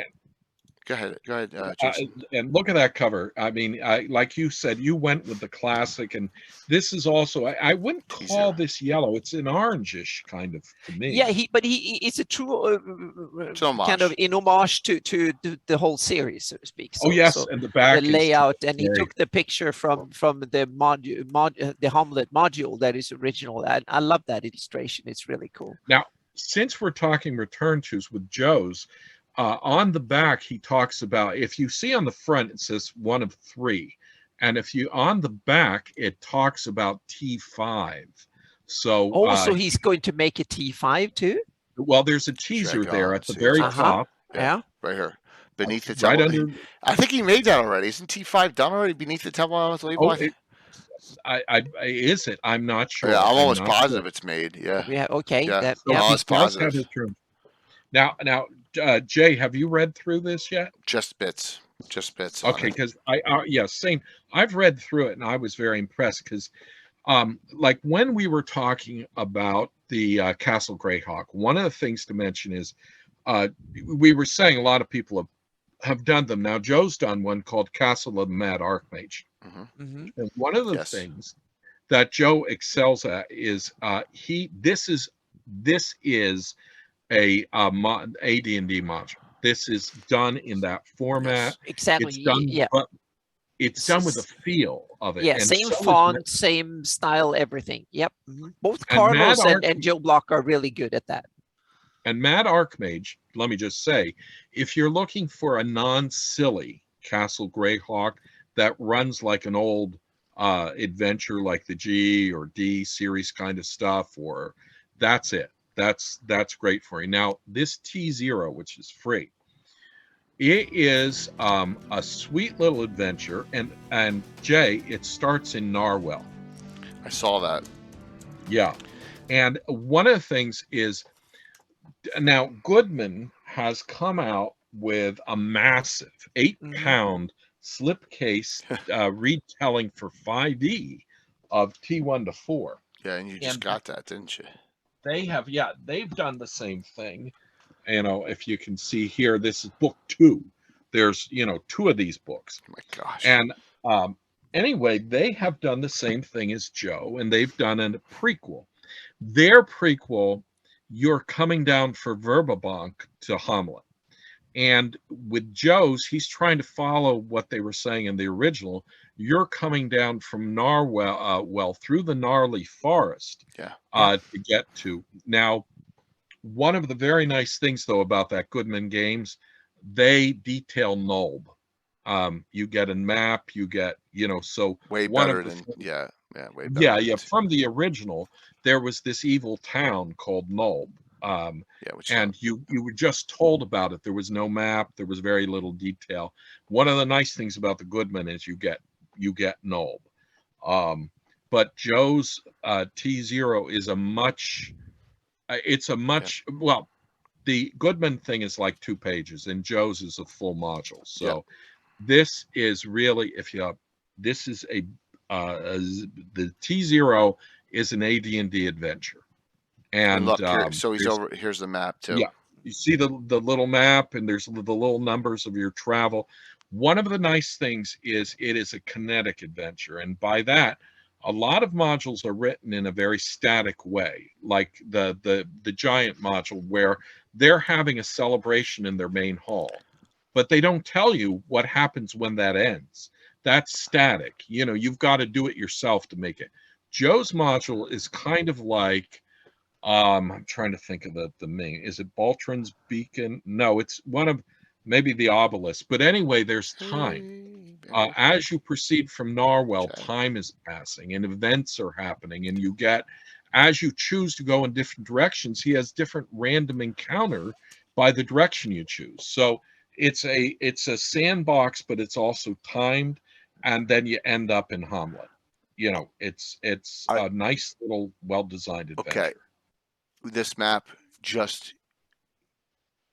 Go ahead, Jason. And look at that cover. I mean, like you said, you went with the classic, and this is also. I wouldn't call this yellow. It's an orangish kind of to me. Yeah, it's a true kind of in homage to the whole series, so to speak. So, and the back, the layout, and he took the picture from the Hamlet module that is original. I love that illustration. It's really cool. Now, since we're talking return tos with Joe's. On the back, he talks about, if you see on the front, it says 1 of 3. And if you on the back, it talks about T5. So so he's going to make a T5 too? Well, there's a teaser there at the very top. Yeah. Right here. Beneath the right temple. under. I think he made that already. Isn't T5 done already beneath the temple on the label? Is it? I'm not sure. Yeah, I'm almost positive it's made. Yeah. Yeah. Okay. Yeah. I'm almost positive. Now, Jay, have you read through this yet? Just bits. Okay, because same. I've read through it and I was very impressed because, like when we were talking about the Castle Greyhawk, one of the things to mention is, we were saying a lot of people have done them. Now, Joe's done one called Castle of the Mad Archmage, and one of the things that Joe excels at is this is a AD&D module. This is done in that format. Exactly. It's done, but it's done with the feel of it. Yeah, and same font, same style, everything. Yep. Both Carlos and Joe Block are really good at that. And Mad Archmage, let me just say, if you're looking for a non-silly Castle Greyhawk that runs like an old adventure like the G or D series kind of stuff, or that's it. That's great for you. Now, this T0, which is free, it is a sweet little adventure, and Jay, it starts in Narwhal. I saw that. Yeah, and one of the things is now Goodman has come out with a massive 8-pound slipcase retelling for 5e of T1 to 4. Yeah, and you just got that, didn't you? They've done the same thing. You know, if you can see here, this is book 2. There's, 2 of these books. Oh my gosh. And anyway, they have done the same thing as Joe, and they've done a prequel. Their prequel, you're coming down for Verbabank to Hamlet. And with Joe's, he's trying to follow what they were saying in the original. You're coming down from Narwhal, through the gnarly forest to get to. Now, one of the very nice things, though, about that Goodman Games, they detail Nulb. You get a map, you get, so way better than, way better. Yeah, from the original, there was this evil town called Nulb. And you were just told about it. There was no map. There was very little detail. One of the nice things about the Goodman is you get Nulb. But Joe's T0 is well, the Goodman thing is like 2 pages, and Joe's is a full module. So this is really, this is the T0 is an AD&D adventure. And look, so he's over. Here's the map too. Yeah, you see the little map, and there's the little numbers of your travel. One of the nice things is it is a kinetic adventure, and by that, a lot of modules are written in a very static way, like the giant module where they're having a celebration in their main hall, but they don't tell you what happens when that ends. That's static. You've got to do it yourself to make it. Joe's module is kind of like. I'm trying to think of the main. Is it Baltron's Beacon? No, it's one of maybe the obelisk. But anyway, there's time. As you proceed from Narwhal, time is passing and events are happening, and you get, as you choose to go in different directions, he has different random encounter by the direction you choose. So it's a sandbox, but it's also timed, and then you end up in Hamlet. It's a nice little well-designed adventure. Okay. This map just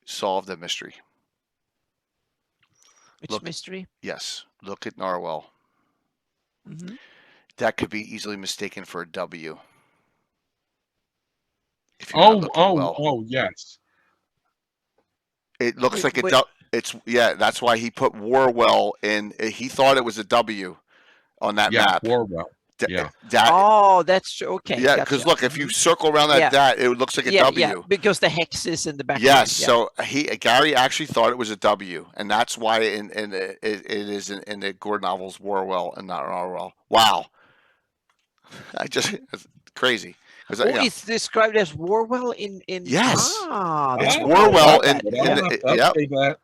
solved the mystery. Which mystery? Yes. Look at Narwhal. That could be easily mistaken for a W. Oh, yes. It looks like a That's why he put Warwell in. He thought it was a W on that Yeah, map. Warwell. Yeah. Oh, that's true. Okay. Yeah, Gotcha. because look, if you circle around that, it looks like a W. Yeah, because the hex is in the background. Yes, so Gary actually thought it was a W, and that's why it is in the Gordon novels Warwell and not Orwell. Wow, it's crazy. It's described as Warwell in. Yes, it's that's Warwell in that.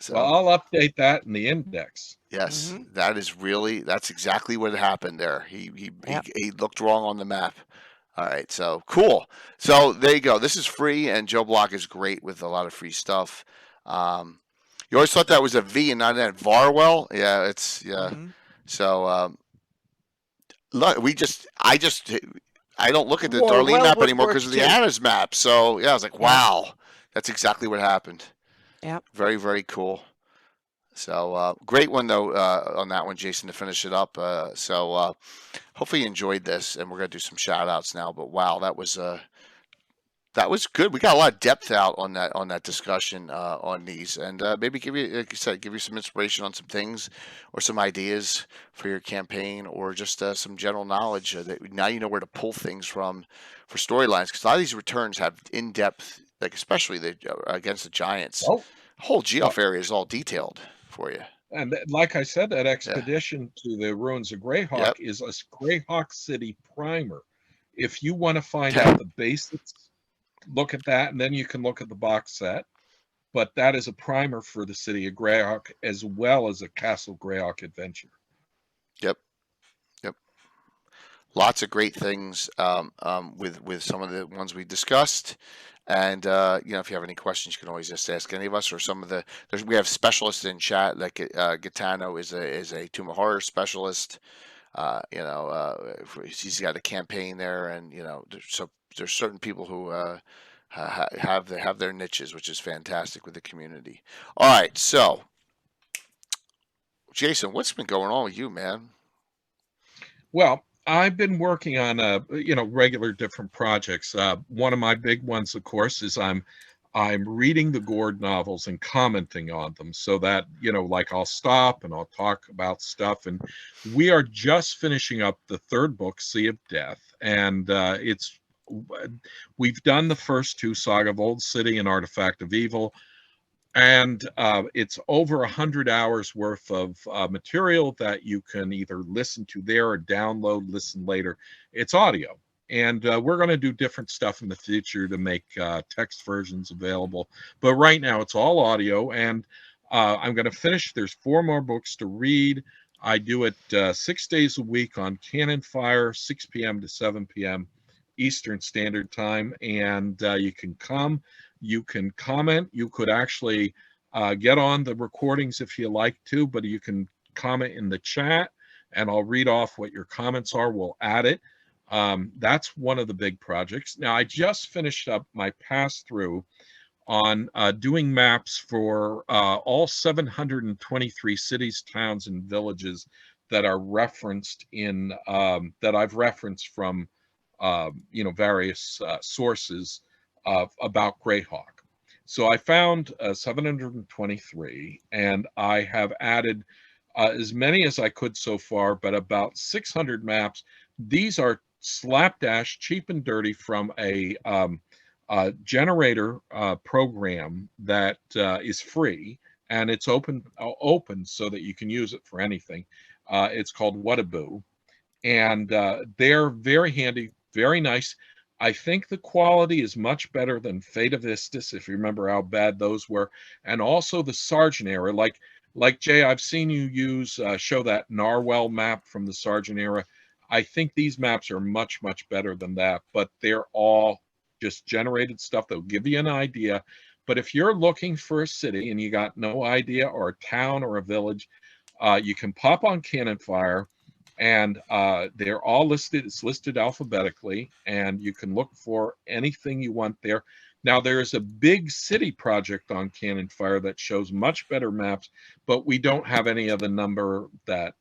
So I'll update that in the index. Yes, that's exactly what happened there. He looked wrong on the map. All right, so cool. So there you go. This is free, and Joe Block is great with a lot of free stuff. You always thought that was a V and not an Varwell. Yeah, it's So look, I don't look at the Darlene map anymore because of the Anna's map. So yeah, I was like, wow, that's exactly what happened. Yeah. Very, very cool. So great one though on that one, Jason, to finish it up. So hopefully you enjoyed this, and we're gonna do some shout outs now. But wow, that was good. We got a lot of depth out on that discussion on these, and maybe give you, like you said, give you some inspiration on some things or some ideas for your campaign, or just some general knowledge that now you know where to pull things from for storylines. Because a lot of these returns have in depth, like especially against the Giants. Oh. Whole geoff area is all detailed for you. And like I said, that expedition to the ruins of Greyhawk is a Greyhawk City primer. If you want to find out the basics, look at that, and then you can look at the box set. But that is a primer for the city of Greyhawk, as well as a Castle Greyhawk adventure. Yep. Lots of great things with some of the ones we discussed. And if you have any questions, you can always just ask any of us, or some of we have specialists in chat. Like Gaetano is a Tomb of Horror specialist. He's got a campaign there, and so there's certain people who have their niches, which is fantastic with the community. All right, so Jason, what's been going on with you, man? Well, I've been working on regular different projects. One of my big ones, of course, is I'm reading the Gord novels and commenting on them, so that like I'll stop and I'll talk about stuff. And we are just finishing up the third book, Sea of Death, and we've done the first two, Saga of Old City and Artifact of Evil. And it's over 100 hours worth of material that you can either listen to there or download, listen later. It's audio. And we're going to do different stuff in the future to make text versions available. But right now it's all audio. And I'm going to finish. There's 4 more books to read. I do it 6 days a week on Cannon Fire, 6 p.m. to 7 p.m. Eastern Standard Time. And you can come. You can comment. You could actually get on the recordings if you like to, but you can comment in the chat, and I'll read off what your comments are. We'll add it. That's one of the big projects. Now, I just finished up my pass-through on doing maps for all 723 cities, towns, and villages that are referenced in that I've referenced from various sources about Greyhawk. So I found 723, and I have added as many as I could so far, but about 600 maps. These are slapdash, cheap and dirty, from a generator program that is free, and it's open so that you can use it for anything. It's called Whataboo, and they're very handy, very nice. I think the quality is much better than Fata Vistas, if you remember how bad those were, and also the Sargent era. Like Jay, I've seen you show that Narwhal map from the Sargent era. I think these maps are much, much better than that, but they're all just generated stuff that'll give you an idea. But if you're looking for a city and you got no idea, or a town or a village, you can pop on Cannon Fire. And they're all listed. It's listed alphabetically, and you can look for anything you want there. Now, there's a big city project on Cannon Fire that shows much better maps, but we don't have any of the number that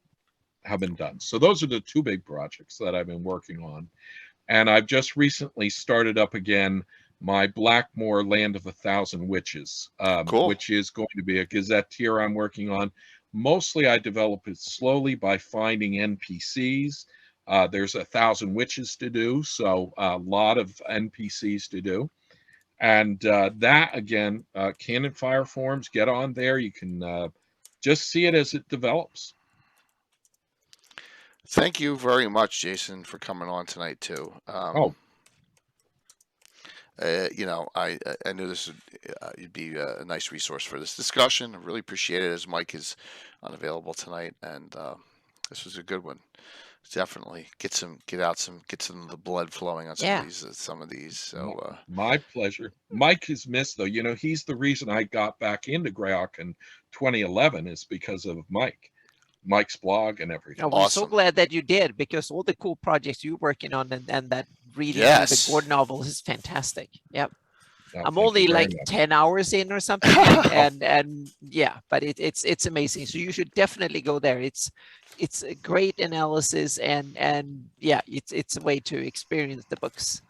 have been done. So those are the 2 big projects that I've been working on. And I've just recently started up again my Blackmoor Land of a Thousand Witches, Cool. which is going to be a Gazette tier I'm working on. Mostly I develop it slowly by finding NPCs. There's 1,000 witches to do, so a lot of NPCs to do. And that, again, Canon Fire forums, get on there. You can just see it as it develops. Thank you very much, Jason, for coming on tonight, too. You know, I knew this would you'd be a nice resource for this discussion. I really appreciate it, as Mike is unavailable tonight, and this was a good one. Definitely get some of the blood flowing on some of these. So my pleasure. Mike is missed, though. You know, he's the reason I got back into Greyhawk in 2011 is because of Mike's blog and everything. Oh, we're so glad that you did, because all the cool projects you're working on and that reading the Gordon novels is fantastic. Yep. Oh, I'm only like 10 hours in or something, and yeah, but it's amazing. So you should definitely go there. It's a great analysis, and yeah, it's a way to experience the books,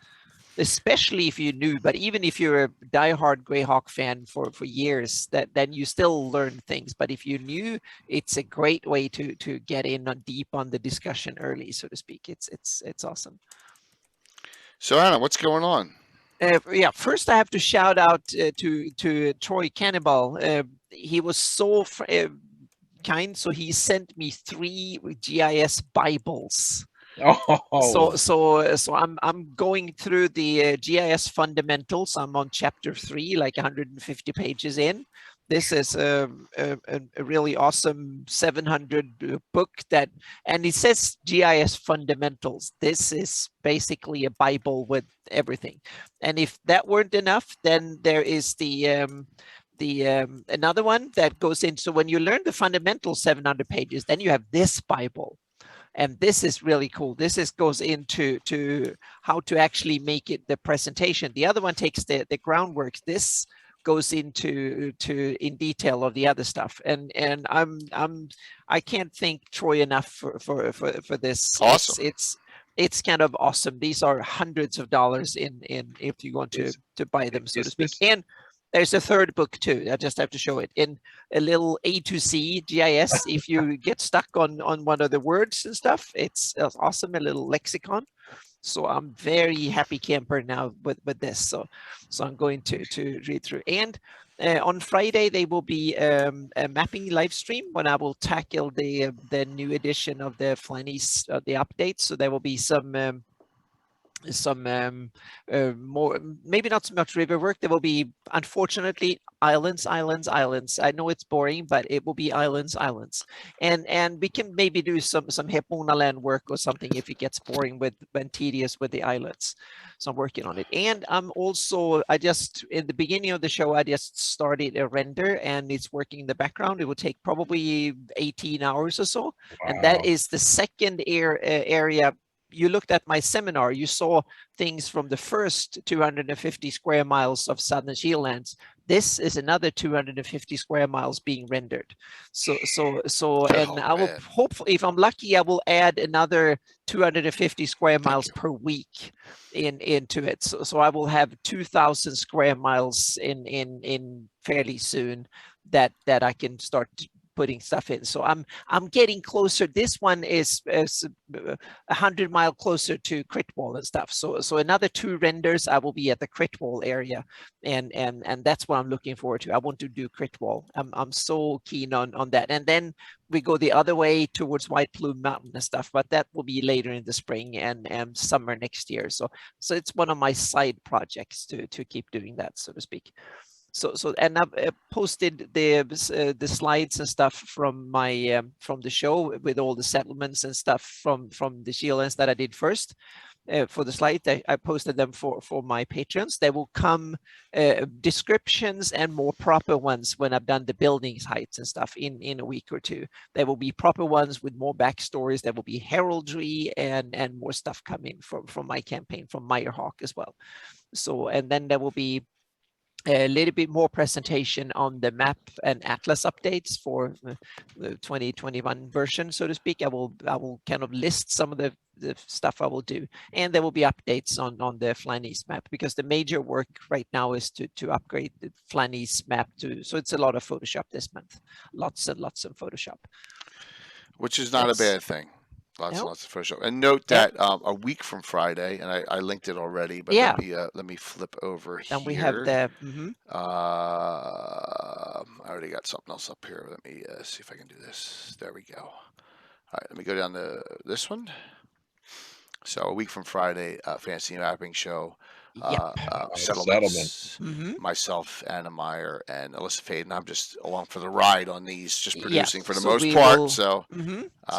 especially if you're new. But even if you're a diehard Greyhawk fan for years, then you still learn things. But if you're new, it's a great way to get in deep on the discussion early, so to speak. It's awesome. So Anna, what's going on? Yeah, first I have to shout out to Troy Cannibal. He was so kind, so he sent me 3 GIS Bibles. Oh. So I'm going through the GIS fundamentals. I'm on chapter 3, like 150 pages in. This is a really awesome 700 book and it says GIS fundamentals. This is basically a Bible with everything. And if that weren't enough, then there is the another one that goes in. So when you learn the fundamental 700 pages, then you have this Bible. And this is really cool. This goes into how to actually make it the presentation. The other one takes the groundwork. This goes into in detail of the other stuff, and I can't thank Troy enough for this. Awesome. It's kind of awesome. These are hundreds of dollars in if you want to buy them, so to speak. And there's a third book too. I just have to show it in a little A to C GIS. If you get stuck on one of the words and stuff, it's awesome. A little lexicon. So I'm very happy camper now with this. So I'm going to read through. And on Friday there will be a mapping live stream when I will tackle the new edition of the Flannies, the updates. So there will be some more, maybe not so much river work. There will be, unfortunately, islands. I know it's boring, but it will be islands, and we can maybe do some Hepona land work or something if it gets boring and tedious with the islands. So I'm working on it. And I'm also, in the beginning of the show, I just started a render, and it's working in the background. It will take probably 18 hours or so. Wow. And that is the second area. You looked at my seminar, you saw things from the first 250 square miles of Southern Shieldlands. This is another 250 square miles being rendered. So and I will hopefully, if I'm lucky, I will add another 250 square miles per week into it. So I will have 2,000 square miles in fairly soon that I can start putting stuff in. So I'm getting closer. This one is 100 miles closer to Critwall and stuff. So another 2 renders, I will be at the Critwall area, and that's what I'm looking forward to. I want to do Critwall. I'm so keen on that. And then we go the other way towards White Plume Mountain and stuff, but that will be later in the spring and summer next year. So it's one of my side projects to keep doing that, so to speak. So and I've posted the slides and stuff from my from the show with all the settlements and stuff from the Shieldlands that I did first. For the slide, I posted them for my patrons. There will come descriptions and more proper ones when I've done the buildings heights and stuff in a week or 2. There will be proper ones with more backstories. There will be heraldry and more stuff coming from my campaign, from Meyerhawk as well. So, and then there will be a little bit more presentation on the map and atlas updates for the 2021 version, so to speak. I will kind of list some of the the stuff I will do. And there will be updates on the Flanese map, because the major work right now is to upgrade the Flanese map so it's a lot of Photoshop this month. Lots and lots of Photoshop. Which is not a bad thing. Lots and lots of Photoshop. And note that a week from Friday, and I linked it already, but let me flip over here. Then we have the. I already got something else up here. Let me see if I can do this. There we go. All right, let me go down to this one. So a week from Friday, fantasy mapping show. Settlements. Myself, Anna Meyer, and Alyssa Faden. I'm just along for the ride on these, just producing for the most part. So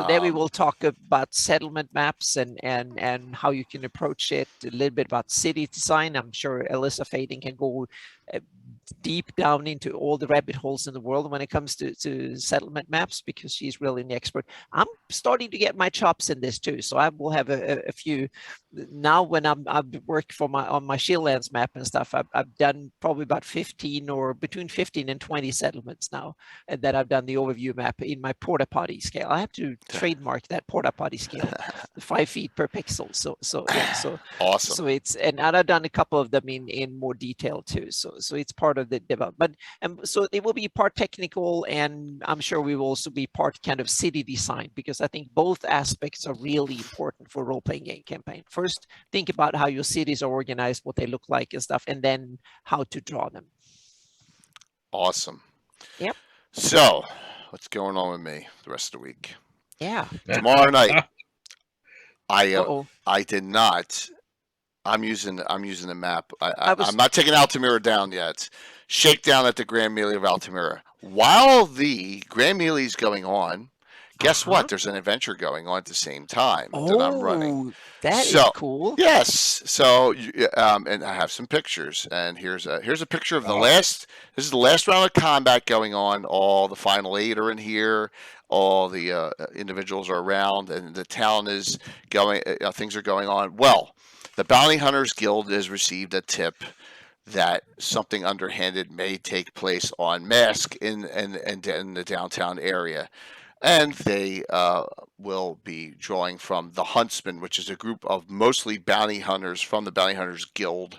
there we will talk about settlement maps and how you can approach it. A little bit about city design. I'm sure Alyssa Faden can go deep down into all the rabbit holes in the world when it comes to settlement maps, because she's really an expert. I'm starting to get my chops in this too, so I will have a few now when I work for on my Shieldlands map and stuff. I've done probably about 15 or between 15 and 20 settlements now, and that I've done the overview map in my porta potty scale. I have to trademark that porta potty scale, 5 feet per pixel. So awesome. So it's and I've done a couple of them in more detail too. So it's part of the development, and so it will be part technical, and I'm sure we will also be part kind of city design, because I think both aspects are really important for role-playing game campaign. First, think about how your cities are organized, what they look like and stuff, and then how to draw them. Awesome. Yep. So what's going on with me the rest of the week? Yeah. Tomorrow night, I did not. I'm using the map. I'm not taking Altamira down yet. Shakedown at the Grand Melee of Altamira. While the Grand Melee is going on, guess what? There's an adventure going on at the same time that I'm running. That is cool. Yes. So, and I have some pictures. And here's a picture of the last. This is the last round of combat going on. All the final 8 are in here. All the individuals are around, and the town is going. Things are going on. Well, the Bounty Hunters Guild has received a tip that something underhanded may take place on Mask in the downtown area. And they will be drawing from the Huntsman, which is a group of mostly bounty hunters from the Bounty Hunters Guild.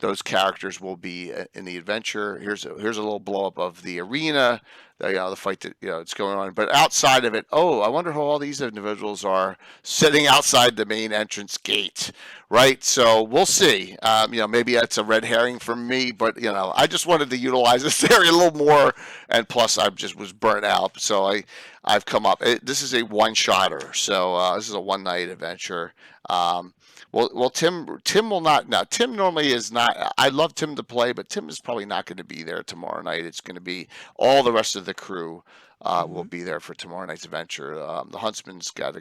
Those characters will be in the adventure. Here's a little blow up of the arena, the fight that it's going on. But outside of it, I wonder how all these individuals are sitting outside the main entrance gate, right? So we'll see. Maybe that's a red herring for me, but I just wanted to utilize this area a little more, and plus I just was burnt out, so I've come up. This is a one-shotter, so this is a one-night adventure. Well, Tim will not. Now, Tim normally is not. I love Tim to play, but Tim is probably not going to be there tomorrow night. It's going to be all the rest of the crew will be there for tomorrow night's adventure. The Huntsman's got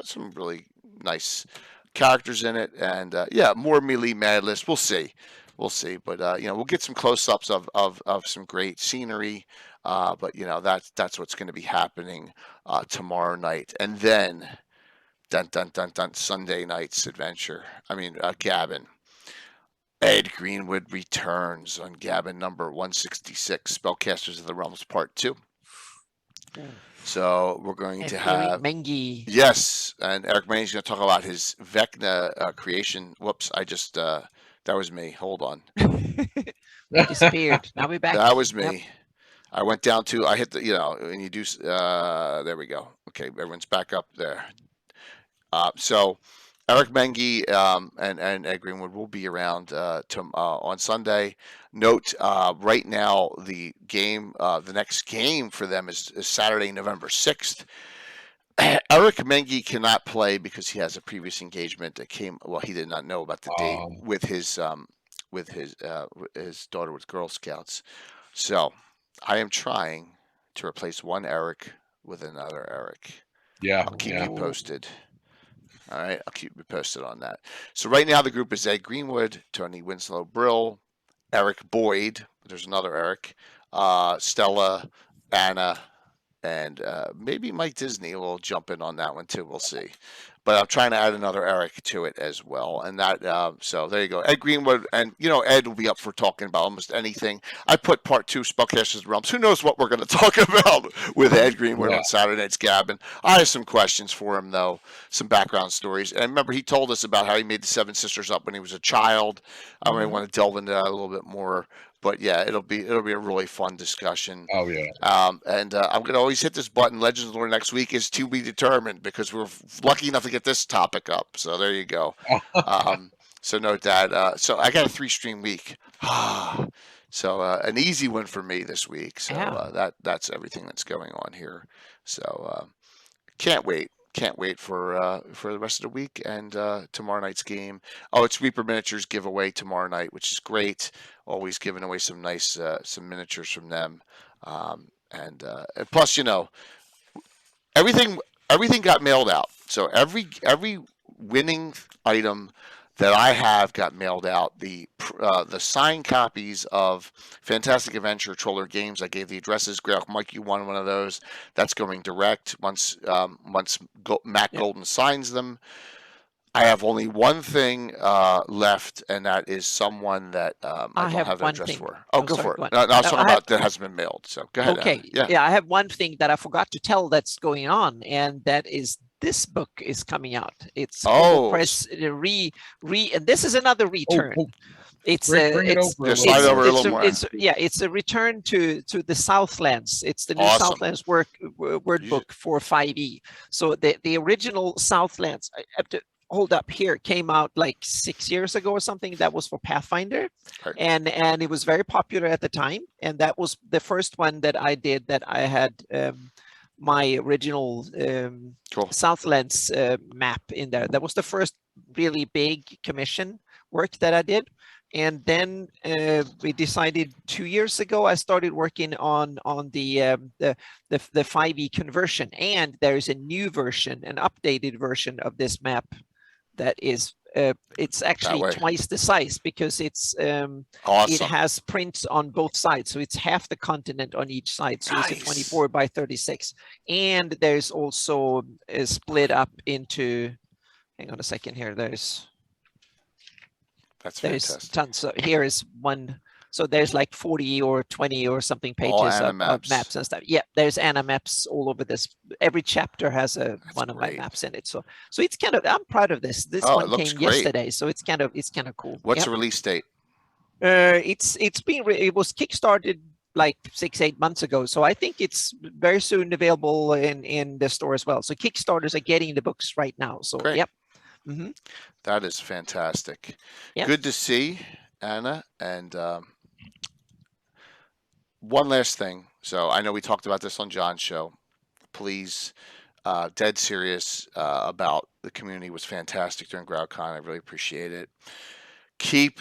some really nice characters in it, and more melee mad list. We'll see. But we'll get some close-ups of some great scenery. But that's what's going to be happening tomorrow night, and then. Dun, dun, dun, dun, Sunday night's adventure. Gabbin. Ed Greenwood returns on Gabbin number 166, Spellcasters of the Realms Part 2. So we're going to have... Eric Mengi. Yes, and Eric Mengi is going to talk about his Vecna creation. Whoops, that was me. Hold on. Disappeared. Now we're back. That was me. Yep. I went down to... I hit the... and you do... there we go. Okay, everyone's back up there. So Eric Mengi and Ed Greenwood will be around on Sunday. Note, right now the next game for them is Saturday, November 6th. Eric Mengi cannot play because he has a previous engagement that came. Well, he did not know about the date with his daughter with Girl Scouts. So I am trying to replace one Eric with another Eric. Yeah, I'll keep you posted. All right, I'll keep you posted on that. So right now the group is Ed Greenwood, Tony Winslow Brill, Eric Boyd. There's another Eric, Stella, Anna, and maybe Mike Disney will jump in on that one too. We'll see. But I'm trying to add another Eric to it as well, and that so there you go. Ed Greenwood, and Ed will be up for talking about almost anything. I put part 2 Spellcasters Realms. Who knows what we're going to talk about with Ed Greenwood on Saturday Night's Gabbin'. I have some questions for him though, some background stories. And remember, he told us about how he made the Seven Sisters up when he was a child. I really want to delve into that a little bit more. But yeah, it'll be a really fun discussion. Oh yeah. And I'm gonna always hit this button. Legends Lore next week is to be determined because we're lucky enough to get this topic up. So there you go. So note that. So I got a 3-stream week. So an easy one for me this week. So that's everything that's going on here. So can't wait. Can't wait for the rest of the week and tomorrow night's game. Oh, it's Reaper Miniatures giveaway tomorrow night, which is great. Always giving away some nice some miniatures from them, and plus, everything got mailed out. So every winning item that I have got mailed out. The signed copies of Fantastic Adventure Troller Games, I gave the addresses. Greyhawk Mike, you won one of those. That's going direct once Matt Golden signs them. I have only one thing left, and that is someone that I don't have an address for. Oh, go for it. No, I was talking about that hasn't been mailed. So go ahead. Okay. Yeah, I have one thing that I forgot to tell that's going on, and that is this book is coming out. It's press and this is another return. It's slide over a little more. It's a return to the Southlands. It's the new Southlands word book for 5e. So the original Southlands, I have to hold up here, came out like 6 years ago or something. That was for Pathfinder, and it was very popular at the time. And that was the first one that I did that I had my original Southlands map in there. That was the first really big commission work that I did. And then we decided 2 years ago, I started working on the 5e conversion. And there's a new version, an updated version of this map that is it's actually twice the size because it's it has prints on both sides, so it's half the continent on each side. So it's a 24 by 36, and there's also split up into. Hang on a second here. There's fantastic. tons. So here is one. So there's like 40 or 20 or something pages of maps and stuff. Yeah, there's Anna maps all over this. Every chapter has one of my maps in it. So it's kind of, I'm proud of this. This one came yesterday, so it's kind of cool. What's the release date? It was kickstarted like 6-8 months ago. So I think it's very soon available in the store as well. So Kickstarters are getting the books right now. So yep. Mm-hmm. That is fantastic. Yep. Good to see, Anna. And one last thing. So I know we talked about this on John's show. Please, dead serious about the community was fantastic during GrowdCon. I really appreciate it. Keep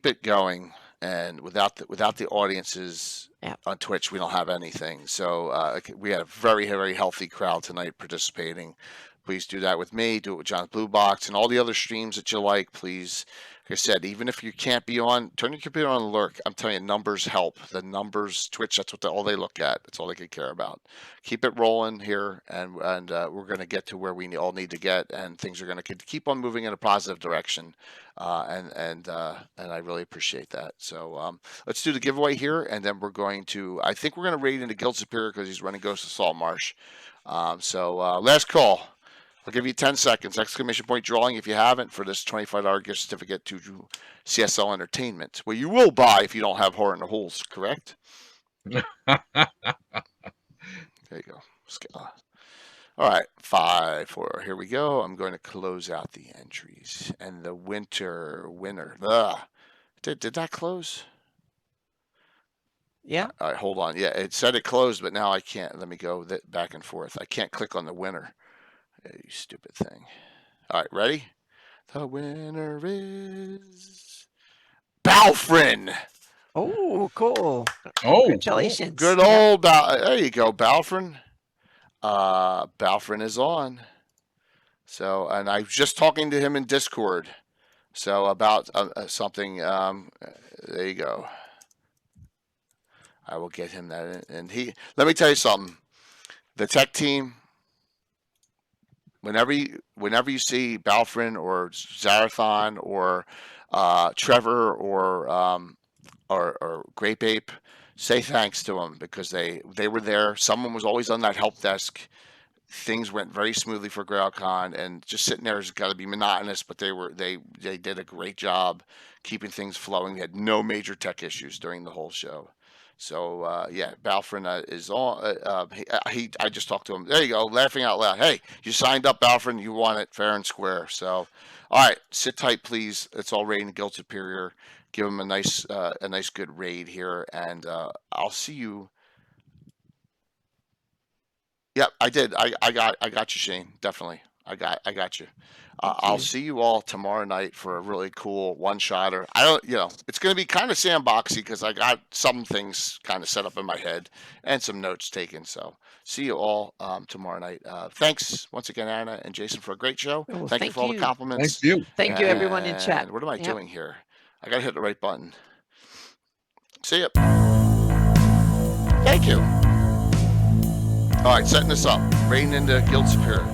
it going. And without the audiences on Twitch, we don't have anything. So we had a very, very healthy crowd tonight participating. Please do that with me. Do it with John's Blue Box and all the other streams that you like. Please, like I said, even if you can't be on, turn your computer on and lurk. I'm telling you, numbers help. The numbers, Twitch, that's all they look at. That's all they can care about. Keep it rolling here, and we're going to get to where we all need to get, and things are going to keep on moving in a positive direction. And I really appreciate that. So let's do the giveaway here, and then we're going to. I think we're going to raid into Guild Superior because he's running Ghost of Saltmarsh. So last call. I'll give you 10 seconds. Exclamation point drawing if you haven't for this $25 gift certificate to CSL Entertainment. Well, you will buy if you don't have Horror in the Holes, correct? There you go. All right, 5, 4. Here we go. I'm going to close out the entries and the winner. Did that close? Yeah. All right, hold on. Yeah, it said it closed, but now I can't. Let me go back and forth. I can't click on the winner. You stupid thing. All right, ready? The winner is Balfrin. Oh, cool. Oh, congratulations. Good old there you go, Balfrin. Balfrin is on. So, and I was just talking to him in Discord. So about something. There you go. I will get him that. And let me tell you something. the tech team, whenever you see Balfrin or Zarathon or Trevor or Grape Ape, say thanks to them because they were there. Someone was always on that help desk. Things went very smoothly for GreyhawkCon, and just sitting there has got to be monotonous, but they did a great job keeping things flowing. They had no major tech issues during the whole show. So yeah, Balfrin is all. I just talked to him. There you go, laughing out loud. Hey, you signed up, Balfrin. You want it fair and square. So, all right, sit tight, please. It's all rating Guild Superior. Give him a nice good raid here, and I'll see you. Yep, I did. I got you, Shane. Definitely. I got you. I'll see you all tomorrow night for a really cool one-shotter. It's going to be kind of sandboxy because I got some things kind of set up in my head and some notes taken. So see you all tomorrow night. Thanks once again, Anna and Jason, for a great show. Well, thank you for all the compliments. Thank you. Thank you, everyone in chat. What am I doing here? I got to hit the right button. See ya. Thank you. All right, setting this up. Raiding into Guild Superior.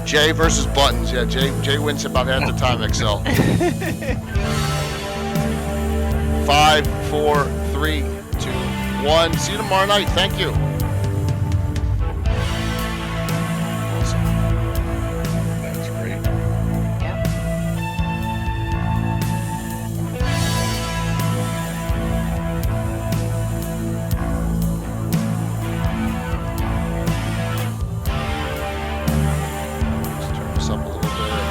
Jay versus Buttons. Yeah, Jay wins about half the time, XL. 5, 4, 3, 2, 1. See you tomorrow night. Thank you. That's great. Yeah. Let's turn this up a little bit.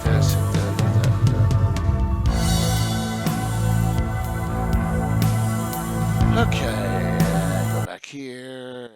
This. Okay, go back here,